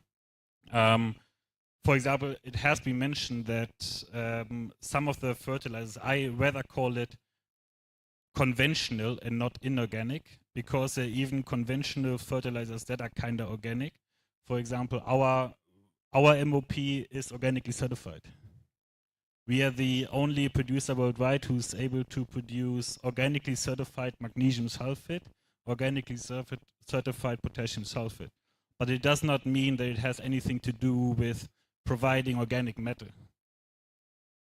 For example, it has been mentioned that some of the fertilizers, I rather call it conventional and not inorganic, because there are even conventional fertilizers that are kind of organic. For example, our MOP is organically certified. We are the only producer worldwide who's able to produce organically certified magnesium sulfate, organically certified potassium sulfate. But it does not mean that it has anything to do with providing organic matter.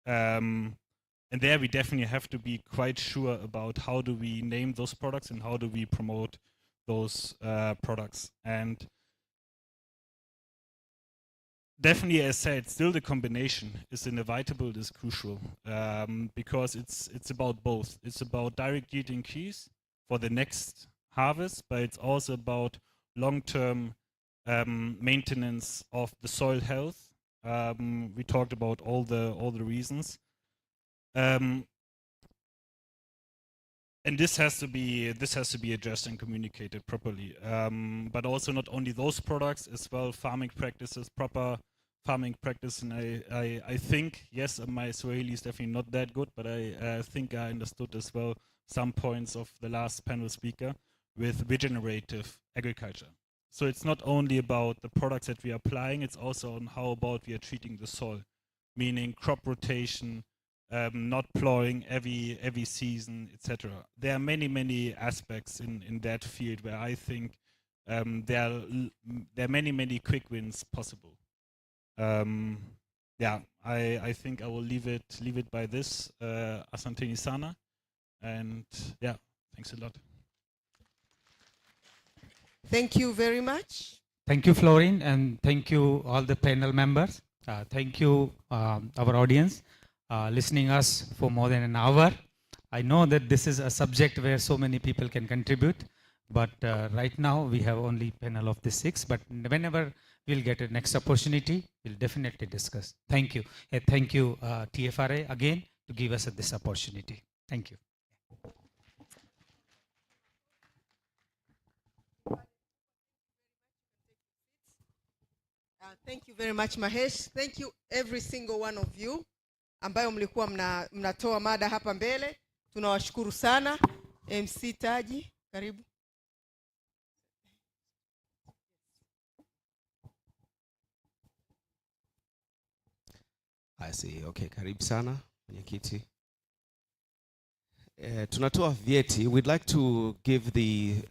And there we definitely have to be quite sure about how do we name those products and how do we promote those products. And definitely, as said, still the combination is inevitable, it is crucial, because it's about both. It's about direct yield increase for the next harvest, but it's also about long-term maintenance of the soil health. We talked about all the reasons, and this has to be addressed and communicated properly. But also not only those products, as well farming practices, proper farming practice. And I think, yes, my Swahili is definitely not that good, but I think I understood as well some points of the last panel speaker with regenerative agriculture. So it's not only about the products that we are applying, it's also on how about we are treating the soil, meaning crop rotation, not plowing every season, etc. There are many aspects in that field where I think there are many quick wins possible. Yeah, I think I will leave it by this. Asanteni sana, and yeah, thanks a lot. Thank you very much. Thank you, Florine, and thank you all the panel members. Thank you, our audience, listening us for more than an hour. I know that this is a subject where so many people can contribute, but right now we have only panel of the 6, but whenever we'll get a next opportunity, we'll definitely discuss. Thank you. Thank you, TFRA, again, to give us this opportunity. Thank you. Thank you very much, Mahesh. Thank you every single one of you ambayo mlikuwa mnatoa mada hapa mbele. Tunawashukuru sana. MC Taji, karibu. I see. Okay, karibu sana mwenyekiti. Tunatoa vyeti. We'd like to give the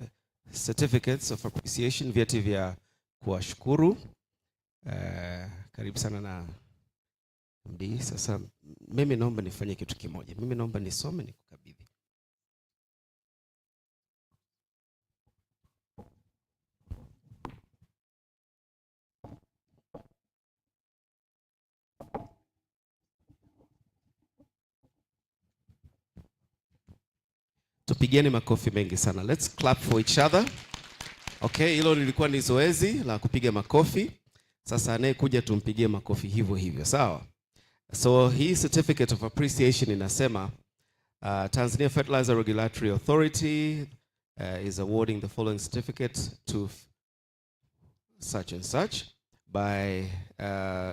certificates of appreciation, vyeti vya kuwashukuru. Karibu sana na MD. Sasa mimi naomba nifanye kitu kimoja. Mimi naomba nisome nikukabidhi. Tupigeni makofi mengi sana. Let's clap for each other. Okay, hilo lilikuwa ni zoezi la kupiga makofi. Sasa anayekuja tumpigie makofi hivyo hivyo, sawa? So hii certificate of appreciation inasema Tanzania Fertilizer Regulatory Authority is awarding the following certificate to such and such by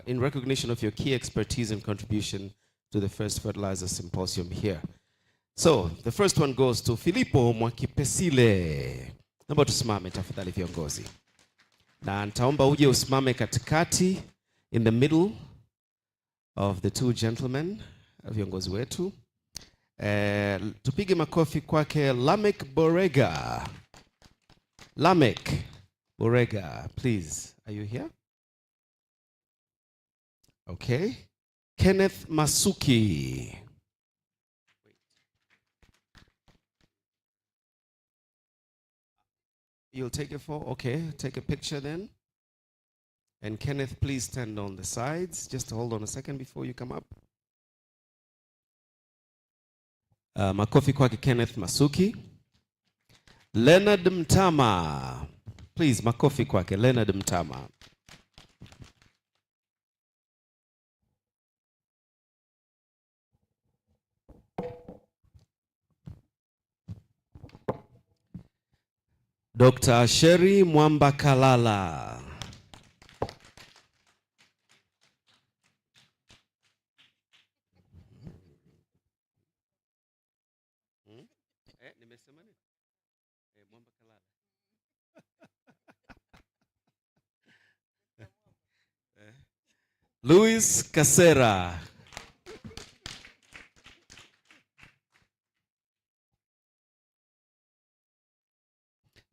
in recognition of your key expertise and contribution to the first fertilizer symposium here. So the first one goes to Filipo Mwakipesile. Naomba tusimame tafadhali viongozi. Na nitaomba uje usimame katikati, in the middle of the two gentlemen, viongozi wetu. Tupige makofi kwake Lamek Borega. Lamek Borega, please. Are you here? Okay. Kenneth Masuki. You'll take it for? Okay, take a picture then. And Kenneth, please stand on the sides. Just hold on a second before you come up. Makofi kwake Kenneth Masuki. Leonard Mtama. Please, makofi kwake Leonard Mtama. Dr. Sherry Mwamba Kalala. Luis Casera.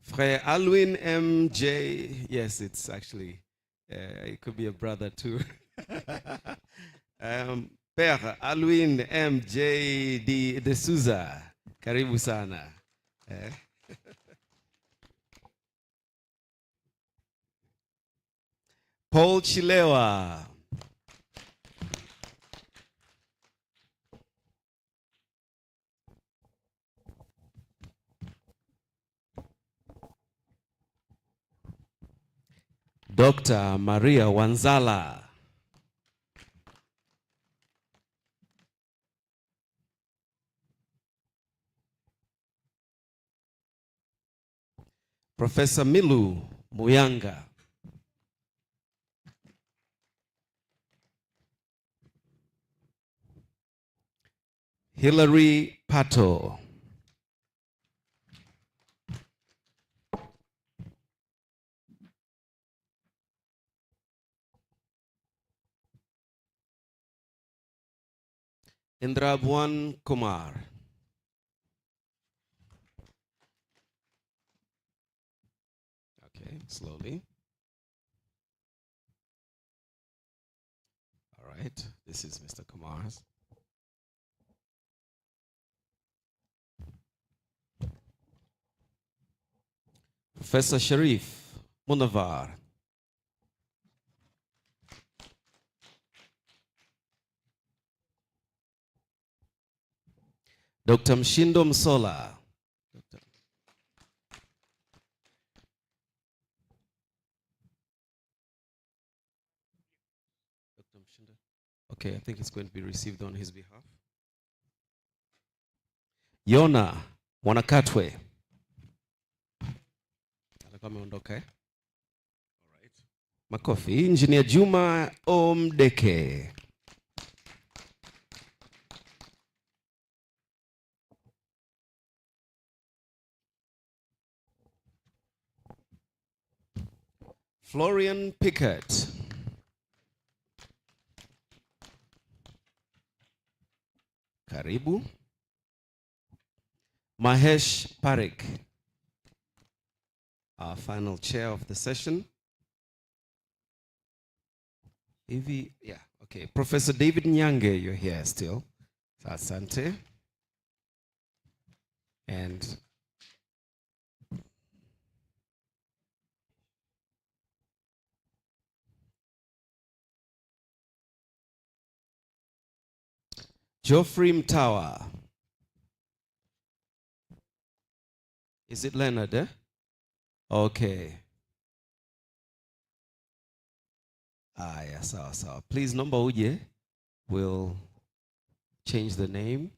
Frère Alwin MJ. Yes, it's actually, it could be a brother too. Père Alwin MJ de Souza. Karibu sana. Paul Chilewa. Dr. Maria Wanzala. Professor Milu Muyanga. Hilary Pato. Indrabwan Kumar. Okay, slowly. All right, this is Mr. Kumar's. Professor Sharif Munavar. Dr. Mshindo Msola. Dr. Mshindo. Okay, I think it's going to be received on his behalf. Yona Mwanakatwe. Ameondoka. All right. Makofi. Engineer Juma Omdeke. Florian Pickett. Karibu. Mahesh Parekh, our final chair of the session. Evie, yeah, okay. Professor David Nyange, you're here still. Asante. And Geoffrey Mtawa. Is it Leonard, eh? Okay. Yeah, sawa. Please, number uje. We'll change the name.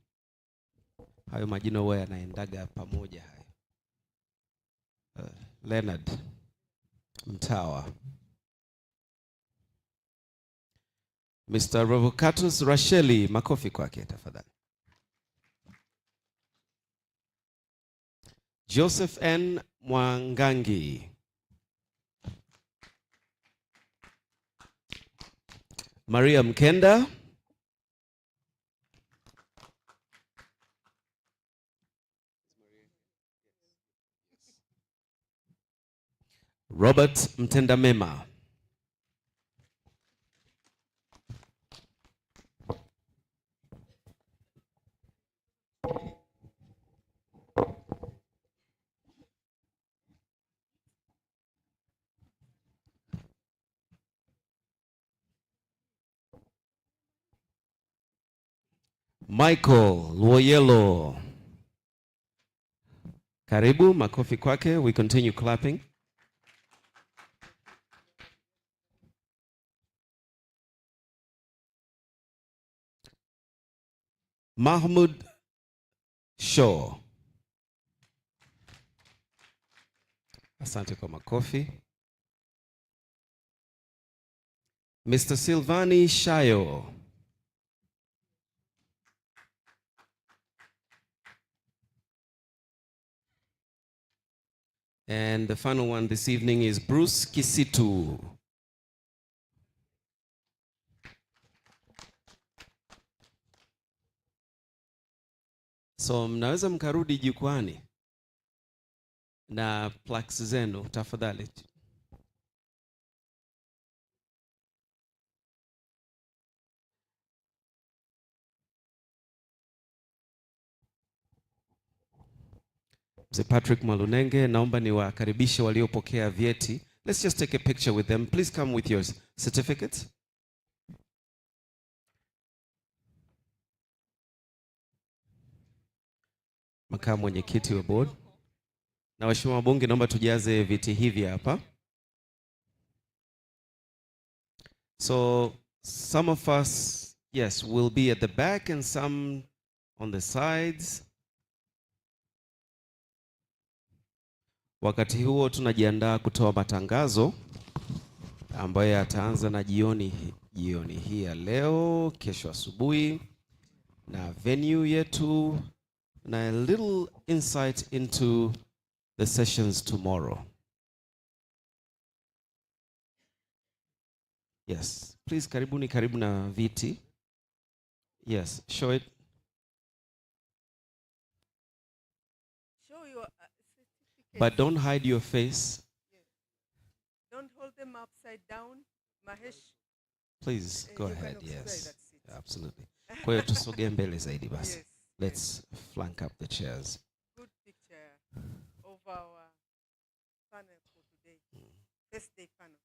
Hayo majina huwa yanaendaga pamoja hayo. Leonard Mtawa. Mr. Revocatus Racheli, makofi kwake tafadhali. Joseph N. Mwangangi. Maria Mkenda. Robert Mtendamema. Michael Loyelo. Karibu, makofi kwake. We continue clapping. Mahmoud Shaw. Asante kwa makofi. Mr. Silvani Shayo. And the final one this evening is Bruce Kisitu. So mnaweza mkarudi jukwani na plaques zenu tafadhali. Mzee Patrick Malunenge, naomba niwakaribishe waliopokea vyeti. Let's just take a picture with them. Please come with your certificates. Makamu mwenyekiti wa board na waheshimiwa wabunge, naomba tujaze viti hivi hapa. So some of us, yes, will be at the back and some on the sides. Wakati huo tunajiandaa kutoa matangazo ambayo yataanza na jioni hii ya leo, kesho asubuhi, na venue yetu, na a little insight into the sessions tomorrow. Yes, please karibu na viti. Yes, show it. Show your But don't hide your face. Yes. Don't hold them upside down. Mahesh. Please go You ahead. can observe, Yes, that's it. absolutely. Kwa hiyo tusogee mbele zaidi basi. Yes. Let's flank up the chairs. Good picture of our panel for today. First day panel.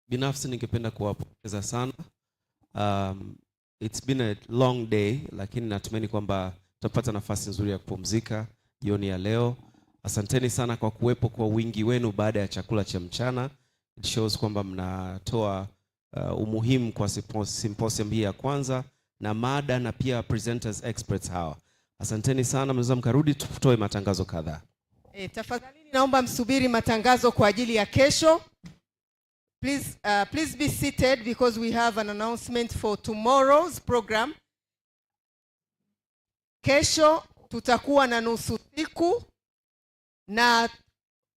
Binafsi ningependa kuwapongeza sana. It's been a long day, lakini natumaini kwamba tutapata nafasi nzuri ya kupumzika jioni ya leo. Asanteni sana kwa kuwepo kwa wingi wenu baada ya chakula cha mchana. It shows kwamba mnatoa umuhimu kwa symposium hii ya kwanza na mada na pia presenters experts hawa. Asanteni sana, mnaweza mkarudi tutoe matangazo kadhaa. Tafadhali naomba msubiri matangazo kwa ajili ya kesho. Please be seated because we have an announcement for tomorrow's program. Kesho tutakuwa na nusu siku na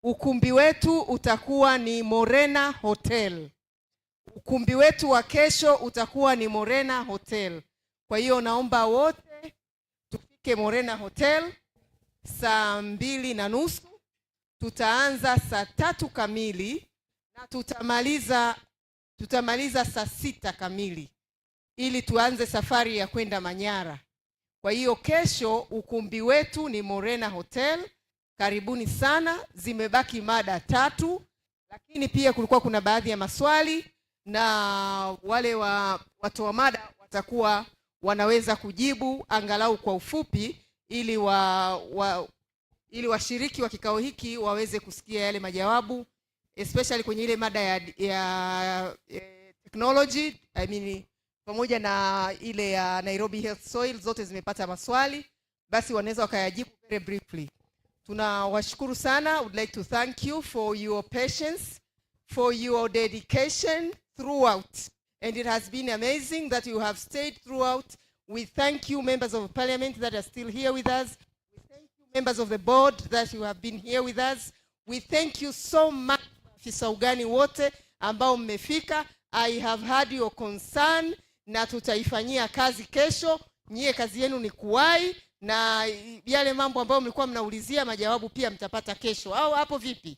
ukumbi wetu utakuwa ni Morena Hotel. Ukumbi wetu wa kesho utakuwa ni Morena Hotel. Kwa hiyo naomba wote tufike Morena Hotel saa 2:30. Tutaanza saa 3 kamili na tutamaliza saa 6 kamili ili tuanze safari ya kwenda Manyara. Kwa hiyo kesho ukumbi wetu ni Morena Hotel. Karibuni sana. Zimebaki mada 3, lakini pia kulikuwa kuna baadhi ya maswali na wale watoa mada watakuwa wanaweza kujibu angalau kwa ufupi ili ili washiriki wa kikao hiki waweze kusikia yale majawabu, especially kwenye ile mada ya technology, pamoja na ile ya Nairobi Health Soil, zote zimepata maswali, basi wanaweza wakayajibu very briefly. Tunawashukuru sana. Would like to thank you for your patience, for your dedication throughout. And it has been amazing that you have stayed throughout. We thank you, members of parliament that are still here with us. We thank you, members of the board that you have been here with us. We thank you so much, afisa ugani wote ambao mmefika. I have heard your concern na tutaifanyia kazi kesho. Nyie kazi yenu ni kuwai, na yale mambo ambayo mlikuwa mnaulizia majawabu pia mtapata kesho. Au hapo vipi?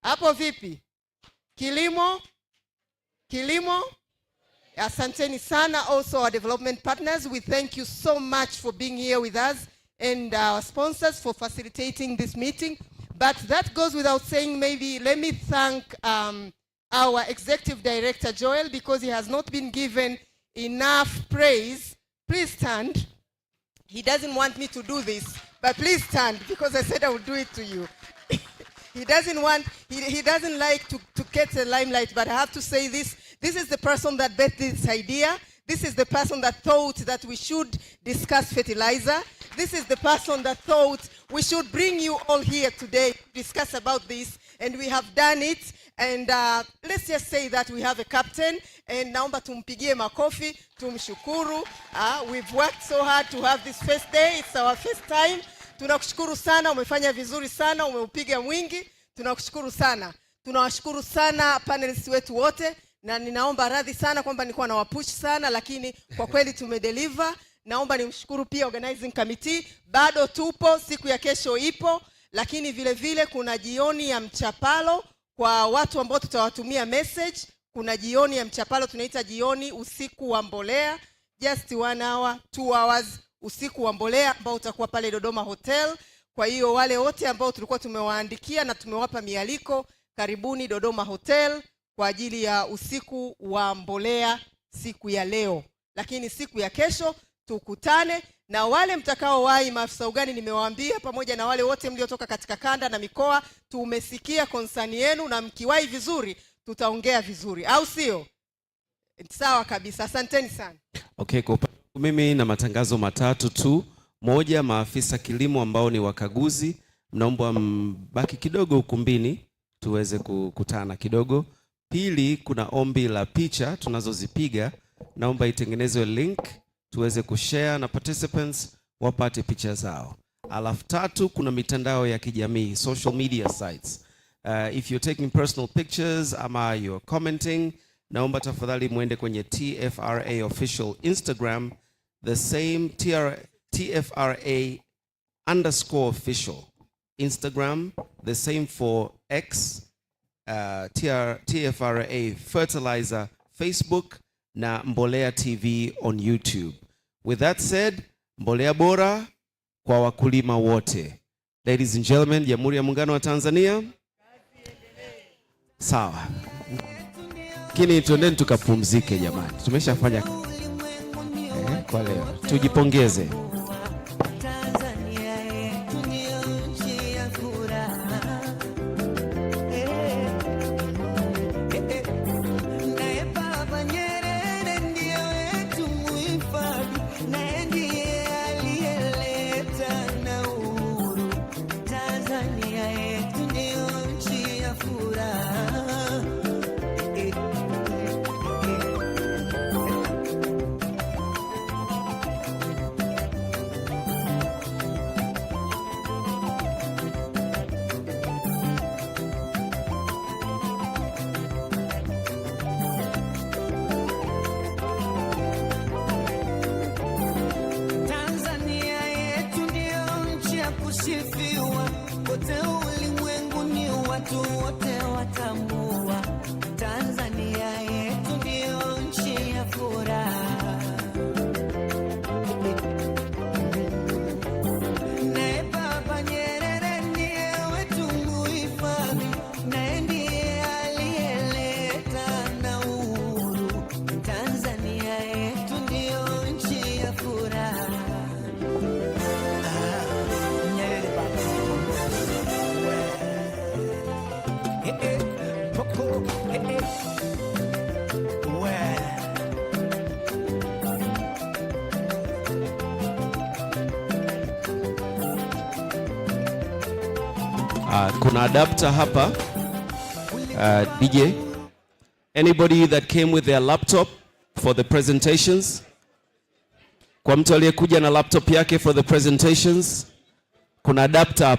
Hapo vipi? Kilimo? Asanteni sana. Also our development partners, we thank you so much for being here with us, and our sponsors for facilitating this meeting. But that goes without saying. Maybe let me thank our executive director Joel, because he has not been given enough praise. Please stand. He doesn't want me to do this, but please stand, because I said I would do it to you. He doesn't like to get the limelight, but I have to say this. This is the person that bet this idea. This is the person that thought that we should discuss fertilizer. This is the person that thought we should bring you all here today to discuss about this, and we have done it. And let's just say that we have a captain, and naomba tumpigie makofi, tumshukuru. We've worked so hard to have this first day. It's our first time. Tunakushukuru sana, umefanya vizuri sana, umeupiga mwingi. Tunakushukuru sana. Tunawashukuru sana panelists wetu wote, na ninaomba radhi sana kwamba nilikuwa na wapush sana, lakini kwa kweli tumedeliver. Naomba nimshukuru pia organizing committee. Bado tupo, siku ya kesho ipo, lakini vile vile kuna jioni ya mchapalo kwa watu ambao tutawatumia message. Kuna jioni ya mchapalo tunaita jioni usiku wa mbolea, just 1 hour 2 hours usiku wa mbolea ambao utakuwa pale Dodoma Hotel. Kwa hiyo wale wote ambao tulikuwa tumewaandikia na tumewapa mialiko, karibuni Dodoma Hotel kwa ajili ya usiku wa mbolea siku ya leo. Lakini siku ya kesho tukutane, na wale mtakaowahi, maafisa ugani nimewaambia, pamoja na wale wote mliotoka katika kanda na mikoa, tumesikia concern yenu, na mkiwahi vizuri tutaongea vizuri, au sio? Sawa kabisa, asanteni sana. Okay, kwa mimi na matangazo matatu tu. Moja, maafisa kilimo ambao ni wakaguzi, mnaomba mbaki kidogo ukumbini tuweze kukutana kidogo. Pili, kuna ombi la picha tunazozipiga, naomba itengenezwe link tuweze kushare na participants wapate picha zao. Alafu tatu, kuna mitandao ya kijamii, social media sites. If you're taking personal pictures ama you're commenting, naomba tafadhali muende kwenye TFRA official Instagram, the same TFRA_official Instagram, the same for X, TFRA Fertilizer Facebook, na Mbolea TV on YouTube. With that said, mbolea bora kwa wakulima wote. Ladies and gentlemen, Jamhuri ya Muungano wa Tanzania. Sawa. Kini tuendeni tukapumzike jamani. Tumeshafanya kwa leo. Tujipongeze. kusifiwa kote ulimwenguni, watu wote watambua Tanzania yetu ndio nchi ya furaha. Naye Baba Nyerere ndiye wetu muhifadhi, naye ndiye aliyeleta na uhuru. Tanzania yetu ndio nchi ya furaha. Kuna adapter hapa. DJ, anybody that came with their laptop for the presentations? Kwa mtu aliyekuja na laptop yake for the presentations, kuna adapter hapa.